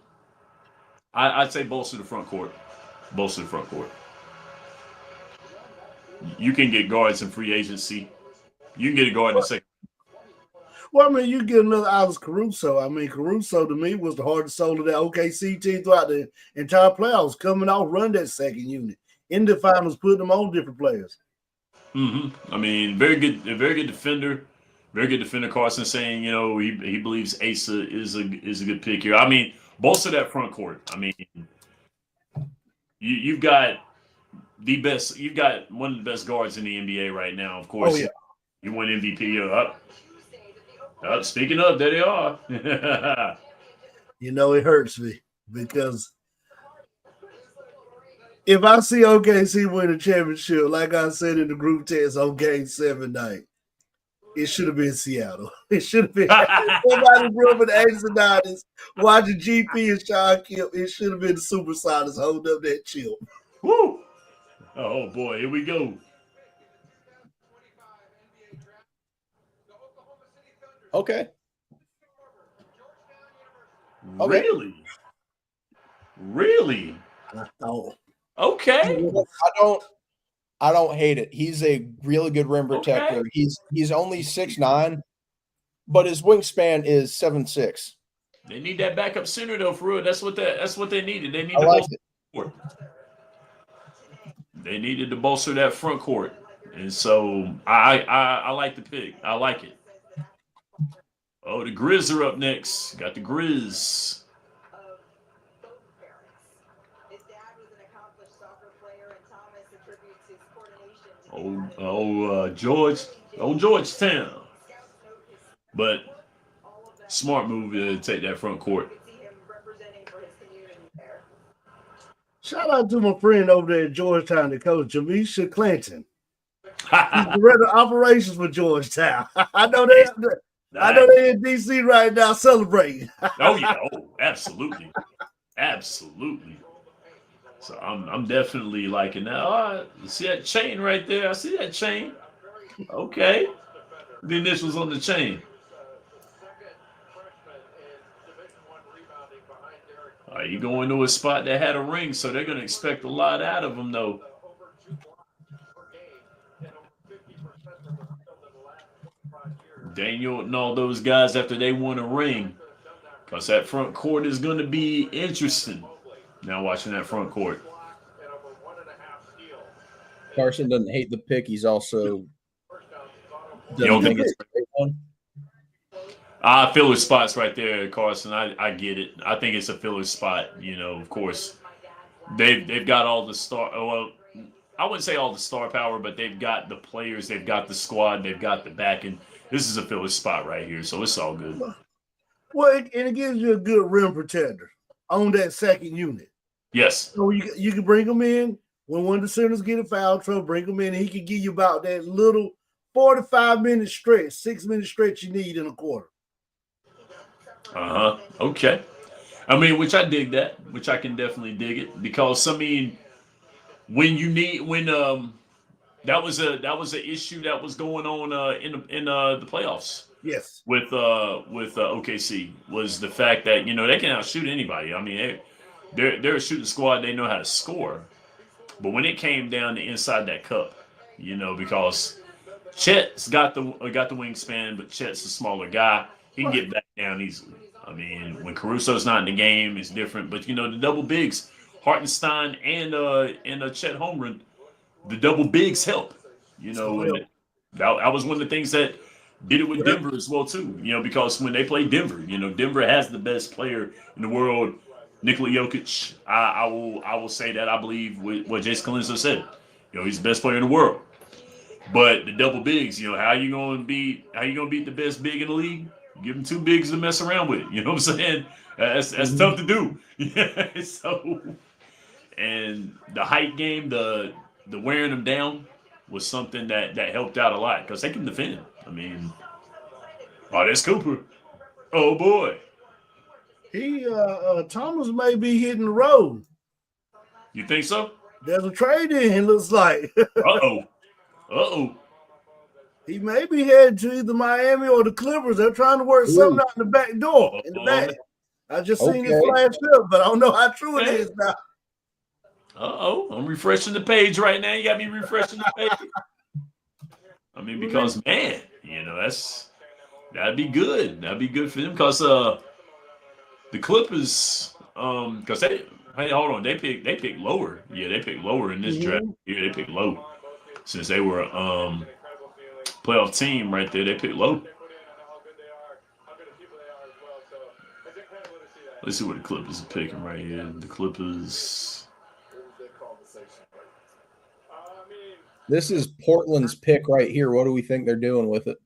I'd say bolster the front court. Bolster the front court. You can get guards in free agency. You can get a guard in the second. Well, I mean, you get another Alex Caruso. I mean, Caruso to me was the hardest soul of that OKC team throughout the entire playoffs, coming off, run that second unit in the finals, putting them on different players. Mm-hmm. I mean, very good defender. Very good defender. Carson saying, he believes Asa is a good pick here. I mean, bolster that front court. I mean, you've got the best. You've got one of the best guards in the NBA right now. Of course, you won MVP. Speaking of, there they are. It hurts me because if I see OKC win a championship, like I said in the group text on Game 7 night, it should have been Seattle. It should have been somebody grew up in the 80s and 90s watching GP and Shawn Kemp. It should have been the Supersonics holding up that chip. Woo! Oh boy, here we go. Okay. Really? Okay. I don't hate it. He's a really good rim protector. Okay. He's only 6'9", but his wingspan is 7'6". They need that backup center though, for real. That's what they needed. They need They needed to bolster that front court, and so I like the pick. I like it. Oh, the Grizz are up next. Got the Grizz. Georgetown. But smart move to take that front court. Shout out to my friend over there at Georgetown, the coach, Jamisha Clinton. He's the director of operations for Georgetown. I know they're in DC right now celebrating. Oh yeah, absolutely, absolutely. So I'm definitely liking that. Oh, you see that chain right there? I see that chain. Okay, the initials on the chain. You going to a spot that had a ring, so they're going to expect a lot out of him, though. Daniel and all those guys after they won a ring. Because that front court is going to be interesting. Now watching that front court. Carson doesn't hate the pick. He's also You don't doesn't think think it's a great one. Filler spots right there, Carson. I get it. I think it's a filler spot. You know, of course, they've got all the star. Well, I wouldn't say all the star power, but they've got the players, they've got the squad, they've got the backing. This is a filler spot right here, so it's all good. Well, and it gives you a good rim protector on that second unit. Yes. So you can bring him in when one of the centers get in foul trouble, bring him in, and he can give you about that little 45-minute stretch, 6-minute stretch you need in a quarter. Okay. I mean, which I dig that, which I can definitely dig it because I mean, that was an issue that was going on in the playoffs. Yes. With OKC was the fact that they can outshoot anybody. I mean, they're a shooting squad. They know how to score. But when it came down to inside that cup, because Chet's got the wingspan, but Chet's a smaller guy. He can get back down easily. I mean, when Caruso's not in the game, it's different. But the double bigs, Hartenstein and Chet Holmgren, the double bigs help. And that was one of the things that did it with Denver as well too. Because when they play Denver, Denver has the best player in the world, Nikola Jokic. I will say that I believe what Jason Calenzo said. He's the best player in the world. But the double bigs, how you gonna beat the best big in the league? Give them two bigs to mess around with. You know what I'm saying? That's tough to do. So, and the height game, the wearing them down was something that helped out a lot because they can defend. I mean, that's Cooper. Oh boy, he Thomas may be hitting the road. You think so? There's a trade in. It looks like. Uh-oh. He may be headed to either Miami or the Clippers. They're trying to work something out in the back door. In the back. I just seen it flash up, but I don't know how true it is now. I'm refreshing the page right now. You got me refreshing the page. I mean, because man, that'd be good. That'd be good for them because the Clippers, because hold on, they picked lower. Yeah, they picked lower in this draft. Yeah, they picked low since they were playoff team right there. They picked low. Let's see what the Clippers are picking right here. The Clippers. This is Portland's pick right here. What do we think they're doing with it?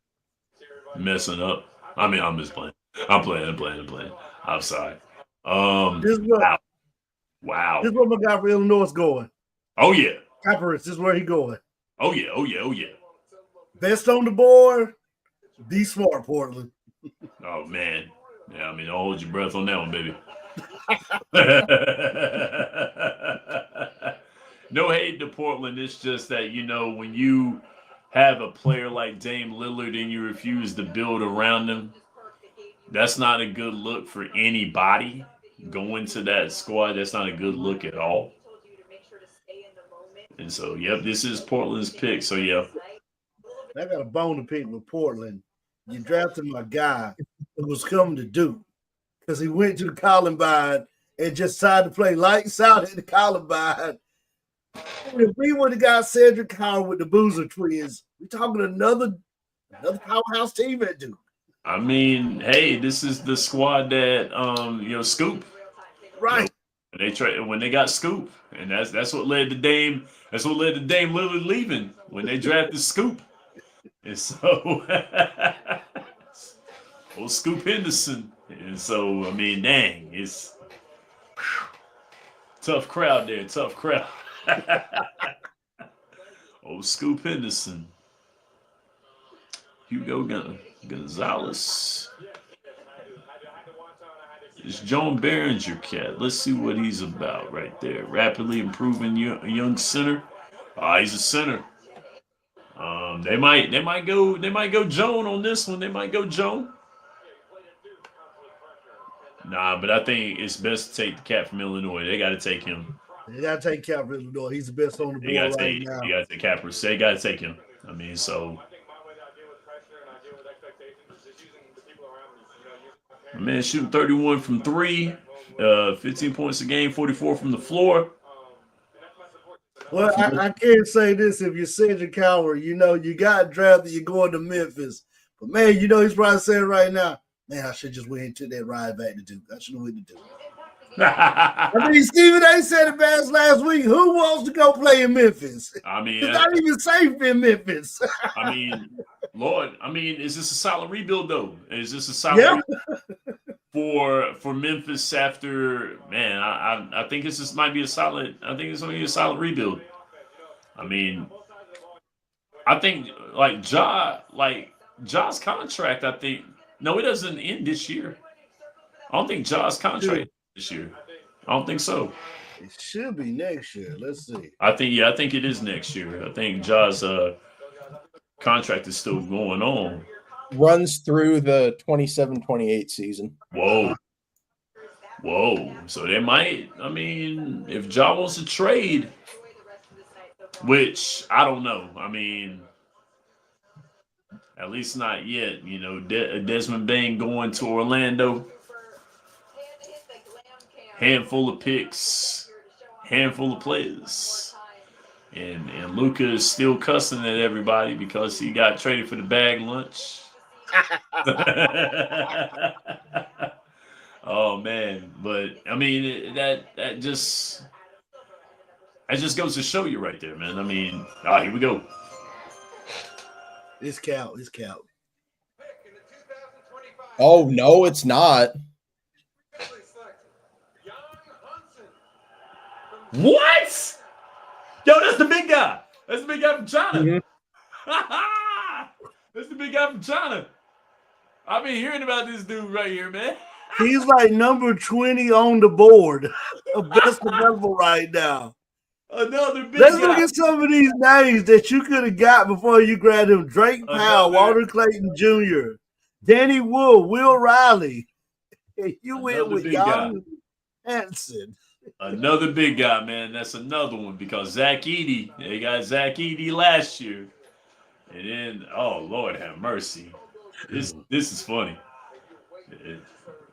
Messing up. I mean, I'm just playing. I'm playing. I'm sorry. Wow. This is where my guy for Illinois is going. Oh yeah. Caparis, this is where he going. Oh yeah. Best on the board. Be smart, Portland. Oh man. Yeah, I mean, don't hold your breath on that one, baby. No hate to Portland. It's just that, when you have a player like Dame Lillard and you refuse to build around him, that's not a good look for anybody. Going to that squad, that's not a good look at all. And so, this is Portland's pick. So, I got a bone to pick with Portland. You drafted my guy who was coming to Duke because he went to the Columbine and just decided to play lights out at the Columbine. If we would have got Cedric Howard with the Boozer twins, we're talking another powerhouse team at Duke. I mean, hey, this is the squad that Scoop. Right. When they got Scoop, and that's what led to Dame. That's what led to Dame Lillard leaving when they drafted Scoop. And so, old Scoop Henderson. And so, I mean, dang, it's tough crowd there. Tough crowd. Old Scoop Henderson. Hugo Gonzalez. It's Joan Behringer cat. Let's see what he's about right there. Rapidly improving young center. He's a center. They might go Joan on this one. They might go Joan. Nah, but I think it's best to take the cat from Illinois. They got to take him. They got to take Cap from Illinois. He's the best on the board right now. You got to take Capper. They got to take him. I mean, so. My man shooting 31 from 3, 15 points a game, 44 from the floor. Well, I can't say this. If you're Cedric Howard, you got drafted, you're going to Memphis. But, man, he's probably saying right now, man, I should just went and took that ride back to Duke. I should have went to Duke. I mean, Stephen A. said it best last week. Who wants to go play in Memphis? I mean, it's not even safe in Memphis. I mean, Lord, is this a solid rebuild though? Is this a solid rebuild for Memphis after? Man, I think this might be a solid. I think it's going to be a solid rebuild. I mean, I think Ja's contract. I think no, it doesn't end this year. I don't think Ja's contract this year. I don't think so. It should be next year. Let's see. I think it is next year. I think Ja's contract is still going on. Runs through the 27-28 season. Whoa. So they might, if Ja wants to trade, which I don't know. I mean, at least not yet. Desmond Bain going to Orlando. Handful of picks, handful of players. And Luka is still cussing at everybody because he got traded for the bag lunch. Oh man, but I mean that just goes to show you right there, man. I mean, here we go. It's count. Oh no, it's not. What? Yo, that's the big guy. That's the big guy from China. Mm-hmm. That's the big guy from China. I've been hearing about this dude right here, man. He's like number 20 on the board of best available right now. Another big Let's guy. look at some of these names that you could have got before you grabbed him. Drake Powell, Walter Clayton Jr., Danny Wood, Will Riley. You went with Young Hansen. Another big guy, man. That's another one because Zach Edey. They got Zach Edey last year. And then, oh, Lord have mercy. This is funny.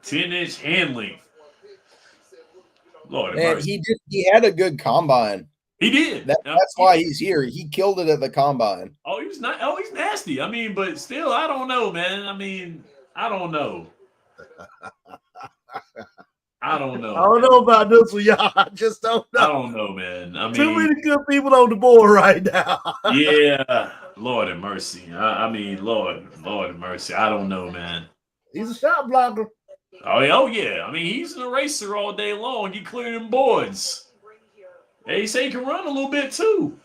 10-inch hand length. Lord have mercy. He had a good combine. He did. That's why he's here. He killed it at the combine. Oh, he's not. Oh, he's nasty. But still, I don't know, man. I don't know. I don't know. I don't know about this one, y'all. I just don't know. I don't know, man. Too many good people on the board right now. Yeah. Lord have mercy. Lord have mercy. I don't know, man. He's a shot blocker. Oh yeah. He's an eraser all day long. He cleared them boards. They say he can run a little bit too.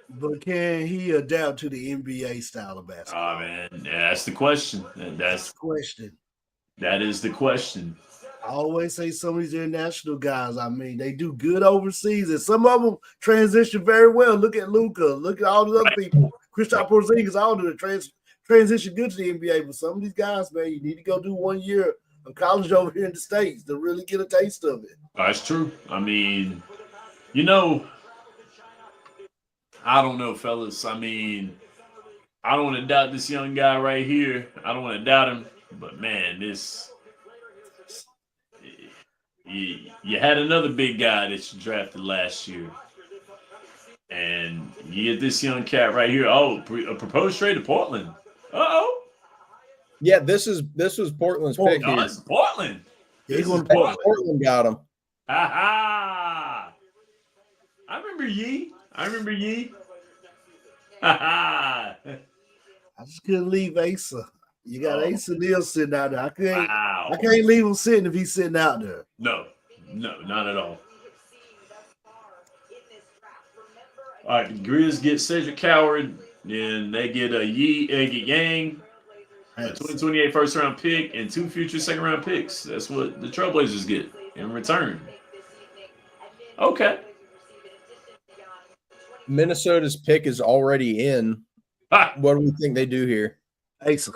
But can he adapt to the NBA style of basketball? Oh man, that's the question. That's the question. That is the question. I always say some of these international guys, they do good overseas, and some of them transition very well. Look at Luka. Look at all the other people. Kristaps Porzingis, all do the transition good to the NBA. But some of these guys, man, you need to go do 1 year of college over here in the States to really get a taste of it. That's true. I don't know, fellas. I don't want to doubt this young guy right here. I don't want to doubt him. But, man, you had another big guy that you drafted last year. And you get this young cat right here. Oh, a proposed trade to Portland. Uh-oh. Yeah, this was Portland's pick here. It's Portland. Yeah, he's going to Portland. Portland got him. Ha-ha. I remember Yee. Ha-ha. I just couldn't leave Asa. You got Asa Neal sitting out there. I can't leave him sitting if he's sitting out there. No, not at all. All right, the Grizz get Cedric Howard, and they get a Yang, a 2028 first-round pick, and 2 future second-round picks. That's what the Trailblazers get in return. Okay. Minnesota's pick is already in. What do we think they do here? Asa.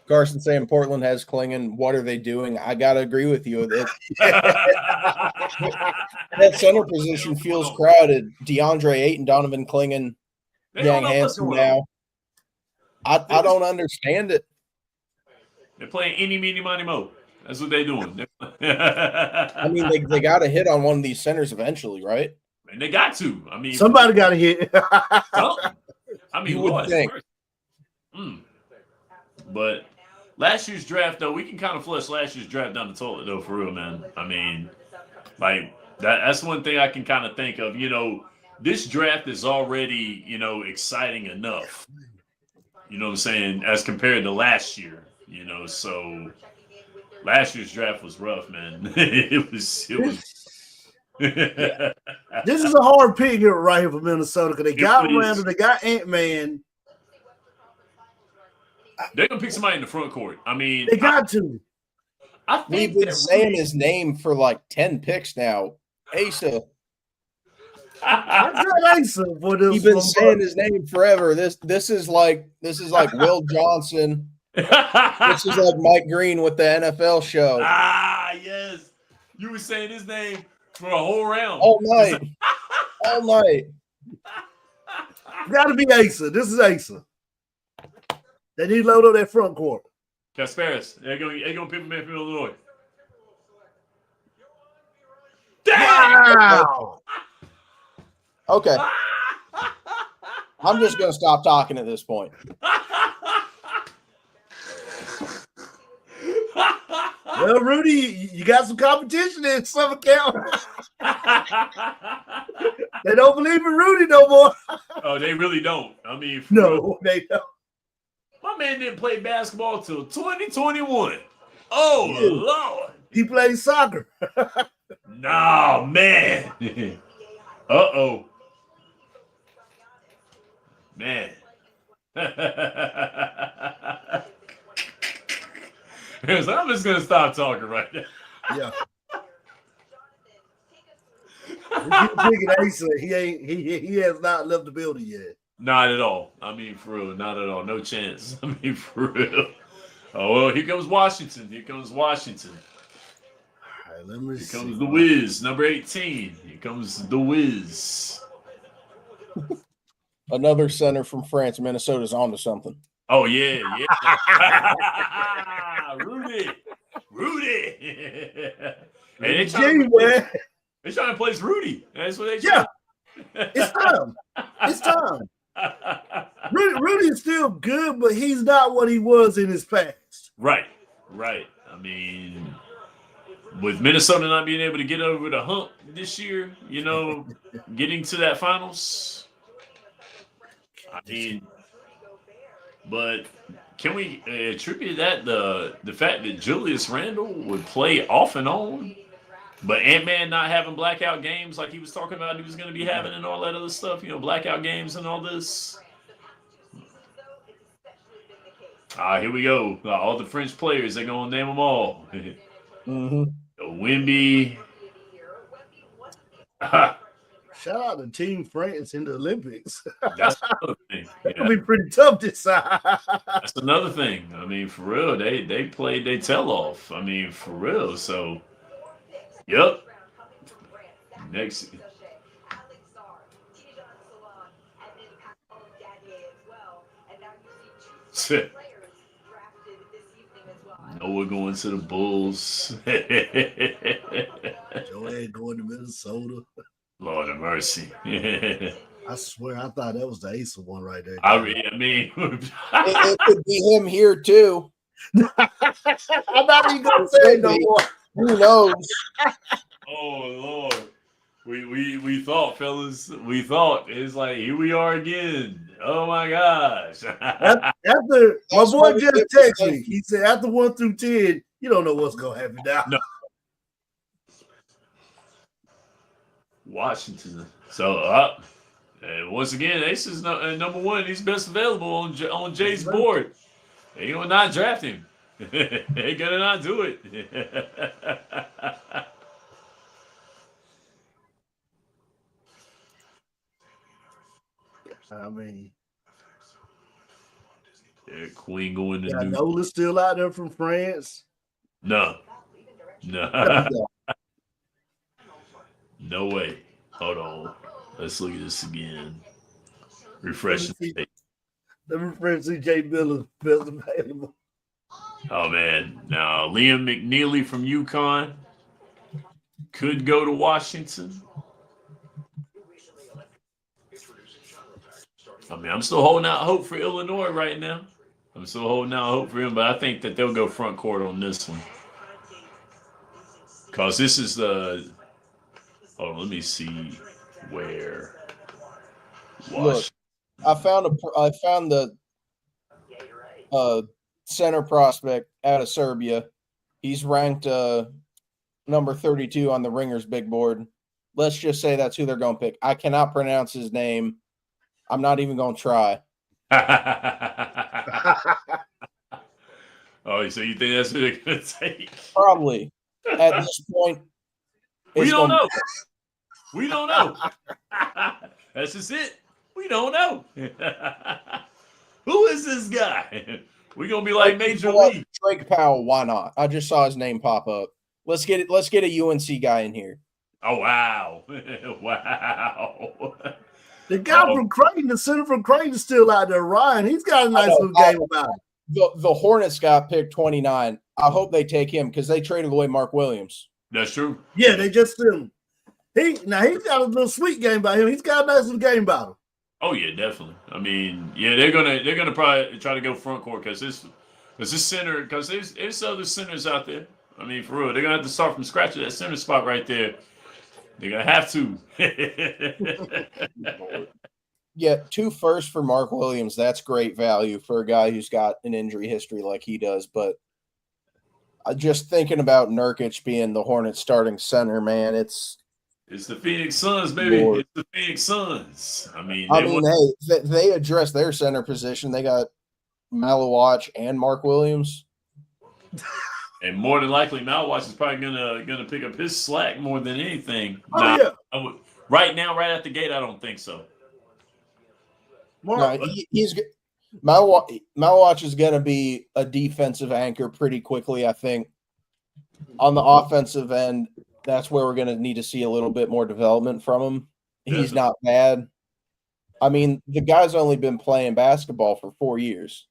Carson saying Portland has Klingon. What are they doing? I got to agree with you. That center position feels crowded. DeAndre Ayton, Donovan Klingon, Yang Hansen now. I don't understand it. They're playing any, meeny, miny, mo. That's what they're doing. I mean, they got to hit on one of these centers eventually, right? And they got to. I mean, Somebody got to hit. something. I mean, You would Lord, think. But last year's draft, though, we can kind of flush last year's draft down the toilet, though, for real, man. I mean, like that's one thing I can kind of think of. You know, this draft is already, you know, exciting enough. You know what I'm saying? As compared to last year, you know, so last year's draft was rough, man. it was. This is a hard pick here right here for Minnesota because they got Randall, they got Ant-Man. They're gonna pick somebody in the front court. I mean, they got to. We've been saying his name for like 10 picks now. Asa. I got Asa for this. You've been saying his name forever. This is like Will Johnson. This is like Mike Green with the NFL show. Ah, yes. You were saying his name for a whole round. All night. All night. Got to be Asa. This is Asa. They need to load up that front court. Kasparis. They're going to pick him in from Illinois. Wow. Okay. I'm just going to stop talking at this point. Well, Rudy, you got some competition in Summer County. They don't believe in Rudy no more. Oh, they really don't. I mean, no, they don't. My man didn't play basketball till 2021. Oh, Dude, Lord. He plays soccer. No, man. Uh-oh. Man. So I'm just going to stop talking right now. Yeah. Thinking Asa, he has not left the building yet. Not at all. I mean, for real, not at all. No chance. I mean, for real. Oh, well, here comes Washington. Here comes Washington. All right, let me see. Here comes the Wiz, number 18. Here comes the Wiz. Another center from France. Minnesota's on to something. Oh, yeah. Rudy. And they're trying to place Rudy. That's what they try. It's time. Rudy is still good, but he's not what he was in his past. Right. I mean, with Minnesota not being able to get over the hump this year, you know, getting to that finals. I mean, but can we attribute that the fact that Julius Randle would play off and on, but Ant-Man not having blackout games like he was talking about he was going to be having and all that other stuff, you know, blackout games and all this? Here we go. All the French players, they're going to name them all. Mm-hmm. Wemby. Shout out to Team France in the Olympics. That's another thing. That'll be pretty tough this time. That's another thing. I mean, for real, they played their tail off. I mean, for real. So, yep. Next. Noah going to the Bulls. Joanne going to Minnesota. Lord of mercy. I swear, I thought that was the Asa one right there. I mean, it could be him here too. I'm not even gonna say no more. Who knows? Oh Lord, we thought, fellas, we thought it's like here we are again. Oh my gosh! After my boy just texted me, he said after 1 through 10, you don't know what's gonna happen now. No. Washington. So once again, Ace is number one. He's best available on Jay's board. They gonna not draft him. They gonna not do it. I mean, yeah, Queen going to yeah, Nola's still out there from France. No. No way. Hold on. Let's look at this again. Refresh the tape. Let me refer to Jay Miller's best available. Oh man, now Liam McNeely from UConn could go to Washington. I mean, I'm still holding out hope for Illinois right now. I'm still holding out hope for him, but I think that they'll go front court on this one. Because this is the. Oh, let me see where. Look, I found the center prospect out of Serbia. He's ranked number 32 on the Ringers big board. Let's just say that's who they're going to pick. I cannot pronounce his name. I'm not even going to try. Oh, so you think that's who they're going to take? Probably. At this point, we don't know. We don't know. That's just it. We don't know. Who is this guy? We're going to be like Major League. Drake Powell, why not? I just saw his name pop up. Let's get a UNC guy in here. Oh, wow. Wow. The guy from Creighton, the center from Creighton, is still out there. Ryan, he's got a nice little game about it. The Hornets got picked 29. I hope they take him because they traded away Mark Williams. That's true. Yeah, they just still. He's got a little sweet game about him. He's got a nice little game about him. Oh yeah, definitely. I mean, yeah, they're gonna probably try to go front court because this center, because there's other centers out there. I mean, for real, they're gonna have to start from scratch at that center spot right there. They're gonna have to. Yeah, 2 firsts for Mark Williams. That's great value for a guy who's got an injury history like he does. But just thinking about Nurkic being the Hornets starting center, man, it's the Phoenix Suns, baby. Lord. It's the Phoenix Suns. Hey, they addressed their center position. They got Malawach and Mark Williams. And more than likely, Malawach is probably gonna pick up his slack more than anything. Yeah. Right now, right at the gate, I don't think so. Malawach is going to be a defensive anchor pretty quickly, I think. On the offensive end, that's where we're going to need to see a little bit more development from him. He's not bad. I mean, the guy's only been playing basketball for 4 years.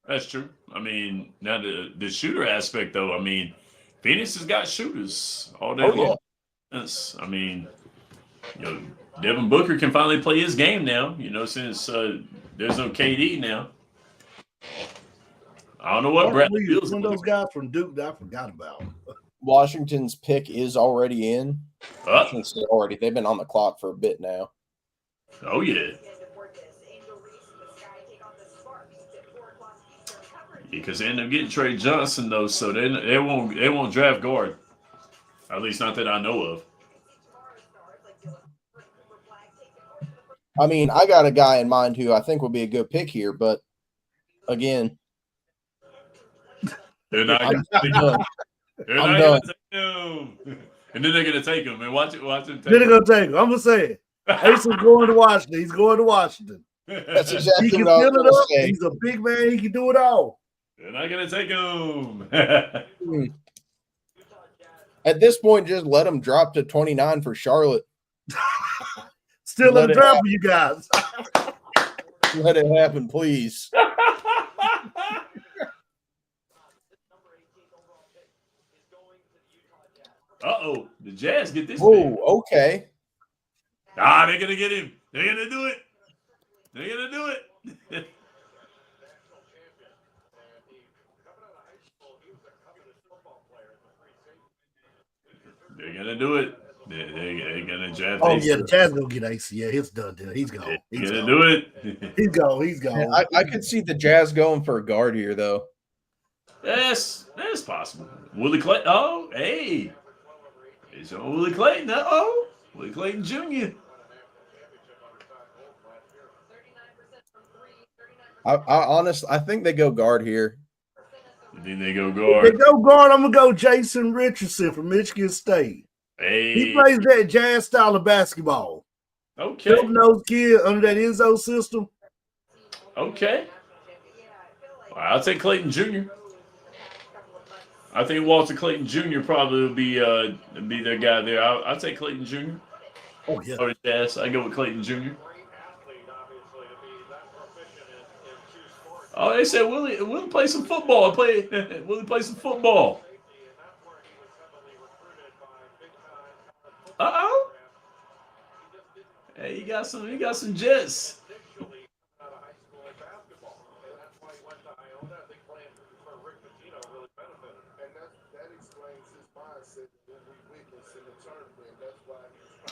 That's true. I mean, now the shooter aspect, though, I mean, Phoenix has got shooters all day long. Yeah. I mean, Devin Booker can finally play his game now, since there's no KD now. I don't know what Bradley feels. One of those guys from Duke that I forgot about. Washington's pick is already in. They've been on the clock for a bit now. Oh, yeah. Because they end up getting Trey Johnson, though, so they won't draft guard. At least not that I know of. I mean, I got a guy in mind who I think will be a good pick here, but again, they're not going to take him. And then they're going to take him. And watch him take Then they're going to take him. I'm going to say it. Ace's going to Washington. He's going to Washington. That's exactly he can what I was fill it up. say. He's a big man. He can do it all. They're not going to take him. At this point, just let him drop to 29 for Charlotte. Still in the draft for you guys. Let it happen, please. Uh-oh. The Jazz get this. Oh, okay. They're going to get him. They're going to do it. They're going to do it. They're going to do it. They're going to draft. Oh, yeah, the Jazz going to get AC. Yeah, it's done. He's gone. He's going to do it. He's gone. I could see the Jazz going for a guard here, though. That's possible. Willie Clayton. Oh, hey. It's on Willie Clayton. Uh-oh. Willie Clayton Jr. I think they go guard here. You think they go guard? If they go guard, I'm going to go Jason Richardson from Michigan State. Hey. He plays that Jazz style of basketball. Okay. Helping those kids under that Enzo system. Okay. I'll take Clayton Jr. I think Walter Clayton Jr. probably will be their guy there. I'll take Clayton Jr. Oh, yeah. Or Jazz. I go with Clayton Jr. Oh, they said Willie play some football. Willie play some football. Uh-oh. Hey, he got some jets.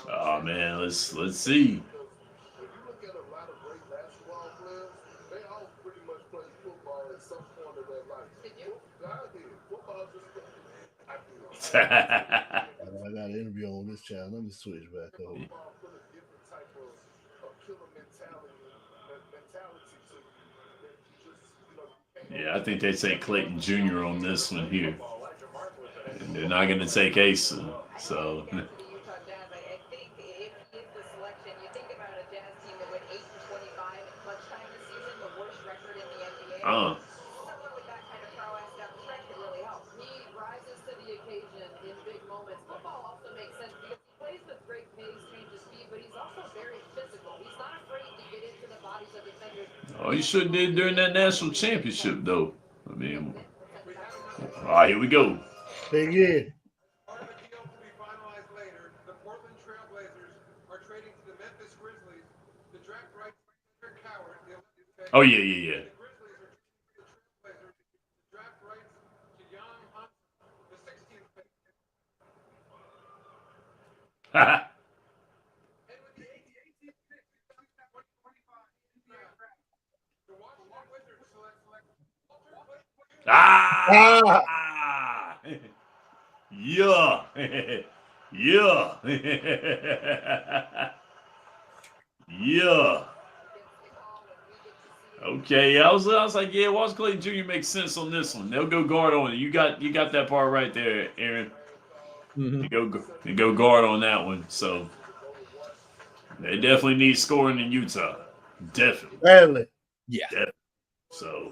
Oh man, let's see. I got an interview on this channel. Let me switch back over. Yeah, I think they take Clayton Jr. on this one here. And they're not going to take Asa. So. The Utah Jazz, I think if he is the selection, you think about a Jazz team that went 8-25 in clutch time this season, the worst record in the NBA. Someone with that kind of prowess down the stretch could really help. He rises to the occasion in big moments. Football also makes sense because he plays with great pace, changes speed, but he's also very physical. He's not afraid to get into the bodies of defenders. Oh, he sure did during that national championship, though. I mean, all right, here we go. Big year. Part of the deal to be finalized later, the Portland Trail Blazers are trading to the Memphis Grizzlies the draft rights to Coward, the 11th pick. Oh, yeah. The Grizzlies are trading to the Trail Blazers the draft rights to Young Hunt, the 16th pick. And with the 18th pick, the 125 NBA draft, the Washington Wizards select Walter Payton. Yeah. Yeah. Okay, I was like, yeah, Walter Clayton Jr. makes sense on this one. They'll go guard on it. You got that part right there, Aaron. Mm-hmm. They go guard on that one. So they definitely need scoring in Utah. Definitely. Badly. Yeah. Definitely. So,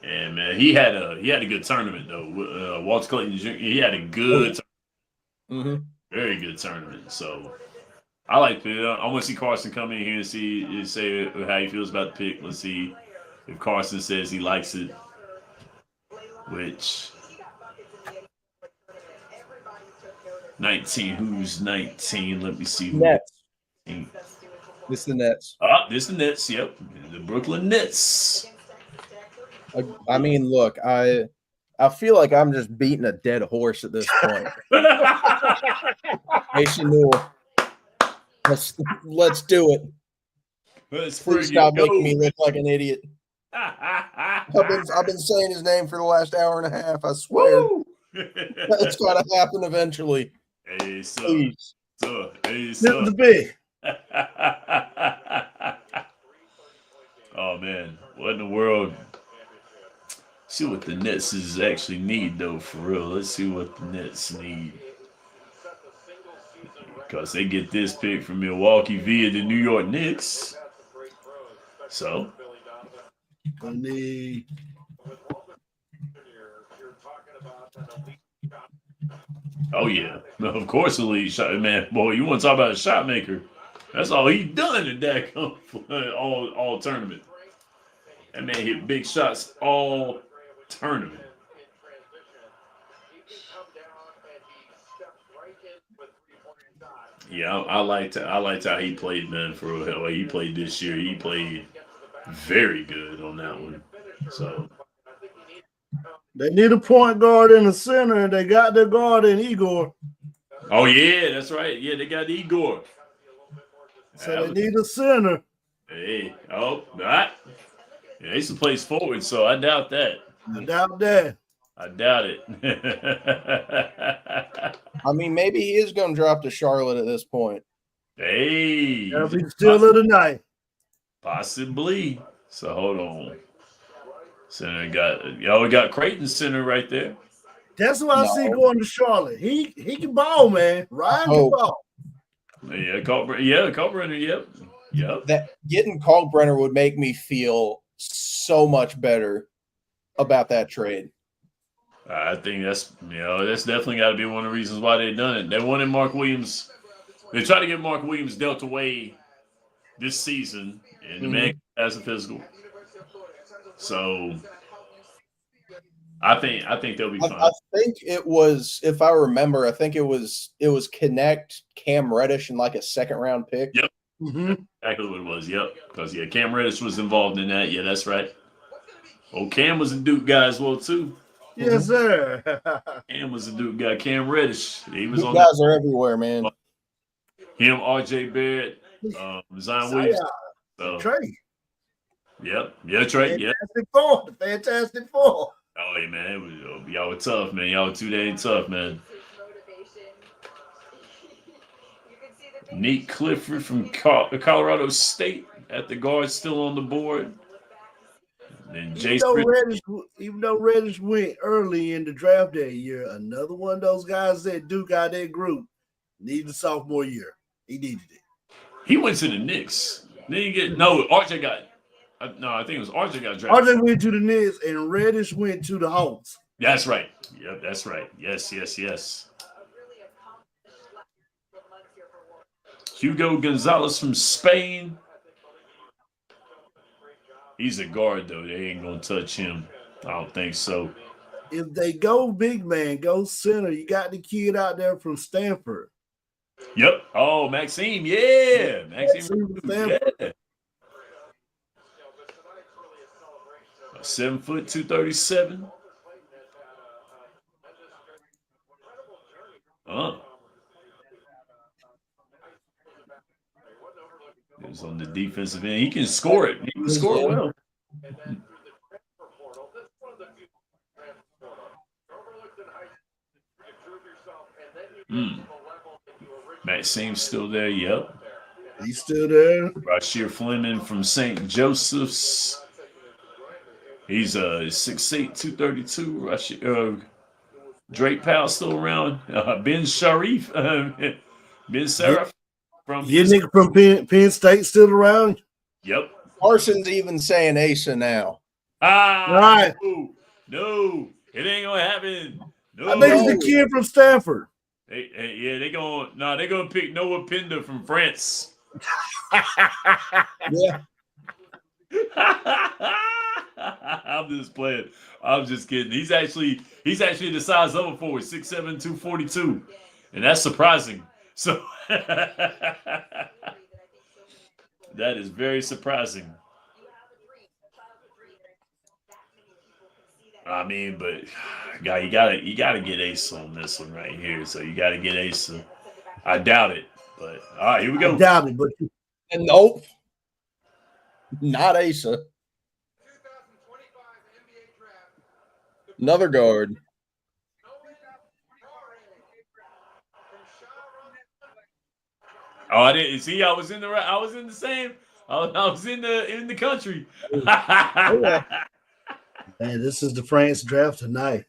and man, he had a good tournament though. Walter Clayton Jr. He had a good, very good tournament. So I like it. I want to see Carson come in here and say how he feels about the pick. Let's see if Carson says he likes it. Which 19? Who's 19? Let me see. Nets. This is the Nets. This is the Nets. Yep, the Brooklyn Nets. I mean, look, I feel like I'm just beating a dead horse at this point. Mason Newell, let's do it. Please stop making me look like an idiot. I've been saying his name for the last hour and a half. I swear, it's got to happen eventually. Hey, so, please. The big. Oh man, what in the world? See what the Nets actually need though, for real. Let's see what the Nets need. Because they get this pick from Milwaukee via the New York Knicks. So oh yeah, of course, elite shot man. Boy, you want to talk about a shot maker? That's all he done in that all tournament. That man hit big shots all tournament. Yeah, I liked how he played, man. For the way he played this year, he played very good on that one. So they need a point guard in the center, and they got their guard in Igor. Oh yeah, that's right. Yeah, they got Igor. So they need a center. Hey, that. Yeah, he used to play forward, so I doubt that. I doubt that. I doubt it. I mean, maybe he is going to drop to Charlotte at this point. Hey. That'll be still of the night. Possibly. So hold on. Center we got Creighton center right there. That's what I see going to Charlotte. He can ball, man. Ryan can ball. Yeah, Kalkbrenner, yep. That getting Kalkbrenner would make me feel so much better about that trade. I think that's definitely got to be one of the reasons why they've done it. They wanted Mark Williams. They tried to get Mark Williams dealt away this season, and the man as a physical. So I think they'll be fine. I think it was, if I remember, I think it was Connect, Cam Reddish, and like a second round pick. Yep. Exactly what it was. Yep. Because Cam Reddish was involved in that. Yeah, that's right. Oh, Cam was a Duke guy as well too. Yes, sir. Cam was a Duke guy. Cam Reddish. He was Duke on. Guys are everywhere, man. Him, R.J. Barrett, Zion Williams. So, Trey. Yep. Yeah, Trey. Yep. Fantastic Four. Oh, yeah, man. Y'all were tough, man. Y'all were 2 days tough, man. Nate Clifford from Colorado State at the guard, still on the board. And Even though Reddish went early in the draft that year, another one of those guys that Duke out that group needed a sophomore year. He needed it. He went to the Knicks. Then you get RJ got. No, I think it was RJ got drafted. RJ went to the Knicks and Reddish went to the Hawks. That's right. Yep, that's right. Yes. Hugo Gonzalez from Spain. He's a guard, though. They ain't going to touch him. I don't think so. If they go big man, go center, you got the kid out there from Stanford. Yep. Oh, Maxime. Yeah. Maxime. Yeah. 7 foot, 237. He was on the defensive end. He can score it. He can score it well. Maxime's still there. Yep. He's still there. Rasheer Fleming from St. Joseph's. He's 6'8", 232. Drake Powell still around. Ben Sharif. Ben Saraf. Your nigga from Penn State still around? Yep. Carson's even saying Asa now. Right. No, it ain't gonna happen. No. I think it's the kid from Stanford. They're gonna pick Noah Pinder from France. Yeah. I'm just playing. I'm just kidding. He's actually the size of a forward, 6'7", 242, and that's surprising. So that is very surprising. I mean, but you gotta get Asa on this one right here. So you gotta get Asa. I doubt it, but all right, here we go. I doubt it, but nope, not Asa. Another guard. Oh, I didn't see. I was in the same. I was in the country. Man, this is the France draft tonight.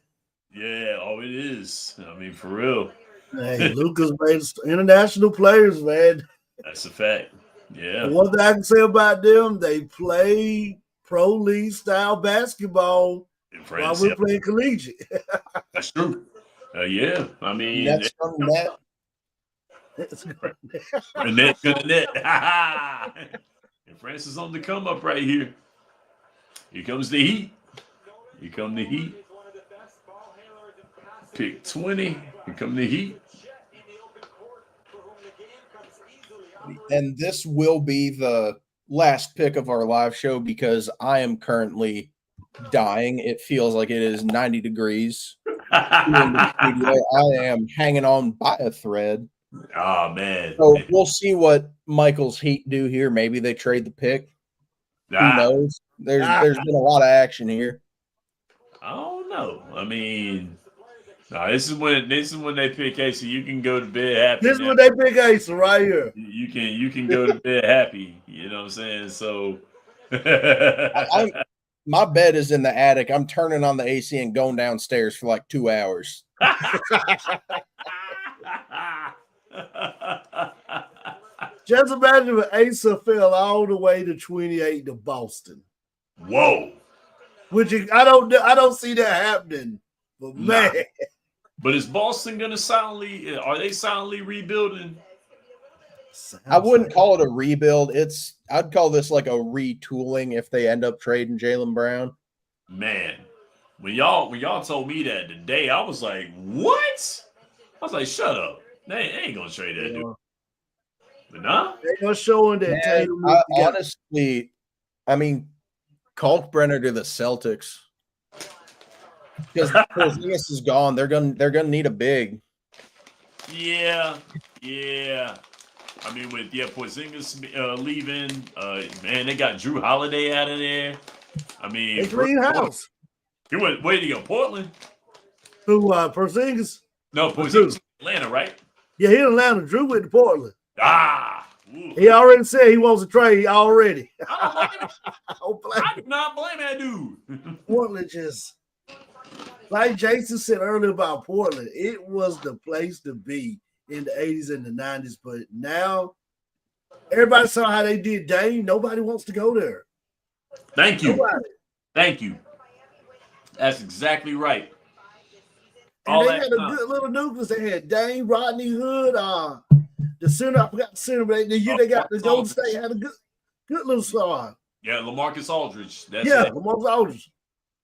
Yeah, it is. I mean, for real. Hey, Lucas made international players, man. That's a fact. Yeah. And one thing I can say about them, they play pro league style basketball while we're playing collegiate. That's true. Yeah, I mean, Nets from net. And Net's gonna net. And France is on the come up right here. Here comes the Heat. Here come the Heat. Pick 20. Here come the Heat. And this will be the last pick of our live show because I am currently dying. It feels like it is 90 degrees in the studio. I am hanging on by a thread. Oh, man. So we'll see what Michael's Heat do here. Maybe they trade the pick. Who knows? There's been a lot of action here. I don't know. I mean, this is when they pick Asa. You can go to bed happy. This is when they pick Asa right here. You can go to bed happy. You know what I'm saying? So my bed is in the attic. I'm turning on the AC and going downstairs for like 2 hours. Just imagine if Asa fell all the way to 28 to Boston. Whoa. Which I don't see that happening. But man. But is Boston gonna are they silently rebuilding? I wouldn't call it a rebuild. I'd call this like a retooling if they end up trading Jaylen Brown. Man, when y'all told me that today, I was like, what? I was like, shut up. They ain't gonna trade that dude. But nah. They're showing that Tatum. Honestly, I mean, Kalkbrenner to the Celtics. Because Porzingis is gone. They're gonna need a big. Yeah. I mean, with Porzingis leaving, man, they got Drew Holiday out of there. I mean, they clean house. He went. Where did he go? Portland. Who? Porzingis? No, Porzingis, Atlanta, right? Yeah, he in Atlanta. Drew went to Portland. Ooh. He already said he wants to trade already. I do not blame that dude. Portland just, like Jason said earlier about Portland, it was the place to be in the 80s and the 90s. But now, everybody saw how they did Dame. Nobody wants to go there. Thank you. Nobody. Thank you. That's exactly right. And they had a good little nucleus. They had Dame, Rodney Hood, the center. I forgot the center, but the year they got the Golden State had a good little squad. Yeah, LaMarcus Aldridge. LaMarcus Aldridge.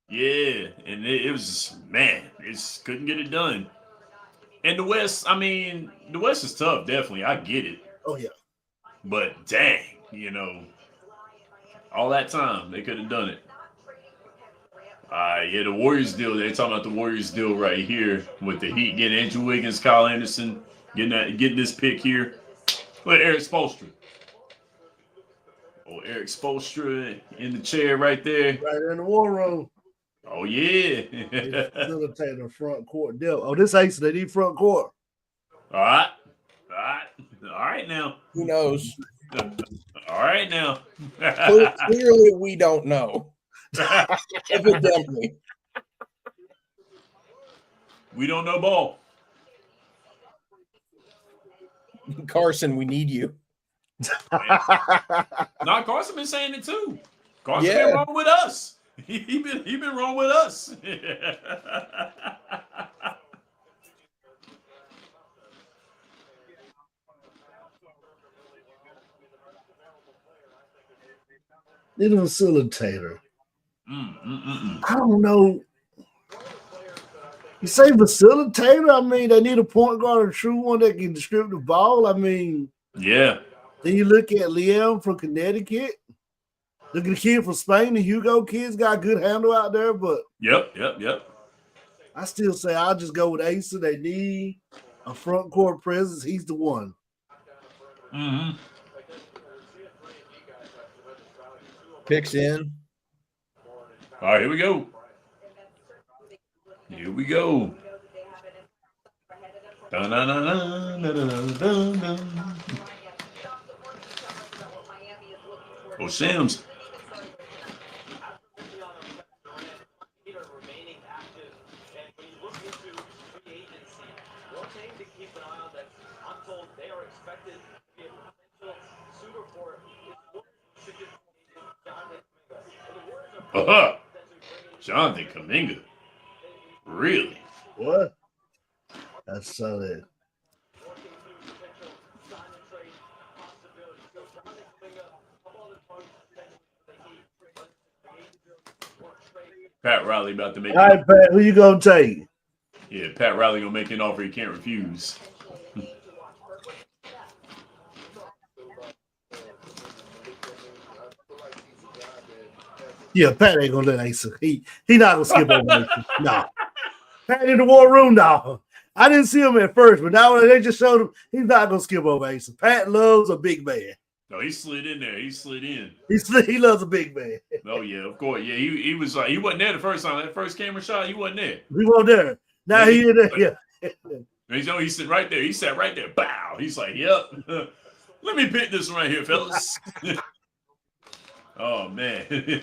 Yeah, and it was, man, it couldn't get it done. And the West, I mean, the West is tough, definitely. I get it. Oh, yeah. But dang, all that time, they could have done it. Yeah, the Warriors deal. They're talking about the Warriors deal right here with the Heat getting Andrew Wiggins, Kyle Anderson, getting this pick here. With Eric Spoelstra. Oh, Eric Spoelstra in the chair right there. Right in the war room. Oh, yeah. Facilitate the front court deal. Oh, this Ace, they need front court. All right now. Who knows? All right now. Clearly, we don't know. Evidently. We don't know ball. Carson, we need you. Nah, Carson been saying it too. Carson been wrong with us. He been wrong with us. Need a facilitator. I don't know. You say facilitator? I mean, they need a point guard, a true one that can distribute the ball. I mean, yeah. Then you look at Liam from Connecticut. Look at the kid from Spain. The Hugo kids got a good handle out there, but Yep. I still say I'll just go with Asa. They need a front court presence. He's the one. Mm-hmm. Picks in. All right, here we go. Oh, Shams. Jonathan Kuminga. Really? What? That's solid. Pat Riley about to make. All right, Pat, who you gonna take? Yeah, Pat Riley gonna make an offer he can't refuse. Yeah, Pat ain't gonna let Asa. He not gonna skip over Asa. No. Pat in the war room now. I didn't see him at first, but now they just showed him he's not gonna skip over Asa. Pat loves a big man. No, he slid in there. He slid in. He loves a big man. Oh yeah, of course. Yeah, he was he wasn't there the first time. That first camera shot, he wasn't there. He wasn't there. Now he in there. Yeah. He sat right there. He sat right there. Bow. He's like, yep. Let me pick this one right here, fellas. Oh man.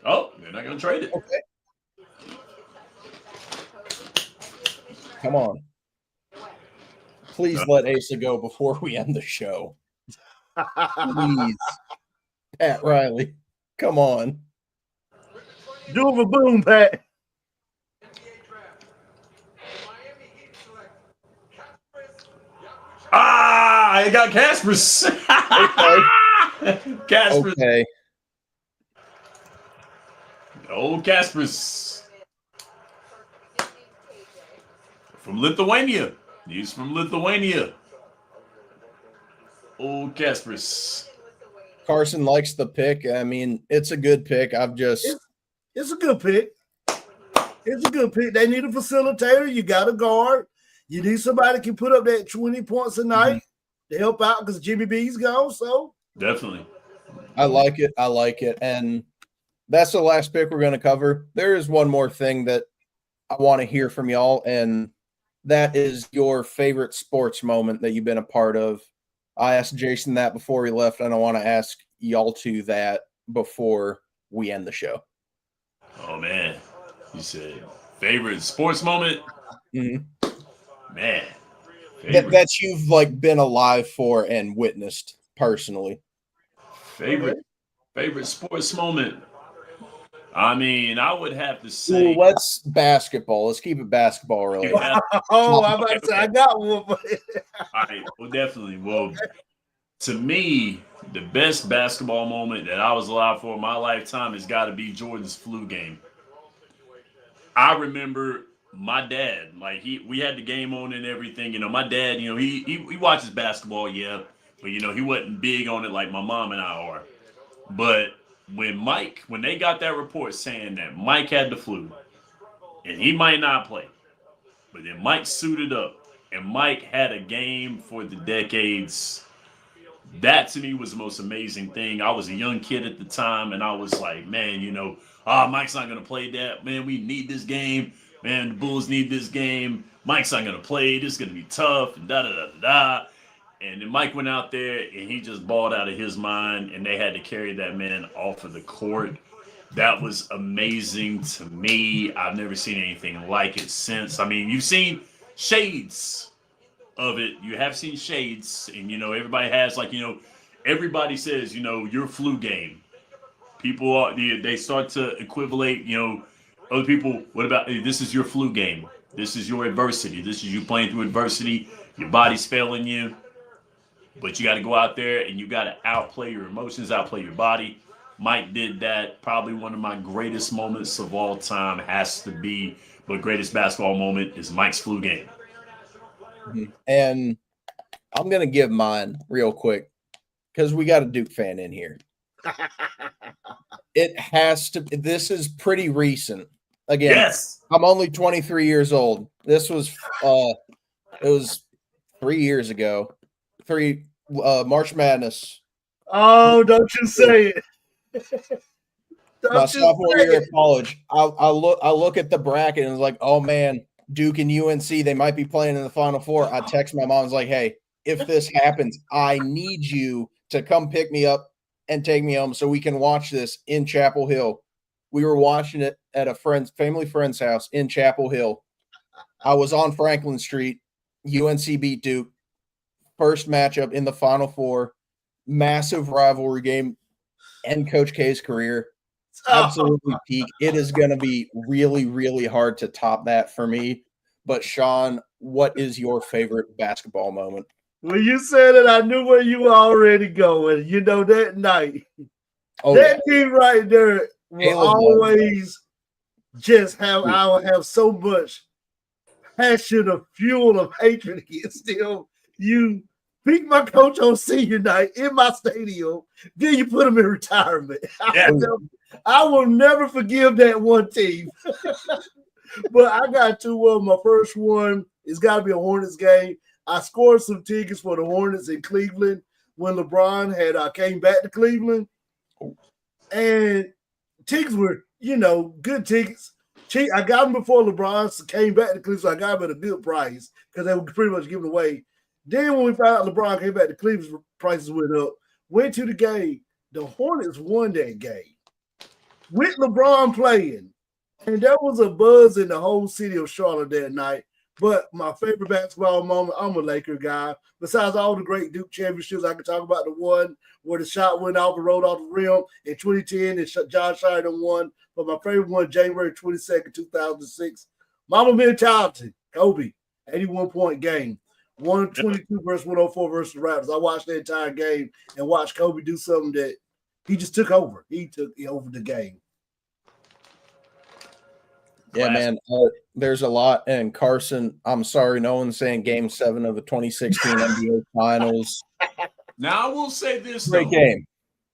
Oh, they're not gonna trade it. Okay. Come on. Please let Asa go before we end the show. Please. Pat Riley. Come on. Do him a boom, Pat. NBA draft. The Miami Heat select I got Casper's. Casper's. Okay. Old Casper's. From Lithuania. He's from Lithuania. Old Casper's. Carson likes the pick. I mean, it's a good pick. It's a good pick. It's a good pick. They need a facilitator. You got a guard. You need somebody that can put up that 20 points a night to help out because Jimmy B's gone. So definitely. I like it. And that's the last pick we're going to cover. There is one more thing that I want to hear from y'all, and that is your favorite sports moment that you've been a part of. I asked Jason that before he left, and I want to ask y'all two that before we end the show. Oh, man. You said favorite sports moment? Mm-hmm. Man. That you've like been alive for and witnessed personally. Favorite sports moment? I mean, I would have to say. Ooh, let's basketball. Let's keep it basketball related. I'm about to say I got one. All right. Well, definitely. Well, to me, the best basketball moment that I was alive for in my lifetime has got to be Jordan's flu game. I remember my dad, like we had the game on and everything. You know, my dad, you know, he watches basketball, yeah, but you know, he wasn't big on it like my mom and I are. But when they got that report saying that Mike had the flu and he might not play, but then Mike suited up and Mike had a game for the decades. That to me was the most amazing thing. I was a young kid at the time, and I was like, man, you know, Mike's not going to play that. Man, we need this game. Man, the Bulls need this game. Mike's not going to play. This is going to be tough, and da-da-da-da-da. And then Mike went out there, and he just balled out of his mind, and they had to carry that man off of the court. That was amazing to me. I've never seen anything like it since. I mean, you've seen shades of it. You have seen shades, and, you know, everybody has, like, you know, everybody says, you know, your flu game. People are, they start to equivalate, you know, other people, what about, this is your flu game. This is your adversity. This is you playing through adversity. Your body's failing you. But you got to go out there and you got to outplay your emotions, outplay your body. Mike did that. Probably one of my greatest moments of all time has to be, but greatest basketball moment is Mike's flu game. And I'm going to give mine real quick because we got a Duke fan in here. It has to. This is pretty recent. Again, yes. I'm only 23 years old. This was it was 3 years ago. March Madness. Oh, don't you say it. My sophomore year of college. I look at the bracket and it's like, oh man, Duke and UNC, they might be playing in the Final Four. I text my mom, I was like, hey, if this happens, I need you to come pick me up and take me home so we can watch this in Chapel Hill. We were watching it at a family friend's house in Chapel Hill. I was on Franklin Street. UNC beat Duke. First matchup in the Final Four. Massive rivalry game. End Coach K's career. Absolutely peak. It is going to be really, really hard to top that for me. But, Shawn, what is your favorite basketball moment? When you said it, I knew where you were already going. You know, that night. That team right there will always just have, I will have so much passion of fuel of hatred against them. You beat my coach on senior night in my stadium. Then you put him in retirement. Yeah. I will never forgive that one team. But I got two. My first one, it's got to be a Hornets game. I scored some tickets for the Hornets in Cleveland when LeBron had came back to Cleveland. And tickets were, you know, good tickets. I got them before LeBron came back to Cleveland, so I got them at a good price because they were pretty much giving away. Then when we found out LeBron came back to Cleveland, prices went up. Went to the game. The Hornets won that game with LeBron playing. And there was a buzz in the whole city of Charlotte that night. But my favorite basketball moment, I'm a Laker guy. Besides all the great Duke championships, I can talk about the one where the shot went off and rolled off the rim in 2010 and John Sheridan won. But my favorite one, January 22nd, 2006. Mama mentality, Kobe, 81-point game. 122 versus 104 versus the Raptors. I watched the entire game and watched Kobe do something that he just took over. He took over the game. Yeah, man. There's a lot. And Carson, I'm sorry, no one's saying Game 7 of the 2016 NBA Finals. Now I will say this, Great though. game.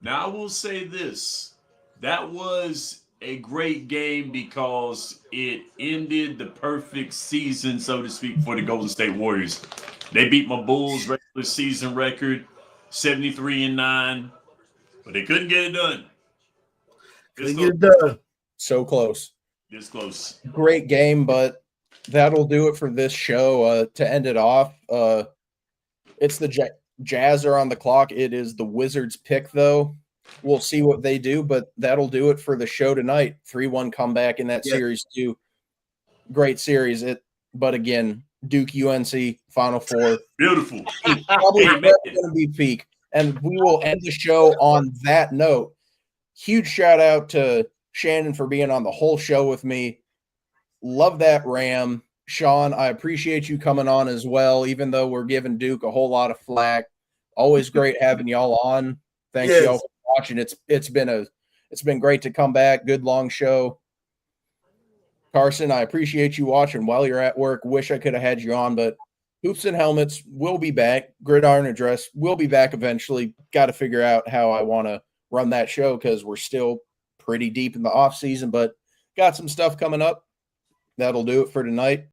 Now I will say this. That was a great game because it ended the perfect season, so to speak, for the Golden State Warriors. They beat my Bulls regular season record, 73-9, but they couldn't get it done. Couldn't get it done. So close. This close. Great game, but that'll do it for this show. To end it off, it's the Jazz are on the clock. It is the Wizards' pick, though. We'll see what they do, but that'll do it for the show tonight. 3-1 comeback in that series, too. Great series. But again, Duke UNC Final Four. Beautiful. Probably going to be peak. And we will end the show on that note. Huge shout out to Shannon for being on the whole show with me. Love that Ram. Shawn, I appreciate you coming on as well, even though we're giving Duke a whole lot of flack. Always great having y'all on. Thanks y'all for watching. It's been great to come back. Good long show. Carson, I appreciate you watching while you're at work. Wish I could have had you on, but Hoops and Helmets will be back. Gridiron Address will be back eventually. Got to figure out how I want to run that show because we're still pretty deep in the off season, but got some stuff coming up. That'll do it for tonight.